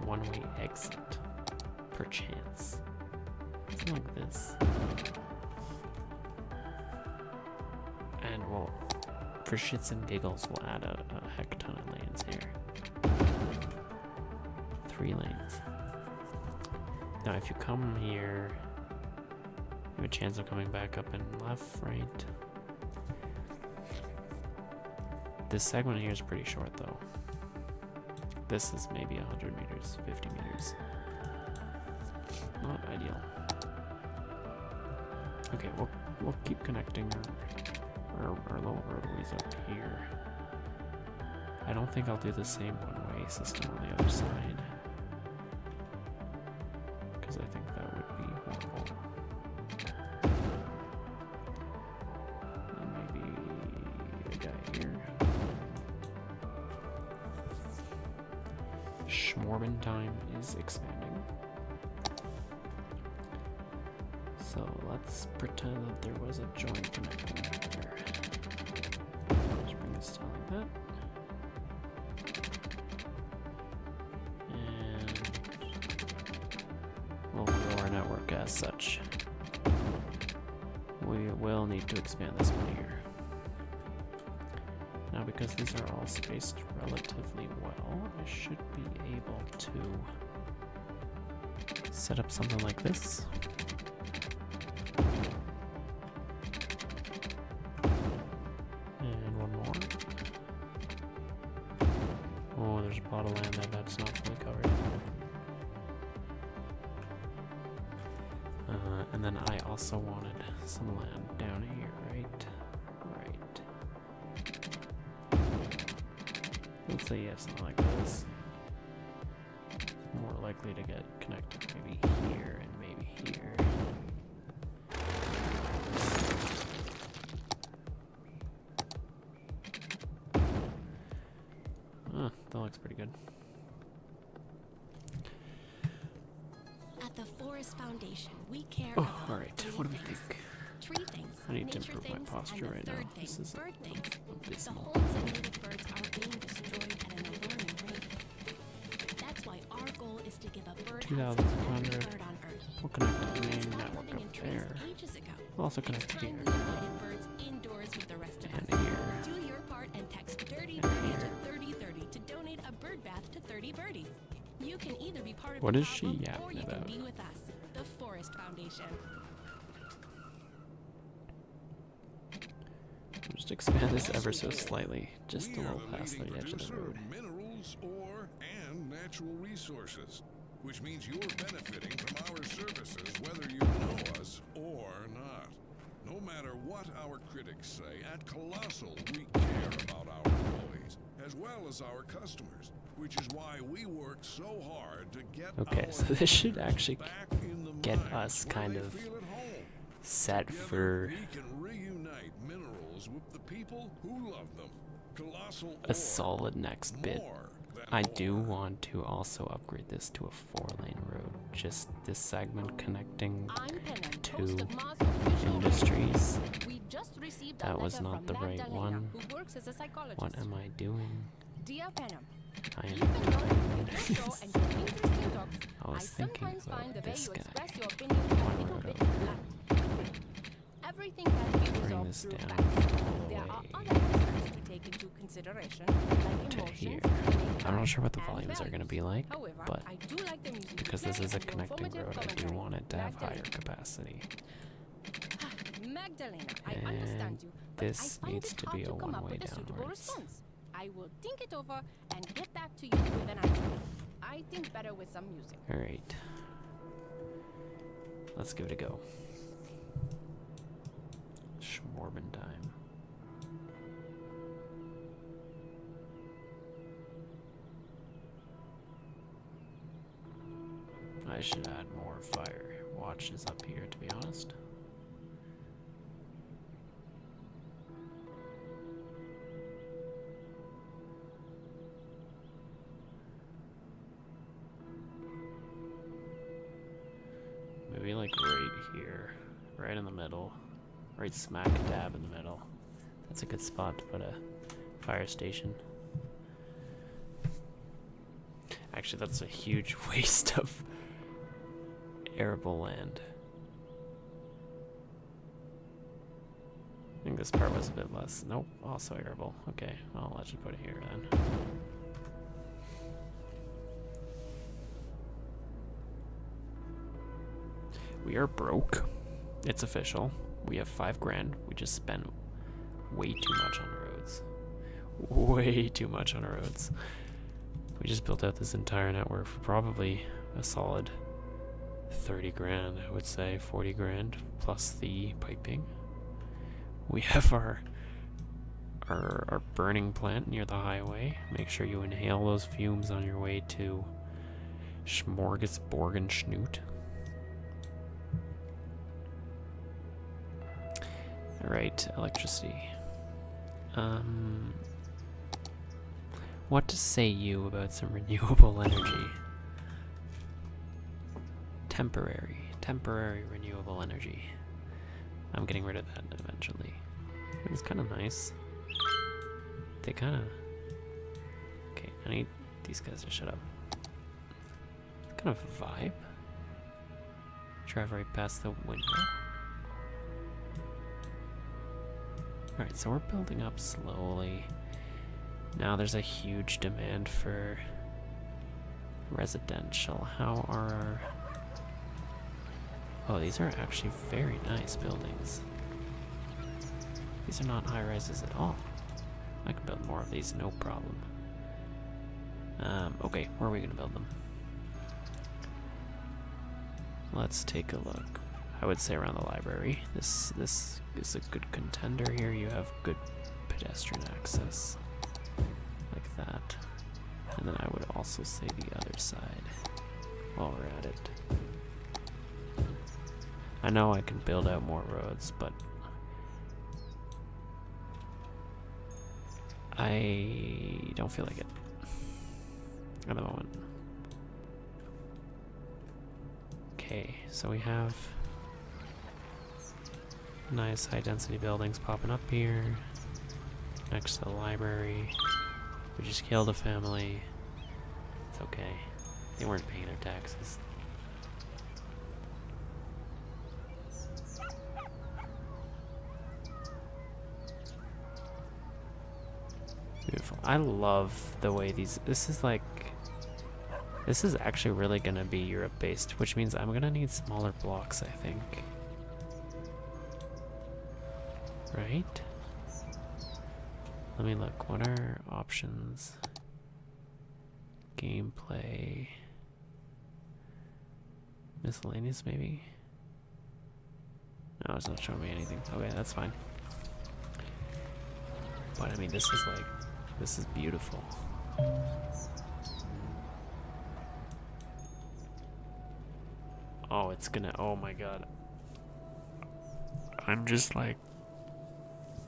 one-way exit, perchance, something like this. And well, for shits and giggles, we'll add a heck ton of lanes here. 3 lanes. Now, if you come here, you have a chance of coming back up and left, right? This segment here is pretty short, though. This is maybe 100 meters, 50 meters. Not ideal. Okay, we'll keep connecting our lower roadways up here. I don't think I'll do the same one-way system on the other side, because I think that would be horrible. And maybe a guy here. Schmorbin time is expanding. So let's pretend that there was a joint connecting there. Let's bring this down like that. And we'll grow our network as such. We will need to expand this one here. Now, because these are all spaced relatively well, I should be able to set up something like this. And one more. Oh, there's a plot of land there that's not fully covered. And then I also wanted some land down here, right? Let's say you have something like this. More likely to get connected maybe here and maybe here. That looks pretty good. At the Forest Foundation, we care Oh, about alright. 3 What do we things. think? 3 things. I need to nature improve my things, posture and right the now. third This thing, is bird things. The abysmal. homes of native birds are being destroyed at an alarming rate. That's why our goal is to give a bird house to every 2,100. bird on Earth. We'll connect to the We main stopped network living in up trees there. ages ago. We'll also It's connect time here. we invited birds indoors with the rest of And us. here. Do your part and text Dirty And Birdie here. to 3030 to donate a bird bath to 30 birdies. You can either be part of What the is she problem or yapping you about? can be with us, the Forest Foundation. We'll just expand this ever so slightly, just a little past the edge of the road. Minerals, ore, and natural resources, which means you're benefiting from our services whether you know us or not. No matter what our critics say, at Colossal we care about our employees as well as our customers, which is why we work so hard to get Okay, our so this should visitors actually back in the get mines us where kind they of feel at home. set Together, for we can reunite minerals with the people who love them. Colossal a ore, solid next bit. more than I do ore. want to also upgrade this to a 4-lane road. Just this segment connecting I'm Pennant, to host of Mars official industries. radio. We just received a That was letter not from the right Magdalena, one. who works as a psychologist. What am I doing? Dear Penham, I even am though you doing make your show and your interesting talks, I I was thinking sometimes about find the way this you guy. express your opinions a One little road bit over. blunt. Everything can be Bring resolved this through down facts. all the There way are other aspects to take into consideration, like to emotions, here. innate I'm not sure what the and volumes are going to values. be like, However, but I do like the music you because play this is a and your connecting informative road, I do commentary. want it to have higher Magdalena. capacity. Magdalena, I And understand you, but this I find needs it to hard be to a come up one-way with a suitable downwards. response. I will think it over and get back to you with an answer. I think better with some music. Alright. Let's give it a go. Morbin time. I should add more fire watches up here, to be honest. Maybe like right here, right in the middle, right smack dab in the middle. That's a good spot to put a fire station. Actually, that's a huge waste of arable land. I think this part was a bit less. Nope, also arable. Okay, I'll let you put it here then. We are broke. It's official. We have 5 grand. We just spent way too much on roads. Way too much on roads. We just built out this entire network for probably a solid 30 grand, I would say. 40 grand plus the piping. We have our burning plant near the highway. Make sure you inhale those fumes on your way to Smorgasborg and Schnoot. Alright, electricity. What to say you about some renewable energy? Temporary renewable energy. I'm getting rid of that eventually. It's kind of nice. They kind of... Okay, I need these guys to shut up. Kind of a vibe. Drive right past the window. Alright, so we're building up slowly. Now there's a huge demand for residential. How are our... Oh, these are actually very nice buildings. These are not high rises at all. I can build more of these, no problem. Okay, where are we gonna build them? Let's take a look. I would say around the library. This is a good contender here. You have good pedestrian access. Like that. And then I would also say the other side while we're at it. I know I can build out more roads, but I don't feel like it at the moment. Okay, so we have nice high density buildings popping up here next to the library. We just killed a family. It's okay. They weren't paying their taxes. Beautiful. I love the way these... This is like... This is actually really going to be Europe-based, which means I'm going to need smaller blocks, I think. Right? Let me look. What are options? Gameplay. Miscellaneous, maybe? No, it's not showing me anything. Okay, that's fine. But I mean, this is like... This is beautiful. Oh, it's gonna... Oh my god. I'm just like...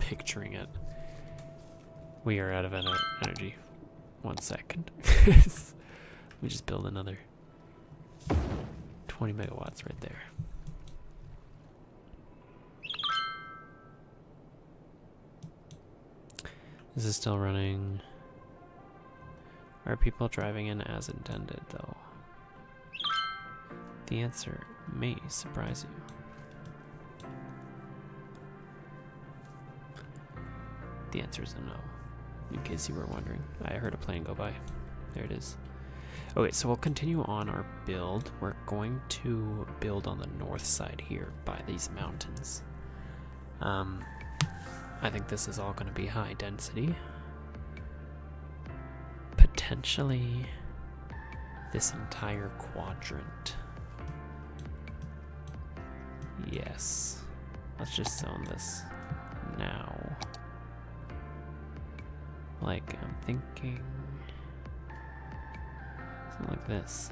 picturing it. We are out of energy. 1 second. We just build another 20 megawatts right there. This is still running. Are people driving in as intended, though? The answer may surprise you. The answer is a no, in case you were wondering. I heard a plane go by. There it is. Okay, so we'll continue on our build. We're going to build on the north side here by these mountains. I think this is all going to be high density. Potentially this entire quadrant. Yes. Let's just zone this now. Like, I'm thinking something like this.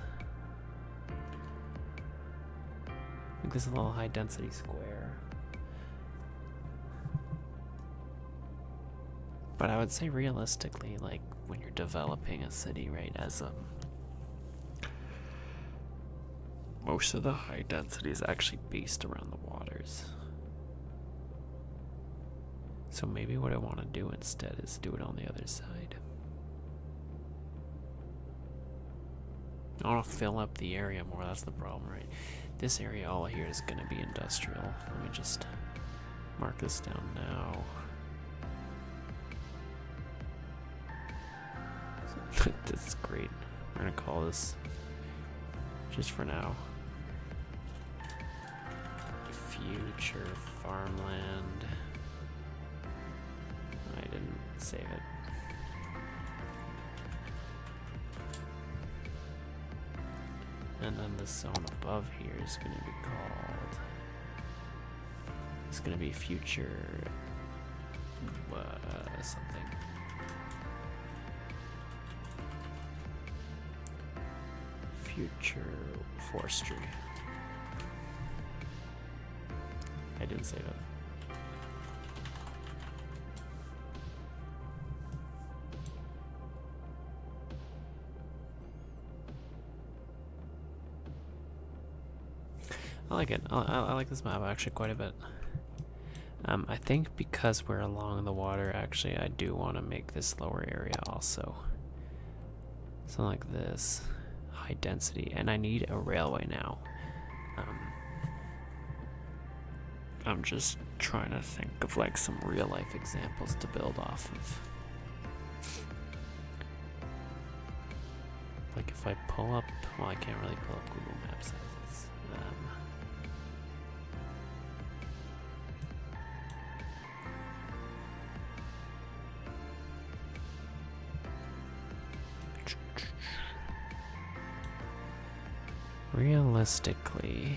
Like this little high density square. But I would say realistically, like when you're developing a city, right, as most of the high density is actually based around the waters. So maybe what I want to do instead is do it on the other side. I want to fill up the area more, that's the problem, right? This area all here is going to be industrial. Let me just mark this down now. This is great. We're going to call this, just for now, future farmland. I didn't save it. And then the zone above here is going to be called, it's going to be future something. Future forestry. I didn't save it. I like it. I like this map actually quite a bit. I think because we're along the water, actually, I do want to make this lower area also. Something like this. High density. And I need a railway now. I'm just trying to think of like some real life examples to build off of. Like if I pull up, well, I can't really pull up Google Maps sizes. Realistically,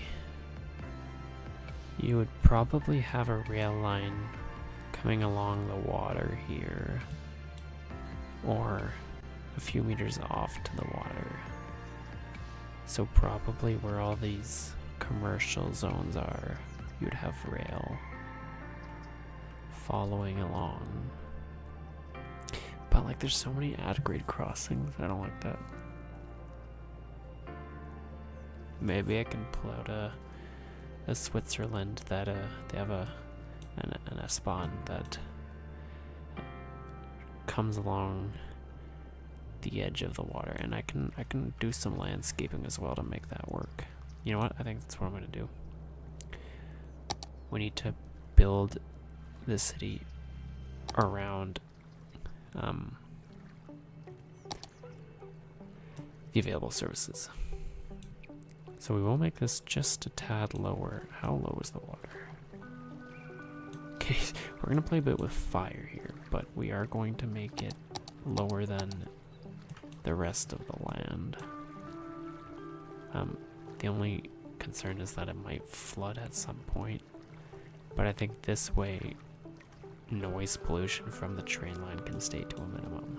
you would probably have a rail line coming along the water here, or a few meters off to the water. So probably where all these commercial zones are, you'd have rail following along. But like there's so many ad-grade crossings, I don't like that. Maybe I can pull out a Switzerland that they have an S-Bahn that comes along the edge of the water, and I can do some landscaping as well to make that work. You know what? I think that's what I'm gonna do. We need to build the city around the available services. So we will make this just a tad lower. How low is the water? Okay, we're gonna play a bit with fire here, but we are going to make it lower than the rest of the land. The only concern is that it might flood at some point, but I think this way noise pollution from the train line can stay to a minimum.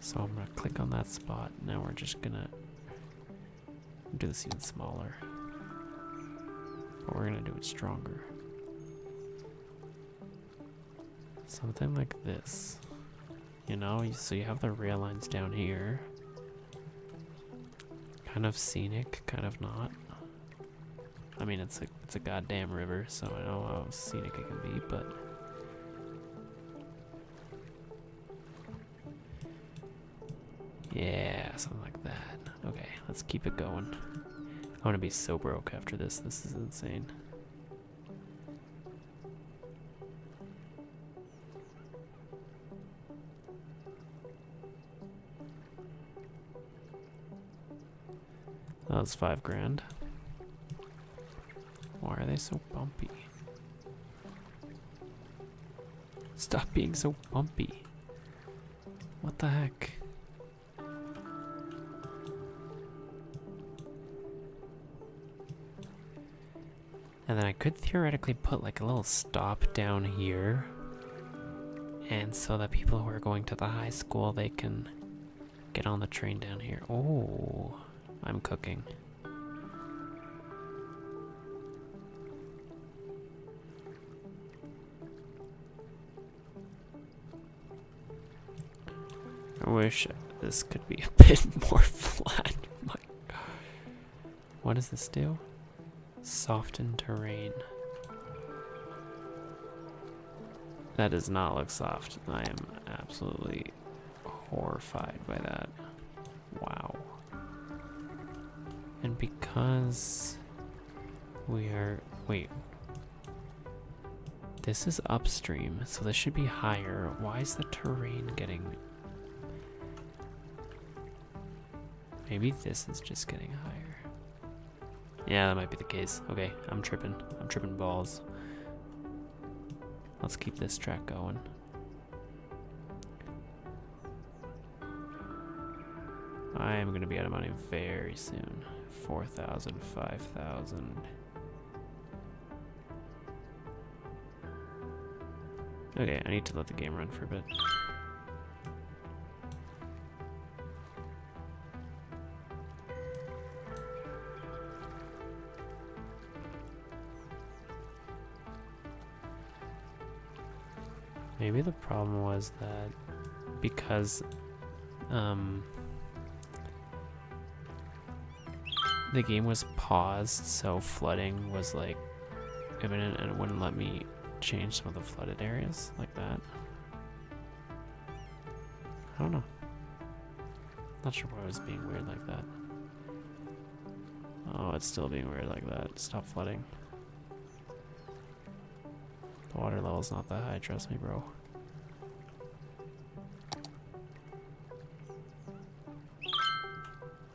So I'm gonna click on that spot. Now we're just gonna do this even smaller, but we're gonna do it stronger. Something like this, you know, so you have the rail lines down here, kind of scenic, kind of not. I mean, it's a goddamn river, so I know how scenic it can be, but yeah, something like that. Okay, let's keep it going. I'm gonna be so broke after this. This is insane. That was $5,000. Why are they so bumpy? Stop being so bumpy. What the heck? And then I could theoretically put like a little stop down here. And so that people who are going to the high school, they can get on the train down here. Oh, I'm cooking. I wish this could be a bit more flat. My God. What does this do? Soften terrain. That does not look soft. I am absolutely horrified by that. Wow. And because we are... Wait. This is upstream, so this should be higher. Why is the terrain getting... Maybe this is just getting higher. Yeah, that might be the case. Okay, I'm tripping. I'm tripping balls. Let's keep this track going. I am going to be out of money very soon. 4,000, 5,000. Okay, I need to let the game run for a bit. Maybe the problem was that because the game was paused, so flooding was like imminent and it wouldn't let me change some of the flooded areas like that. I don't know. Not sure why it was being weird like that. Oh, it's still being weird like that. Stop flooding. The water level's not that high, trust me, bro.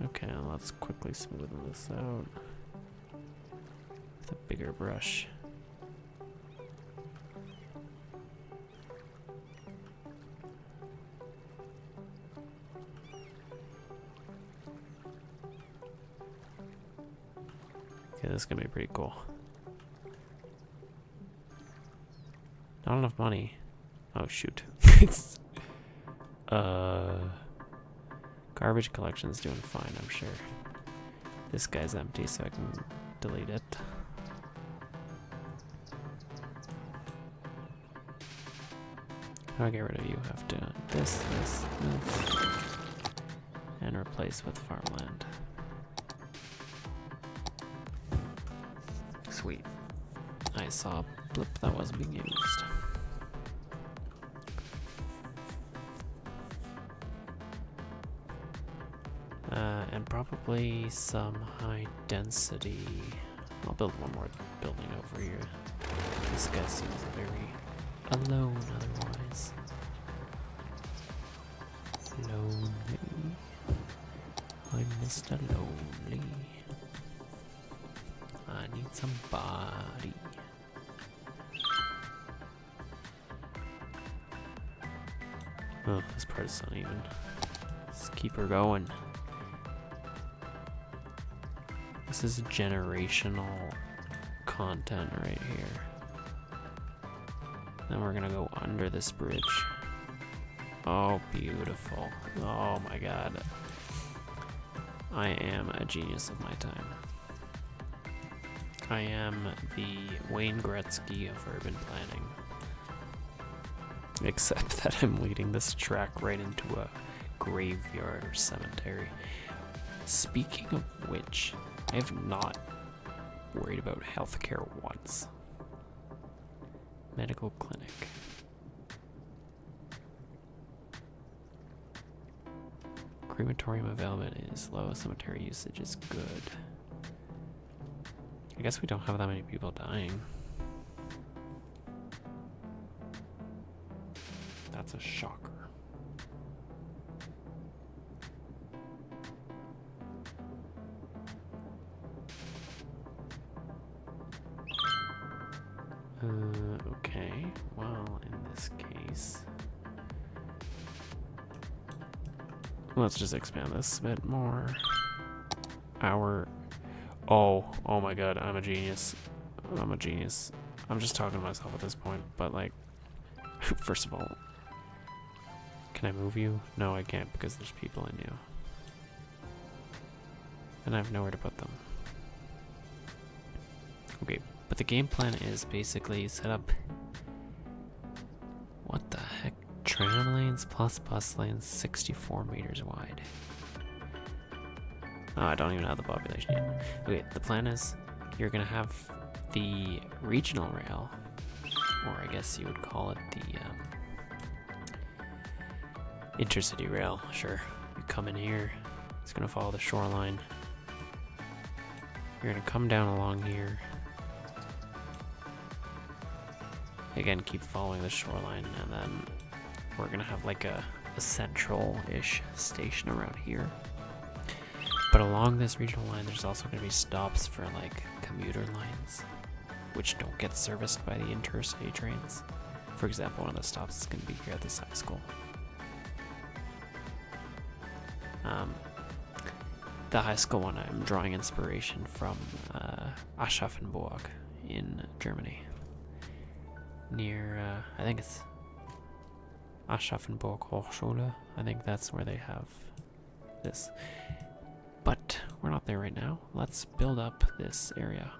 Okay, let's quickly smoothen this out with a bigger brush. Okay, this is gonna be pretty cool. Not enough money. Oh shoot. Garbage collection's doing fine, I'm sure. This guy's empty, so I can delete it. How do I get rid of you? Have to this, and replace with farmland. Sweet. I saw a blip that wasn't being used. And probably some high density. I'll build one more building over here. This guy seems very alone otherwise. Lonely. I'm Mr. Lonely. I need somebody. Oh, this part is uneven. Let's keep her going. This is generational content right here. Then we're gonna go under this bridge. Oh, beautiful. Oh my god. I am a genius of my time. I am the Wayne Gretzky of urban planning. Except that I'm leading this track right into a graveyard or cemetery. Speaking of which, I have not worried about healthcare once. Medical clinic. Crematorium availability is low, cemetery usage is good. I guess we don't have that many people dying. That's a shocker. Okay, well, in this case, let's just expand this a bit more. Oh my god, I'm a genius. I'm a genius. I'm just talking to myself at this point, but like, first of all, can I move you? No, I can't because there's people in you. And I have nowhere to put them. Okay, but the game plan is basically set up... What the heck? Tram lanes plus bus lanes 64 meters wide. Oh, I don't even have the population yet. Okay, the plan is you're gonna have the regional rail, or I guess you would call it the intercity rail. Sure, you come in here, it's gonna follow the shoreline. You're gonna come down along here. Again, keep following the shoreline, and then we're gonna have like a central-ish station around here. But along this regional line, there's also gonna be stops for like commuter lines, which don't get serviced by the intercity trains. For example, one of the stops is gonna be here at this high school. The high school one, I'm drawing inspiration from Aschaffenburg in Germany. Near, I think it's Aschaffenburg Hochschule. I think that's where they have this. But we're not there right now. Let's build up this area.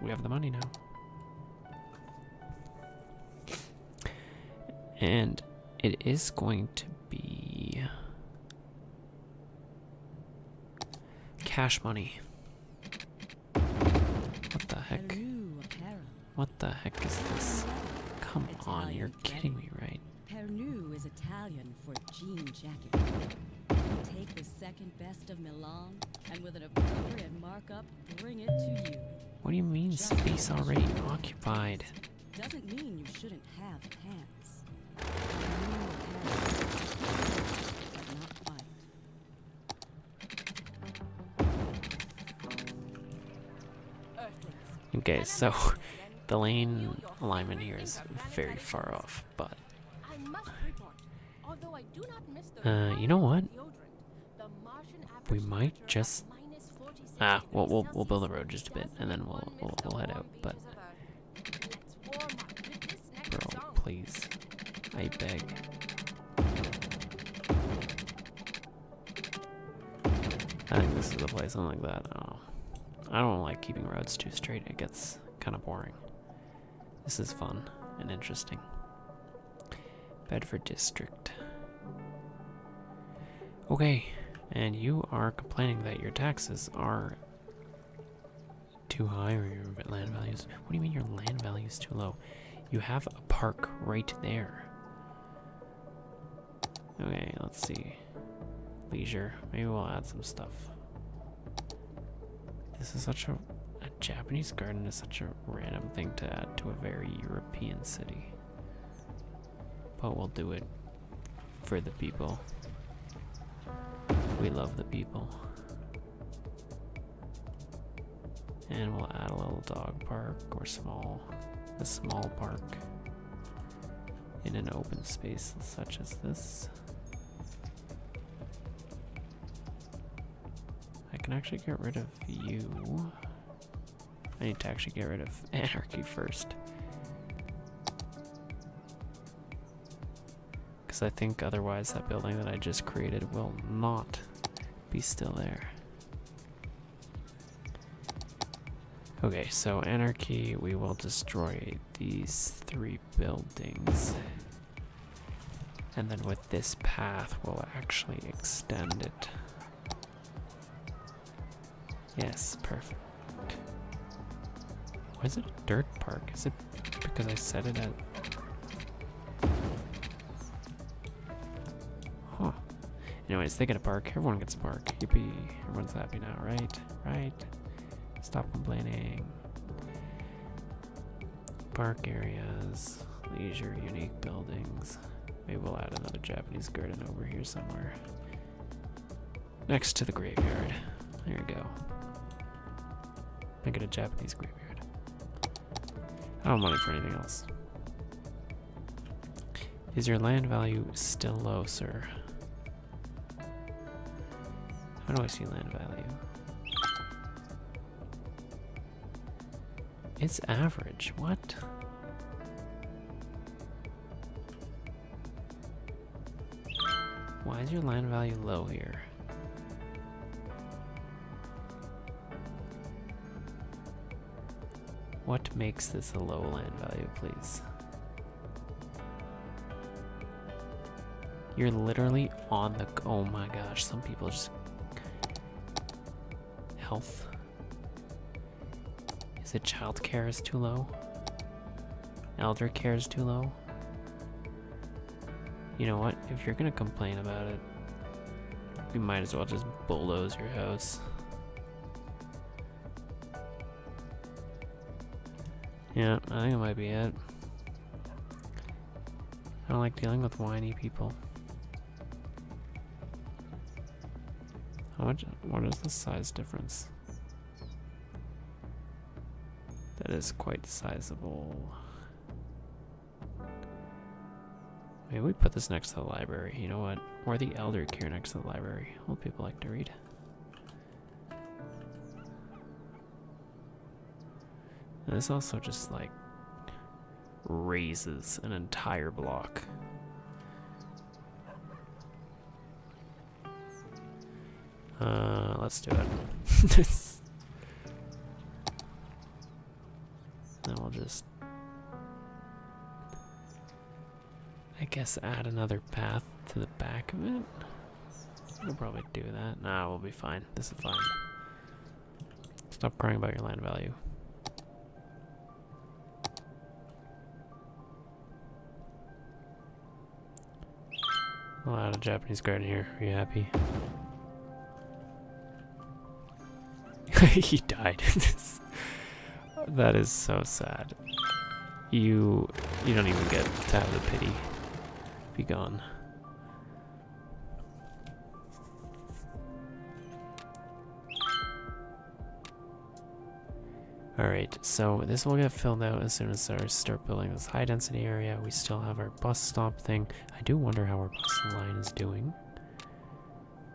We have the money now. And it is going to be cash money. What the heck? Peru apparel. What the heck is this? Come on, you're kidding me, right? Pernu is Italian for jean jacket. Take the second best of Milan, and with an appropriate markup, bring it to you. What do you mean space already occupied? Doesn't mean you shouldn't have pants. Pernu apparel, but not quite. Okay, so the lane alignment here is very far off, but I must report, although I do not miss the you know what? deodorant, the Martian We average might temperature just of minus 46 we'll degrees build a Celsius road just a bit, does and then make we'll 1 minute we'll of head warm out. But beaches of Earth. Let's warm up with this next bro, song. please, I beg. I think this is the place. Something like that. Oh, I don't like keeping roads too straight. It gets kind of boring. This is fun and interesting. Bedford District. Okay, and you are complaining that your taxes are too high or your land values. What do you mean your land value is too low? You have a park right there. Okay, let's see. Leisure. Maybe we'll add some stuff. This is such a Japanese garden is such a random thing to add to a very European city. But we'll do it for the people. We love the people. And we'll add a little dog park or a small park in an open space such as this. I can actually get rid of you. I need to actually get rid of anarchy first. Because I think otherwise that building that I just created will not be still there. Okay, so anarchy, we will destroy these 3 buildings. And then with this path, we'll actually extend it. Yes, perfect. Why is it a dirt park? Is it because I set it at... Huh. Anyways, they get a park. Everyone gets a park. Yippee. Everyone's happy now, right? Right? Stop complaining. Park areas. Leisure, unique buildings. Maybe we'll add another Japanese garden over here somewhere. Next to the graveyard. There you go. Make it a Japanese graveyard. I don't have money for anything else. Is your land value still low, sir? How do I see land value? It's average. What? Why is your land value low here? What makes this a low land value, please? You're literally on the... Oh my gosh, some people just... Health. Is it child care is too low? Elder care is too low? You know what? If you're gonna complain about it, you might as well just bulldoze your house. Yeah, I think it might be it. I don't like dealing with whiny people. How much? What is the size difference? That is quite sizable. Maybe we put this next to the library. You know what? Or the elder care next to the library. All people like to read. And this also just like raises an entire block. Let's do it. Then we'll just, I guess, add another path to the back of it. We'll probably do that. Nah, we'll be fine. This is fine. Stop crying about your land value. I'll add a Japanese garden here. Are you happy? He died. That is so sad. You don't even get to have the pity be gone. Alright, so this will get filled out as soon as I start building this high density area. We still have our bus stop thing. I do wonder how our bus line is doing.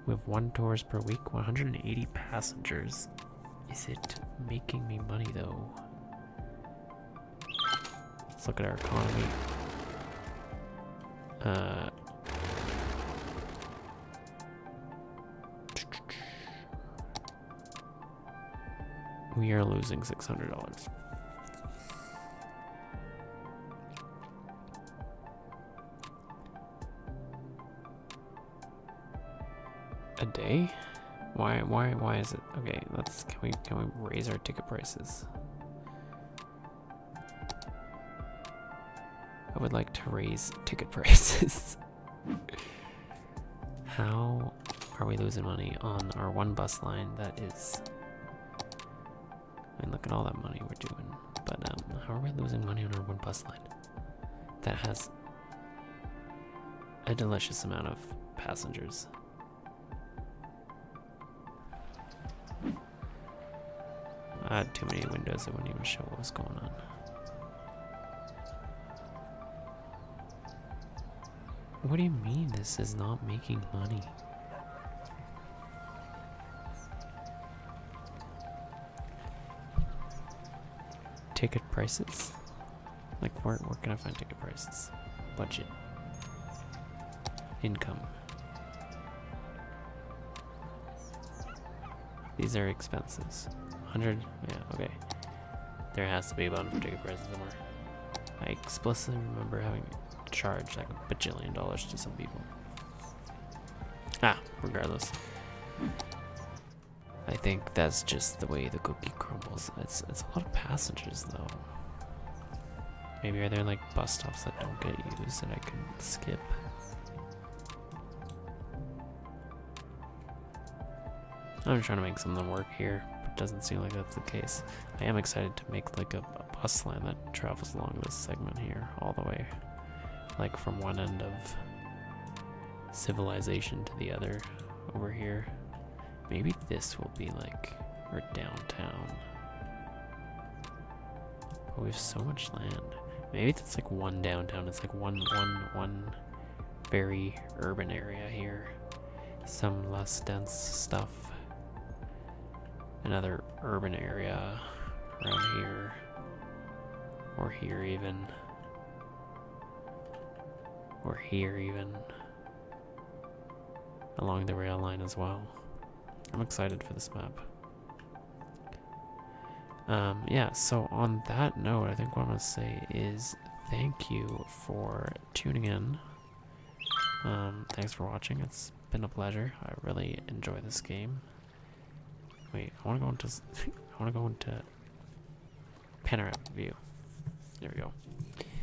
We have 1 tourist per week, 180 passengers. Is it making me money though? Let's look at our economy. We are losing $600. A day? Why is it? Okay, can we raise our ticket prices? I would like to raise ticket prices. How are we losing money on our one bus line that is... I mean, look at all that money we're doing. But how are we losing money on our one bus line that has a delicious amount of passengers? I had too many windows that wouldn't even show what was going on. What do you mean this is not making money? Ticket prices? Like where can I find ticket prices? Budget. Income. These are expenses. 100, yeah, okay. There has to be a button for ticket prices somewhere. I explicitly remember having charged like a bajillion dollars to some people. Regardless. I think that's just the way the cookie crumbles. It's a lot of passengers though. Maybe are there like bus stops that don't get used that I can skip? I'm trying to make something work here, but it doesn't seem like that's the case. I am excited to make like a bus line that travels along this segment here all the way. Like from one end of civilization to the other over here. Maybe this will be like our downtown. But we have so much land. Maybe that's like one downtown. It's like one very urban area here. Some less dense stuff. Another urban area around here. Or here even. Or here even. Along the rail line as well. I'm excited for this map. Yeah, so on that note, I think what I'm going to say is thank you for tuning in. Thanks for watching. It's been a pleasure. I really enjoy this game. Wait, I want to go into I want to go into panoramic view. There we go.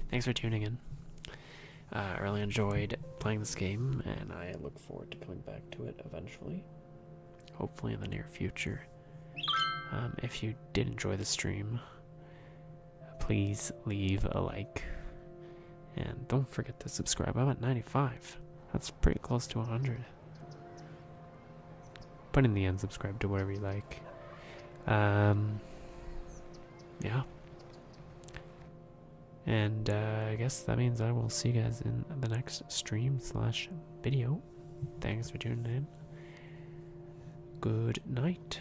Thanks for tuning in. I really enjoyed playing this game, and I look forward to coming back to it eventually. Hopefully in the near future. If you did enjoy the stream, please leave a like. And don't forget to subscribe. I'm at 95. That's pretty close to 100. But in the end, subscribe to whatever you like. Yeah. And I guess that means I will see you guys in the next stream/video. Thanks for tuning in. Good night.